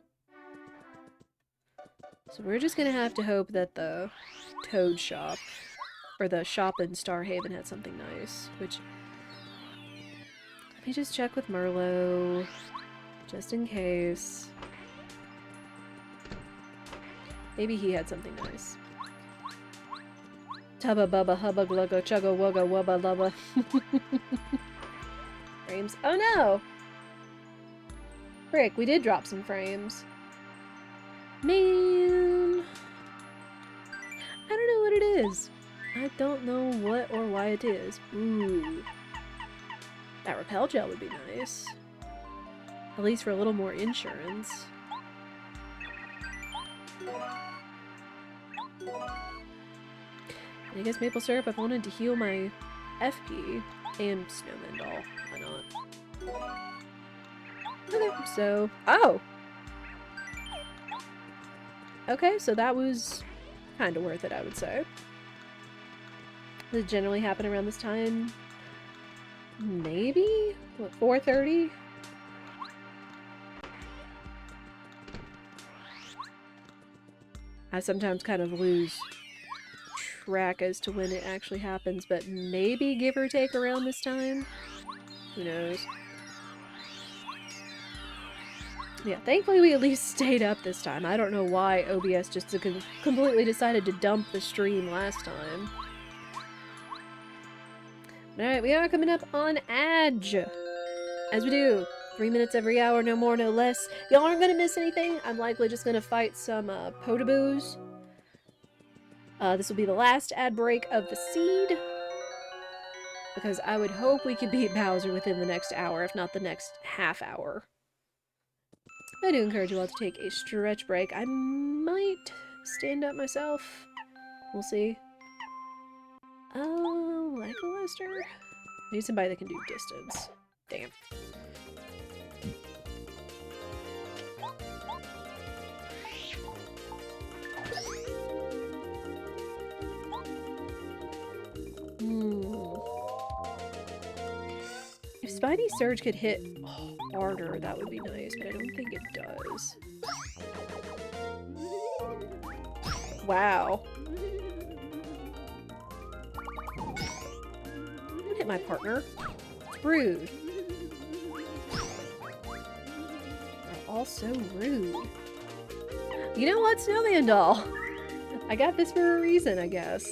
So we're just gonna have to hope that the Toad shop, or the shop in Starhaven, had something nice, which... Let me just check with Merlo, just in case. Maybe he had something nice. Tubba bubba hubba glugga chugga wugga wubba lubba. Frames. Oh no! Frick, we did drop some frames. Man! I don't know what it is. I don't know what or why it is. Ooh. That repel gel would be nice. At least for a little more insurance. And I guess maple syrup, I've wanted to heal my FP and snowman doll. Why not? Okay, so... Oh! Okay, so that was kind of worth it, I would say. Does it generally happen around this time? Maybe? What, 4:30? I sometimes kind of lose track as to when it actually happens, but maybe give or take around this time? Who knows? Yeah, thankfully we at least stayed up this time. I don't know why OBS just completely decided to dump the stream last time. Alright, we are coming up on Edge. As we do. 3 minutes every hour, no more, no less. Y'all aren't gonna miss anything. I'm likely just gonna fight some Potaboos. This will be the last ad break of the seed. Because I would hope we could beat Bowser within the next hour, if not the next half hour. I do encourage you all to take a stretch break. I might stand up myself. We'll see. Oh, Lackluster? Need somebody that can do distance. Damn. If Spiny Surge could hit harder, that would be nice, but I don't think it does. Wow. Don't hit my partner. It's rude. They're all so rude. You know what, Snowman Doll? I got this for a reason, I guess.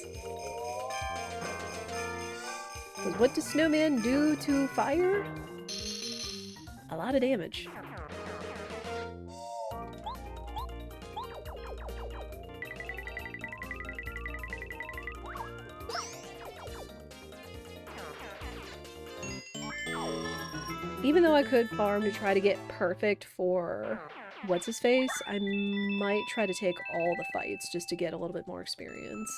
Because what does Snowman do to fire? A lot of damage. Even though I could farm to try to get perfect for what's-his-face, I might try to take all the fights just to get a little bit more experience.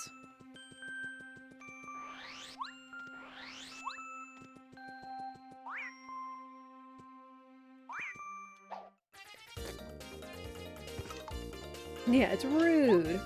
Yeah, it's rude.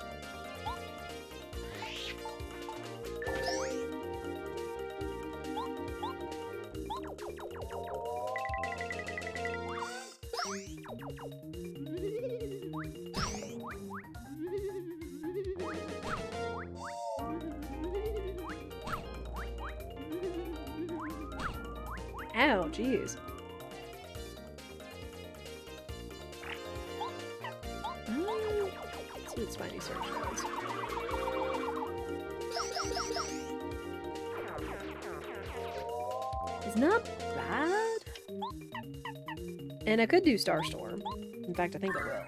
Ow, jeez. Let's see what Spiny Surge does. It's not bad. And I could do Starstorm. In fact, I think I will.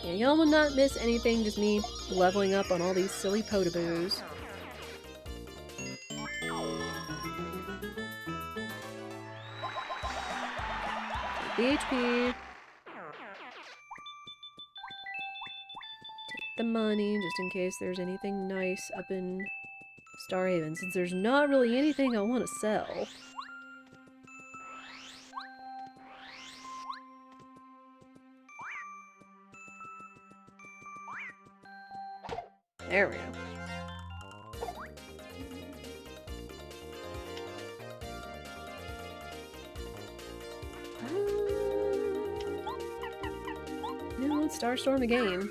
Yeah, y'all will not miss anything, just me leveling up on all these silly Potaboos. HP. Take the money, just in case there's anything nice up in Starhaven, since there's not really anything I want to sell. There we go. No, let's Starstorm again.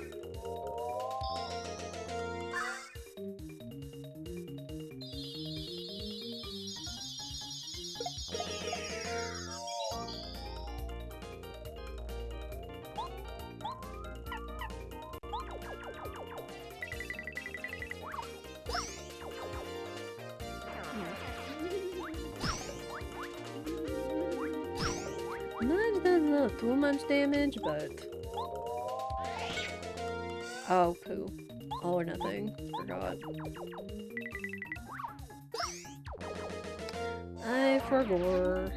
Not too much damage, but... Oh, poo. All or nothing. Forgot. I forgot.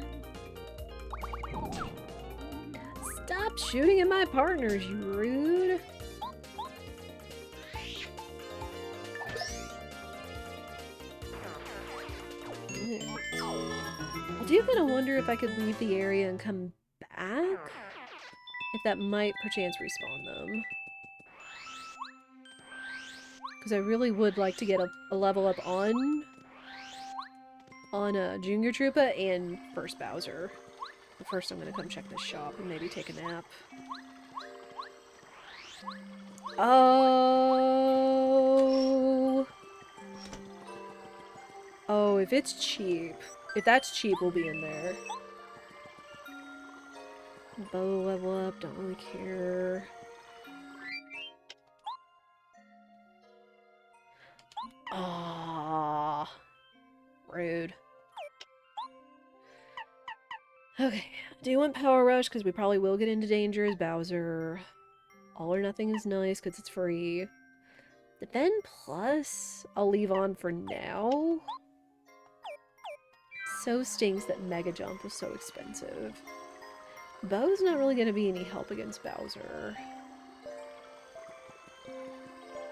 Stop shooting at my partners, you rude! I do kind of wonder if I could leave the area and come back. If that might perchance respawn them. Because I really would like to get a level up on Junior Troopa and first Bowser. But first I'm gonna come check this shop and maybe take a nap. Oh! Oh, if it's cheap. If that's cheap, we'll be in there. Bow level up, don't really care. Ah, rude. Okay, do you want Power Rush? Because we probably will get into danger as Bowser. All or Nothing is nice because it's free. Defend Plus, I'll leave on for now. So stinks that Mega Jump was so expensive. Bow's not really going to be any help against Bowser.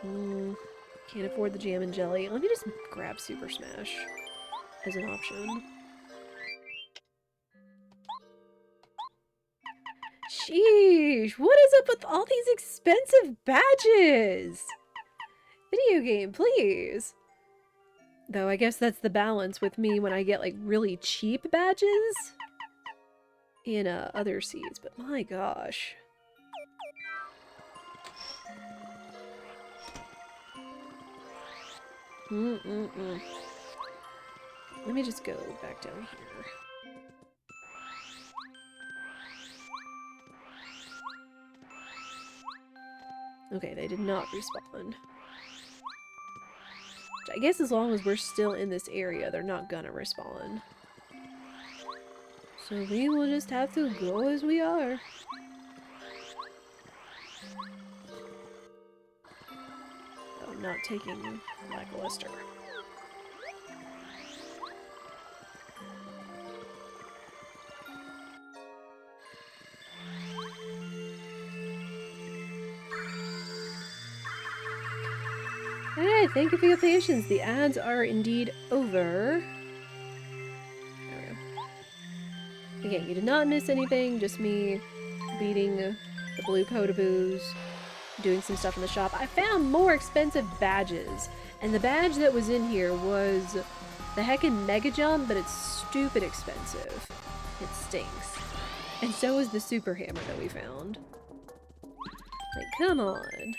Can't afford the Jam and Jelly. Let me just grab Super Smash as an option. Sheesh! What is up with all these expensive badges? Video game, please! Though I guess that's the balance with me when I get like really cheap badges in other seeds, but my gosh. Let me just go back down here. Okay, they did not respawn. I guess as long as we're still in this area, they're not gonna respawn. So we will just have to go as we are. Oh, not taking Lackluster. Alright, thank you for your patience. The ads are indeed over. There we go. Again, you did not miss anything, just me beating the blue Potaboos, doing some stuff in the shop. I found more expensive badges, and the badge that was in here was the heckin' Mega Jump, but it's stupid expensive. It stinks. And so is the Super Hammer that we found. Like, come on.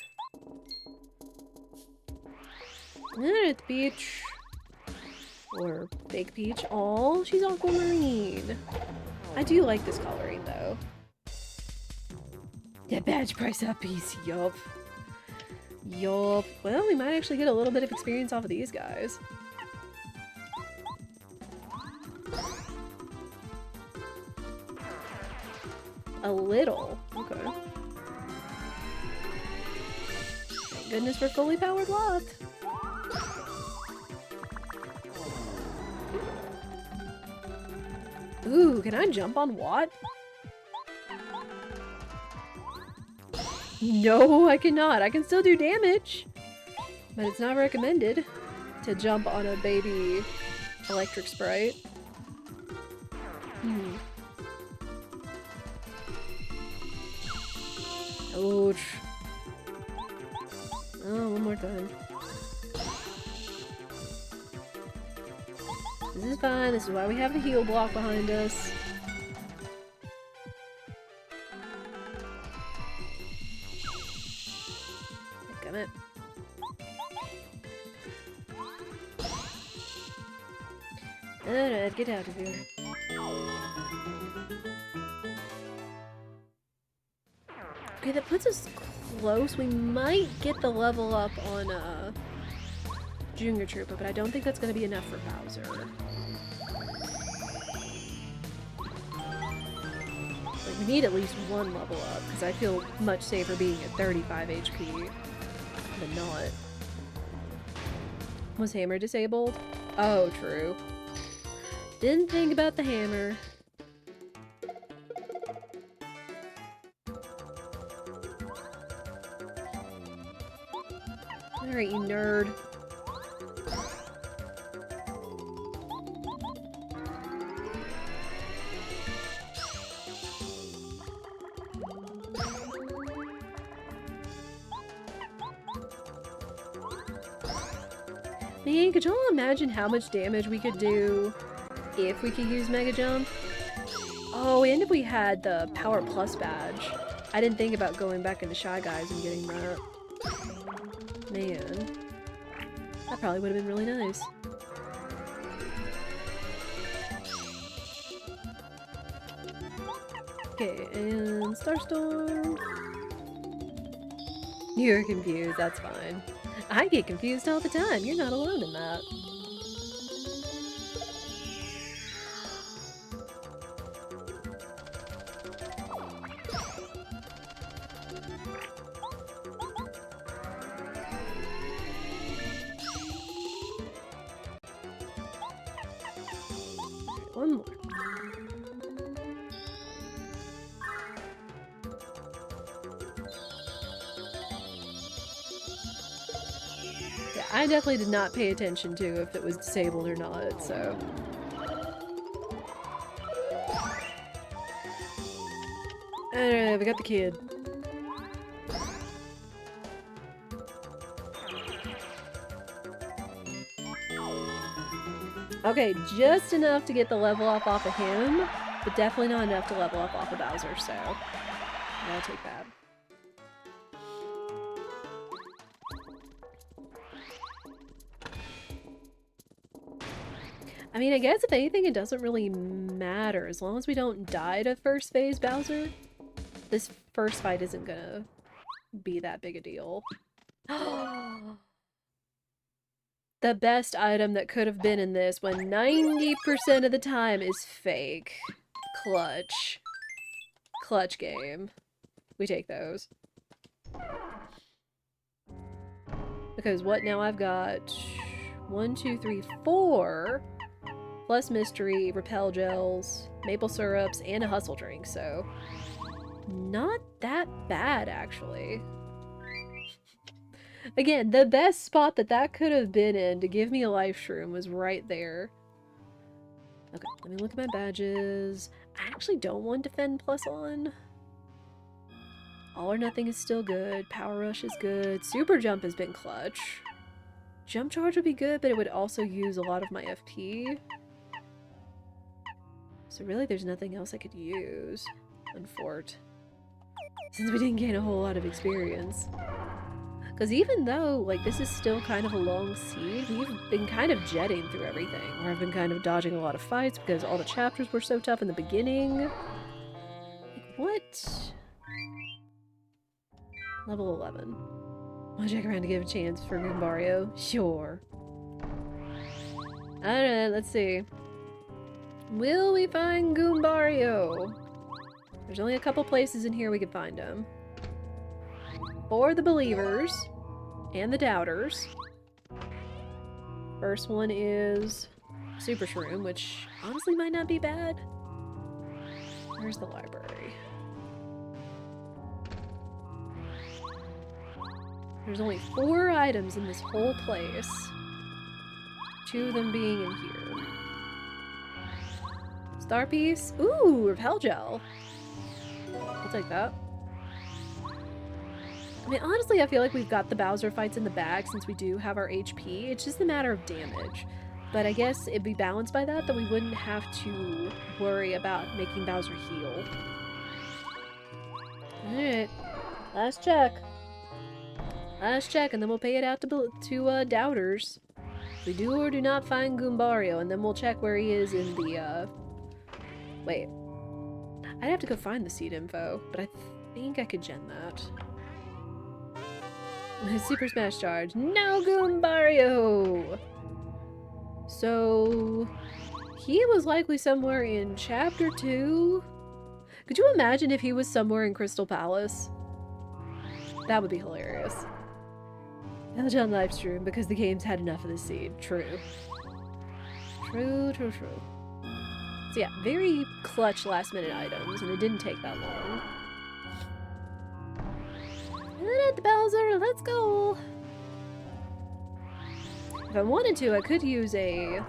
Alright, Peach. Or fake Peach. Aw, she's aquamarine. I do like this coloring, though. Yeah, badge price up piece. Yup. Yup. Well, we might actually get a little bit of experience off of these guys. A little. Okay. Thank goodness for fully powered loft. Ooh, can I jump on Watt? No, I cannot. I can still do damage. But it's not recommended to jump on a baby electric sprite. Ouch. Oh, one more time. This is fine. This is why we have the heal block behind us. Got it. Alright, get out of here. Okay, that puts us close. We might get the level up on Junior Troopa, but I don't think that's going to be enough for Bowser. Like, we need at least one level up, because I feel much safer being at 35 HP than not. Was Hammer disabled? Oh, true. Didn't think about the hammer. Alright, you nerd. Man, could y'all imagine how much damage we could do if we could use Mega Jump? Oh, and if we had the Power Plus badge. I didn't think about going back into Shy Guys and getting that. Man. That probably would have been really nice. Okay, and Starstorm. You're confused, that's fine. I get confused all the time, you're not alone in that. One more. Yeah, I definitely did not pay attention to if it was disabled or not, so... Alright, we got the kid. Okay, just enough to get the level up off of him, but definitely not enough to level up off of Bowser, so I'll take that. I mean, I guess if anything, it doesn't really matter. As long as we don't die to first phase Bowser, this first fight isn't gonna be that big a deal. The best item that could have been in this when 90% of the time is fake. Clutch. Clutch game. We take those. Because what now? I've got 1, 2, 3, 4 plus mystery, repel gels, maple syrups, and a hustle drink, so not that bad actually. Again, the best spot that could have been in to give me a life shroom was right there. Okay, let me look at my badges. I actually don't want Defend Plus on. All or Nothing is still good. Power Rush is good. Super Jump has been clutch. Jump Charge would be good, but it would also use a lot of my FP. So really there's nothing else I could use on Fort. Since we didn't gain a whole lot of experience. Because even though, like, this is still kind of a long seed, we've been kind of jetting through everything. Or I've been kind of dodging a lot of fights because all the chapters were so tough in the beginning. Like, what? Level 11. Wanna check around to give a chance for Goombario? Sure. Alright, let's see. Will we find Goombario? There's only a couple places in here we can find him. For the believers and the doubters. First one is Super Shroom, which honestly might not be bad. Where's the library? There's only 4 items in this whole place. 2 of them being in here. Star Piece. Ooh, Repel Gel. I'll take that. I mean, honestly, I feel like we've got the Bowser fights in the bag since we do have our HP. It's just a matter of damage. But I guess it'd be balanced by that we wouldn't have to worry about making Bowser heal. Alright. Last check. Last check, and then we'll pay it out to doubters. We do or do not find Goombario, and then we'll check where he is in the, Wait. I'd have to go find the seed info, but I think I could gen that. Super Smash Charge. No Goombario! So... he was likely somewhere in Chapter 2? Could you imagine if he was somewhere in Crystal Palace? That would be hilarious. Held on livestream because the game's had enough of the seed. True. True, true, true. So yeah, very clutch last minute items, and it didn't take that long. Minute, Bowser, let's go! If I wanted to, I could use a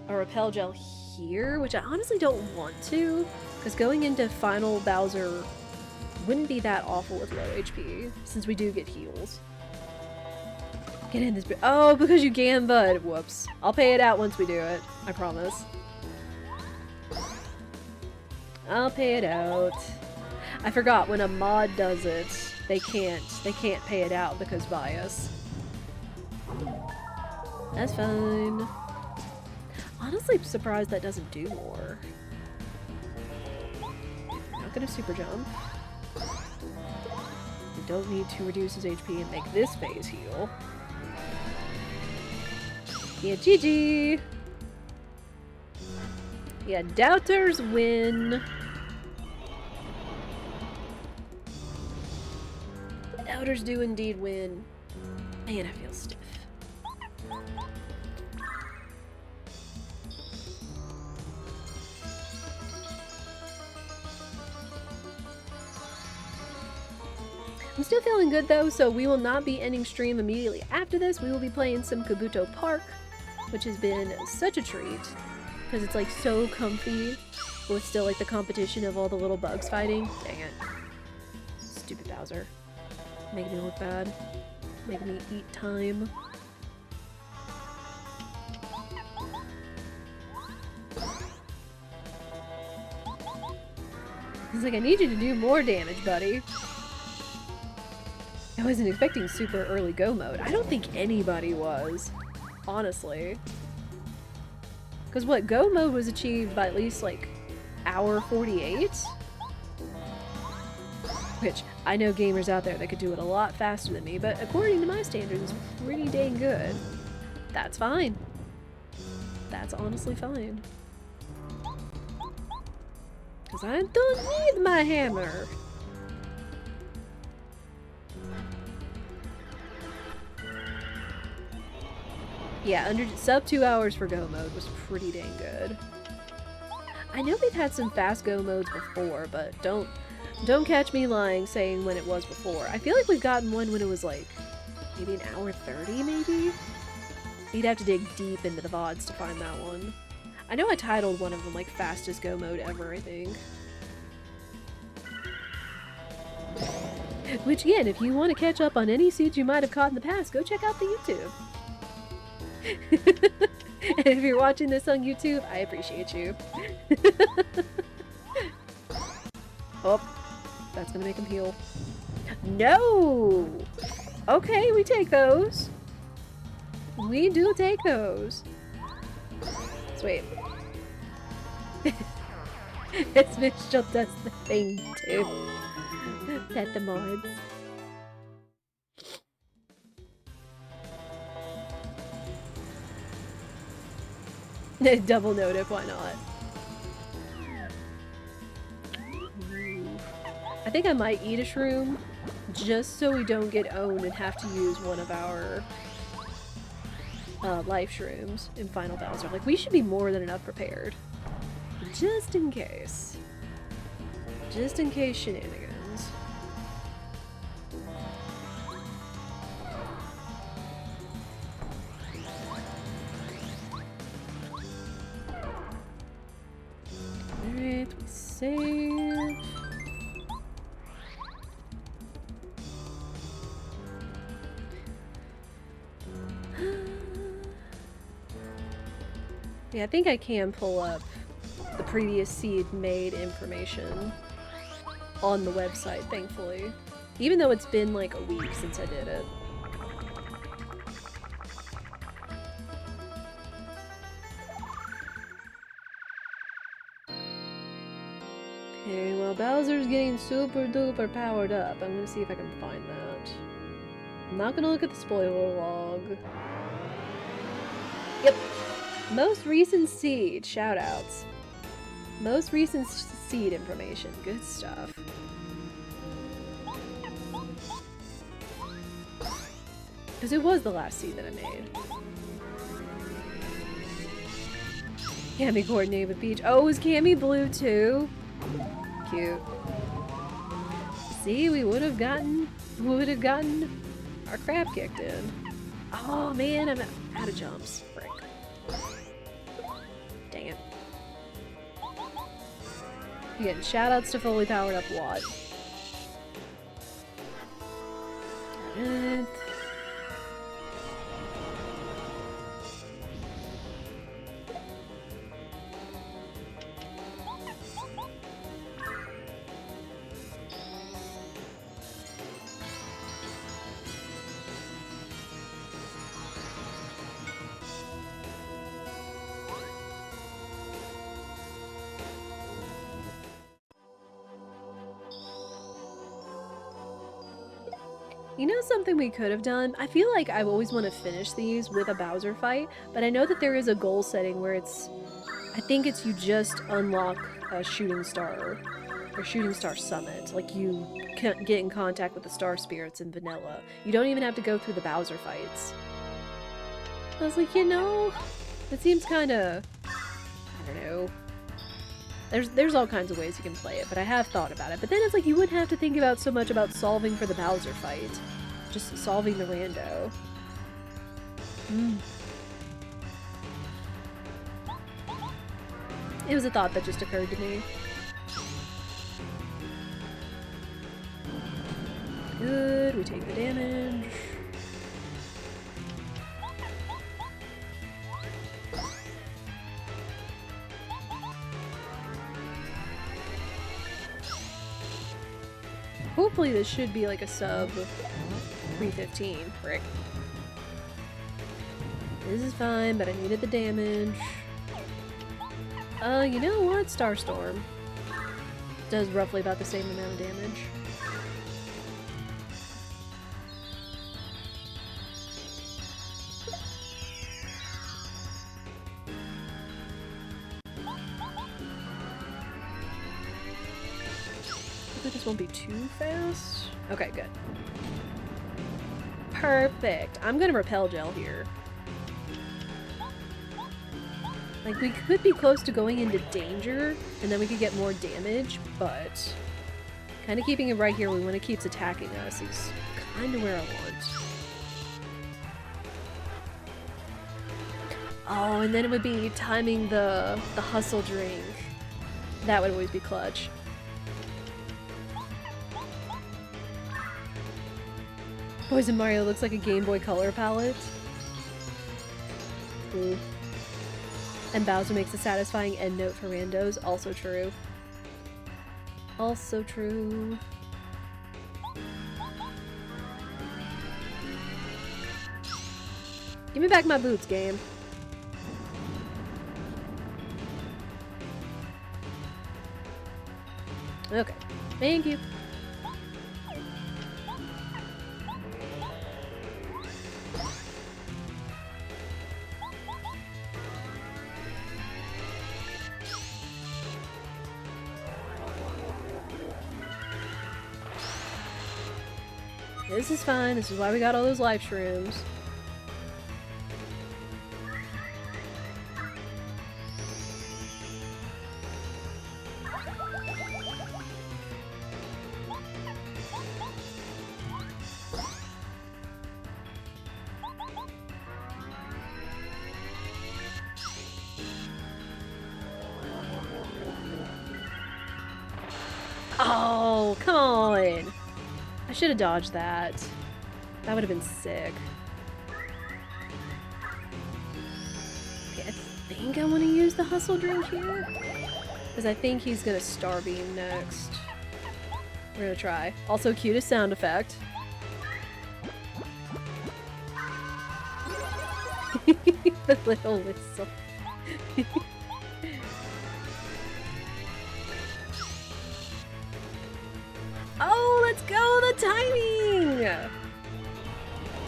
Repel Gel here, which I honestly don't want to, because going into Final Bowser wouldn't be that awful with low HP, since we do get heals. Get in this. Oh, because you can, bud. Whoops. I'll pay it out once we do it. I promise. I'll pay it out. I forgot when a mod does it, they can't pay it out because bias. That's fine. Honestly, I'm surprised that doesn't do more. We're not gonna super jump. We don't need to reduce his HP and make this phase heal. Yeah, GG! Yeah, doubters win. Doubters do indeed win. Man, I feel stiff. I'm still feeling good though, so we will not be ending stream immediately after this. We will be playing some Kabuto Park, which has been such a treat. Because it's like so comfy, with still like the competition of all the little bugs fighting. Dang it. Stupid Bowser. Making me look bad. Making me eat time. He's like, I need you to do more damage, buddy. I wasn't expecting super early go mode. I don't think anybody was. Honestly. Because what, go mode was achieved by at least like hour 48? Which, I know gamers out there that could do it a lot faster than me, but according to my standards, it's pretty dang good. That's fine. That's honestly fine. Because I don't need my hammer. Yeah, under sub 2 hours for go mode was pretty dang good. I know we've had some fast go modes before, but don't catch me lying saying when it was before. I feel like we've gotten one when it was like maybe an hour 30 maybe? You'd have to dig deep into the VODs to find that one. I know I titled one of them like fastest go mode ever, I think. Which again, if you want to catch up on any seeds you might have caught in the past, go check out the YouTube. And if you're watching this on YouTube, I appreciate you. Oh, that's gonna make him heal. No! Okay, we take those. We do take those. Sweet. This Mitchell does the thing too. Pet the mods. Double noted, why not? Ooh. I think I might eat a shroom just so we don't get owned and have to use one of our life shrooms in Final Bowser. Like, we should be more than enough prepared. Just in case. Just in case shenanigans. Alright, we save. Yeah, I think I can pull up the previous seed made information on the website, thankfully. Even though it's been like a week since I did it. Okay, well, Bowser's getting super duper powered up. I'm gonna see if I can find that. I'm not gonna look at the spoiler log. Yep. Most recent seed. Shoutouts. Most recent seed information. Good stuff. Because it was the last seed that I made. Cammy coordinated with Peach. Oh, is Cammy blue too? Cute. See, we would have gotten our crap kicked in. Oh man, I'm out of jumps. Frick. Dang it. Again, shoutouts to fully powered up Watt. You know something we could have done? I feel like I always want to finish these with a Bowser fight, but I know that there is a goal setting where it's... I think it's you just unlock a shooting star, or shooting star summit. Like, you can't get in contact with the star spirits in vanilla. You don't even have to go through the Bowser fights. I was like, you know, it seems kinda... I don't know. There's all kinds of ways you can play it, but I have thought about it. But then it's like you wouldn't have to think about so much about solving for the Bowser fight. Just solving the rando. It was a thought that just occurred to me. Good, we take the damage. Hopefully this should be like a sub 315, right? This is fine, but I needed the damage. You know what? Starstorm does roughly about the same amount of damage. This won't be too fast. Okay, good. Perfect. I'm gonna repel gel here. Like, we could be close to going into danger, and then we could get more damage, but kind of keeping it right here when it keeps attacking us is kind of where I want. Oh, and then it would be timing the hustle drink. That would always be clutch. Poison Mario looks like a Game Boy Color palette. Ooh. And Bowser makes a satisfying end note for randos. Also true. Also true. Give me back my boots, game. Okay. Thank you. This is fine. This is why we got all those life shrooms. Oh, come on! I should have dodged that. That would have been sick. Okay, I think I want to use the hustle drink here. Because I think he's going to Star Beam next. We're going to try. Also, cutest sound effect. The little whistle. Oh, let's go! The timing!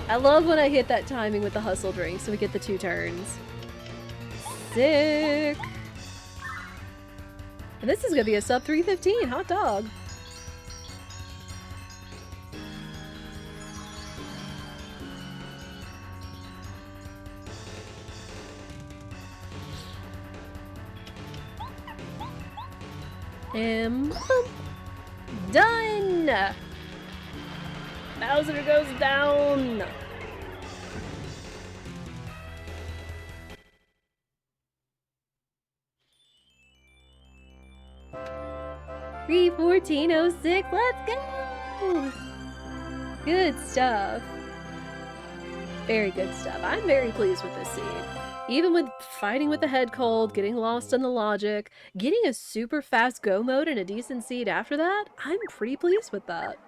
I love when I hit that timing with the hustle drink, so we get the 2 turns. Sick! And this is gonna be a sub 315, hot dog. And boom! Done! Bowser goes down! $314.06, let's go! Good stuff. Very good stuff. I'm very pleased with this scene. Even with fighting with the head cold, getting lost in the logic, getting a super fast go mode and a decent seed after that, I'm pretty pleased with that.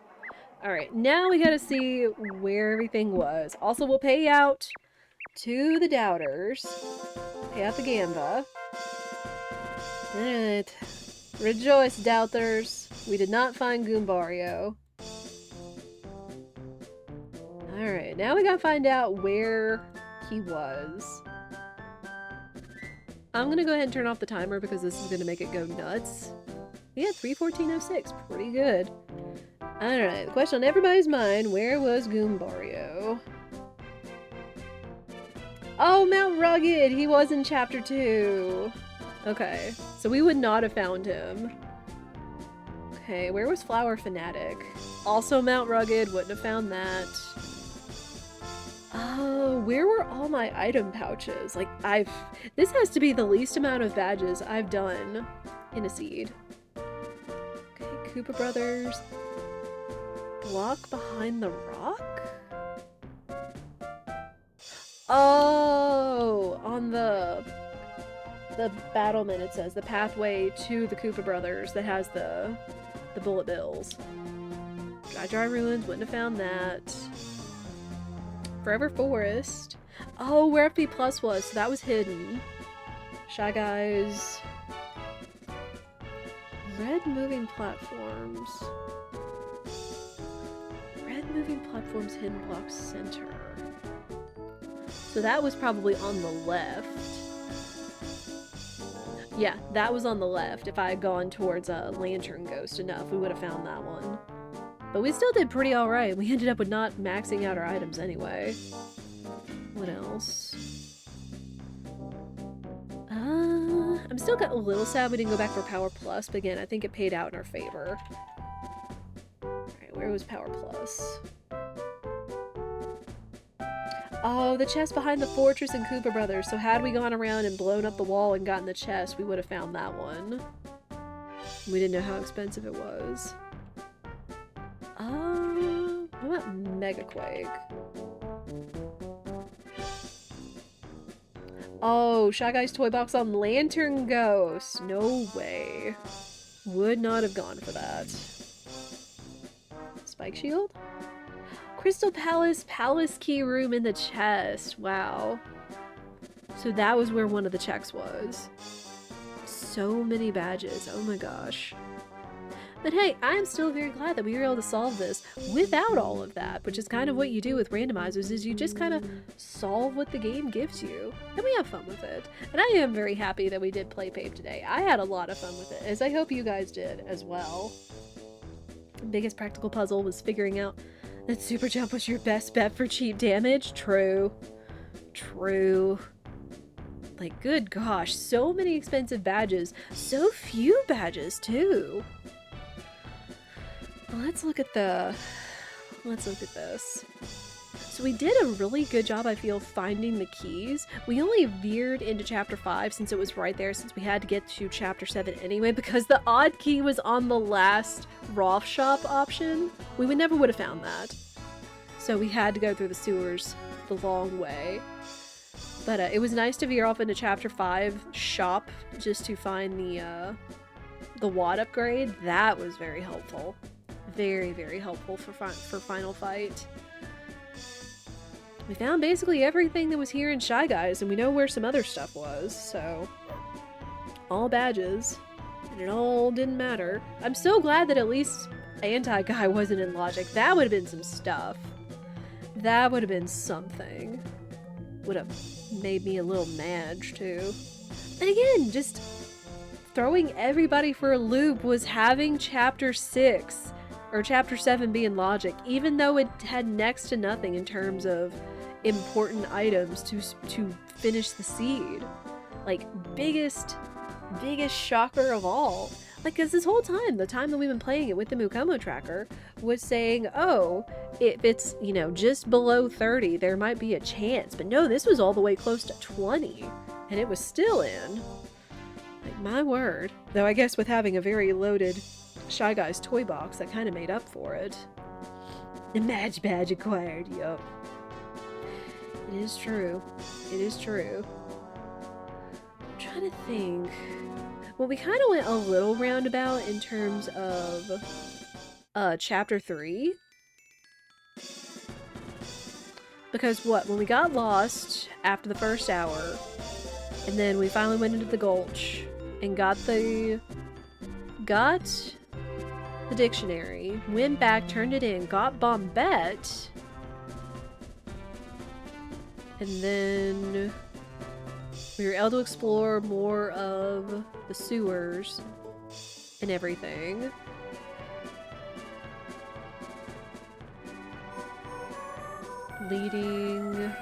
Alright, now we gotta see where everything was. Also, we'll pay out to the doubters. Pay out the Gamba. Alright. Rejoice, doubters. We did not find Goombario. Alright, now we gotta find out where he was. I'm gonna go ahead and turn off the timer because this is gonna make it go nuts. Yeah, 3:14:06, pretty good. Alright, the question on everybody's mind, where was Goombario? Oh, Mount Rugged! He was in Chapter 2! Okay, so we would not have found him. Okay, where was Flower Fanatic? Also Mount Rugged, wouldn't have found that. Oh, where were all my item pouches? Like, this has to be the least amount of badges I've done in a seed. Okay, Koopa Brothers. Block behind the rock? Oh, on the battlement it says the pathway to the Koopa Brothers that has the bullet bills. Dry Ruins, wouldn't have found that. Forever Forest. Oh, where FP Plus was, so that was hidden. Shy Guys. Red Moving Platforms. Red Moving Platforms, Hidden Block Center. So that was probably on the left. Yeah, that was on the left. If I had gone towards a Lantern Ghost enough, we would have found that one. But we still did pretty alright. We ended up with not maxing out our items anyway. What else? I'm still a little sad we didn't go back for Power Plus, but again, I think it paid out in our favor. Alright, where was Power Plus? Oh, the chest behind the fortress in Koopa Brothers. So had we gone around and blown up the wall and gotten the chest, we would have found that one. We didn't know how expensive it was. What about Mega Quake? Oh, Shy Guy's toy box on Lantern Ghost. No way. Would not have gone for that. Spike Shield? Crystal Palace key room in the chest. Wow. So that was where one of the checks was. So many badges. Oh my gosh. But hey, I am still very glad that we were able to solve this without all of that, which is kind of what you do with randomizers, is you just kind of solve what the game gives you, and we have fun with it. And I am very happy that we did play Pape today. I had a lot of fun with it, as I hope you guys did as well. The biggest practical puzzle was figuring out that Super Jump was your best bet for cheap damage. True. True. Like, good gosh, so many expensive badges. So few badges, too. Let's look at this. So we did a really good job, I feel, finding the keys. We only veered into Chapter 5 since it was right there, since we had to get to Chapter 7 anyway, because the odd key was on the last Roth shop option. We never would have found that. So we had to go through the sewers the long way. But it was nice to veer off into Chapter 5 shop just to find the WAD upgrade. That was very helpful. Very, very helpful for Final Fight. We found basically everything that was here in Shy Guys, and we know where some other stuff was, so... all badges. And it all didn't matter. I'm so glad that at least Anti-Guy wasn't in Logic. That would have been some stuff. That would have been something. Would have made me a little mad, too. And again, just throwing everybody for a loop was having Chapter 6 or Chapter 7 be in Logic, even though it had next to nothing in terms of important items to finish the seed. Like, biggest shocker of all. Like, because this whole time, the time that we've been playing it with the Mukomo tracker, was saying, oh, if it's, you know, just below 30, there might be a chance. But no, this was all the way close to 20, and it was still in. Like, my word. Though I guess with having a very loaded Shy Guys toy box, that kind of made up for it. The match badge acquired, yup. It is true. It is true. I'm trying to think. Well, we kind of went a little roundabout in terms of Chapter 3. Because when we got lost after the first hour, and then we finally went into the Gulch and got the dictionary, went back, turned it in, got Bombette, And then we were able to explore more of the sewers and everything. Leading...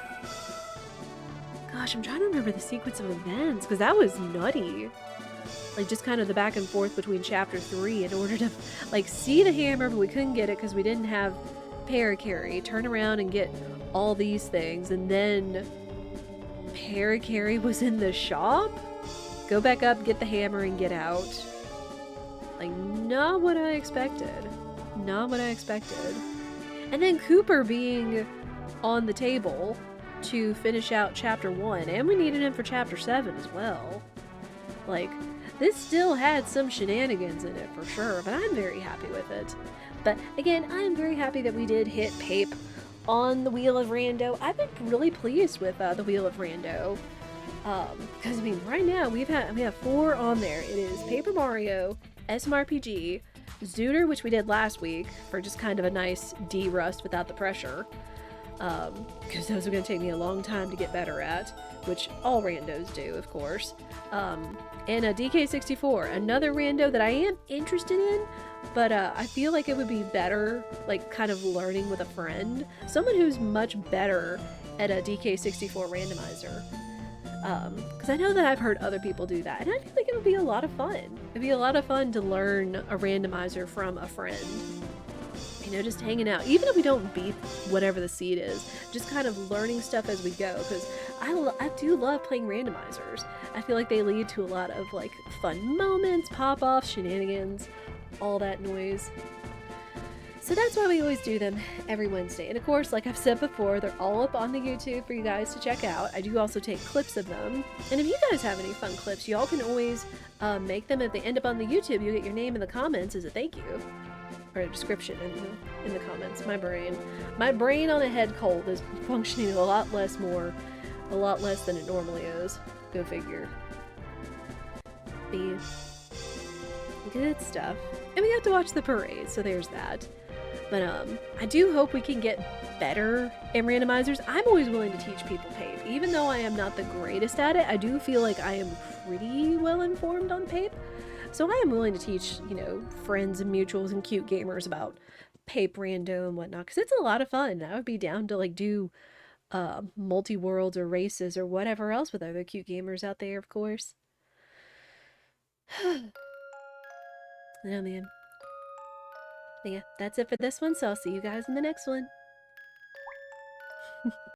Gosh, I'm trying to remember the sequence of events, because that was nutty. Like, just kind of the back and forth between chapter 3 in order to, like, see the hammer, but we couldn't get it because we didn't have Paracarry. Turn around and get all these things, and then Paracarry was in the shop? Go back up, get the hammer, and get out. Like, not what I expected. Not what I expected. And then Cooper being on the table to finish out chapter 1, and we needed him for chapter 7 as well. Like, this still had some shenanigans in it for sure, but I'm very happy with it. But again, I'm very happy that we did hit Pape on the Wheel of Rando. I've been really pleased with the Wheel of Rando. Because I mean, right now we have 4 on there. It is Paper Mario, SMRPG, Zooter, which we did last week for just kind of a nice D-rust without the pressure. Because those are going to take me a long time to get better at, which all randos do, of course. And a DK64, another rando that I am interested in, but I feel like it would be better, like, kind of learning with a friend. Someone who's much better at a DK64 randomizer. Because I know that I've heard other people do that, and I feel like it would be a lot of fun. It'd be a lot of fun to learn a randomizer from a friend. You know, just hanging out. Even if we don't beat whatever the seed is, just kind of learning stuff as we go, because I do love playing randomizers. I feel like they lead to a lot of, like, fun moments, pop-offs, shenanigans, all that noise. So that's why we always do them every Wednesday. And of course, like I've said before, they're all up on the YouTube for you guys to check out. I do also take clips of them. And if you guys have any fun clips, y'all can always make them. If they end up on the YouTube, you'll get your name in the comments as a thank you. Or a description in the comments. My brain on a head cold is functioning a lot less than it normally is. Go figure. Be good stuff. And we got to watch the parade, so there's that. But I do hope we can get better in randomizers. I'm always willing to teach people Pape. Even though I am not the greatest at it, I do feel like I am pretty well informed on Pape. So I am willing to teach, you know, friends and mutuals and cute gamers about Pape Rando and whatnot, because it's a lot of fun. I would be down to, like, do multi-worlds or races or whatever else with other cute gamers out there, of course. Oh, man. But yeah, that's it for this one, so I'll see you guys in the next one.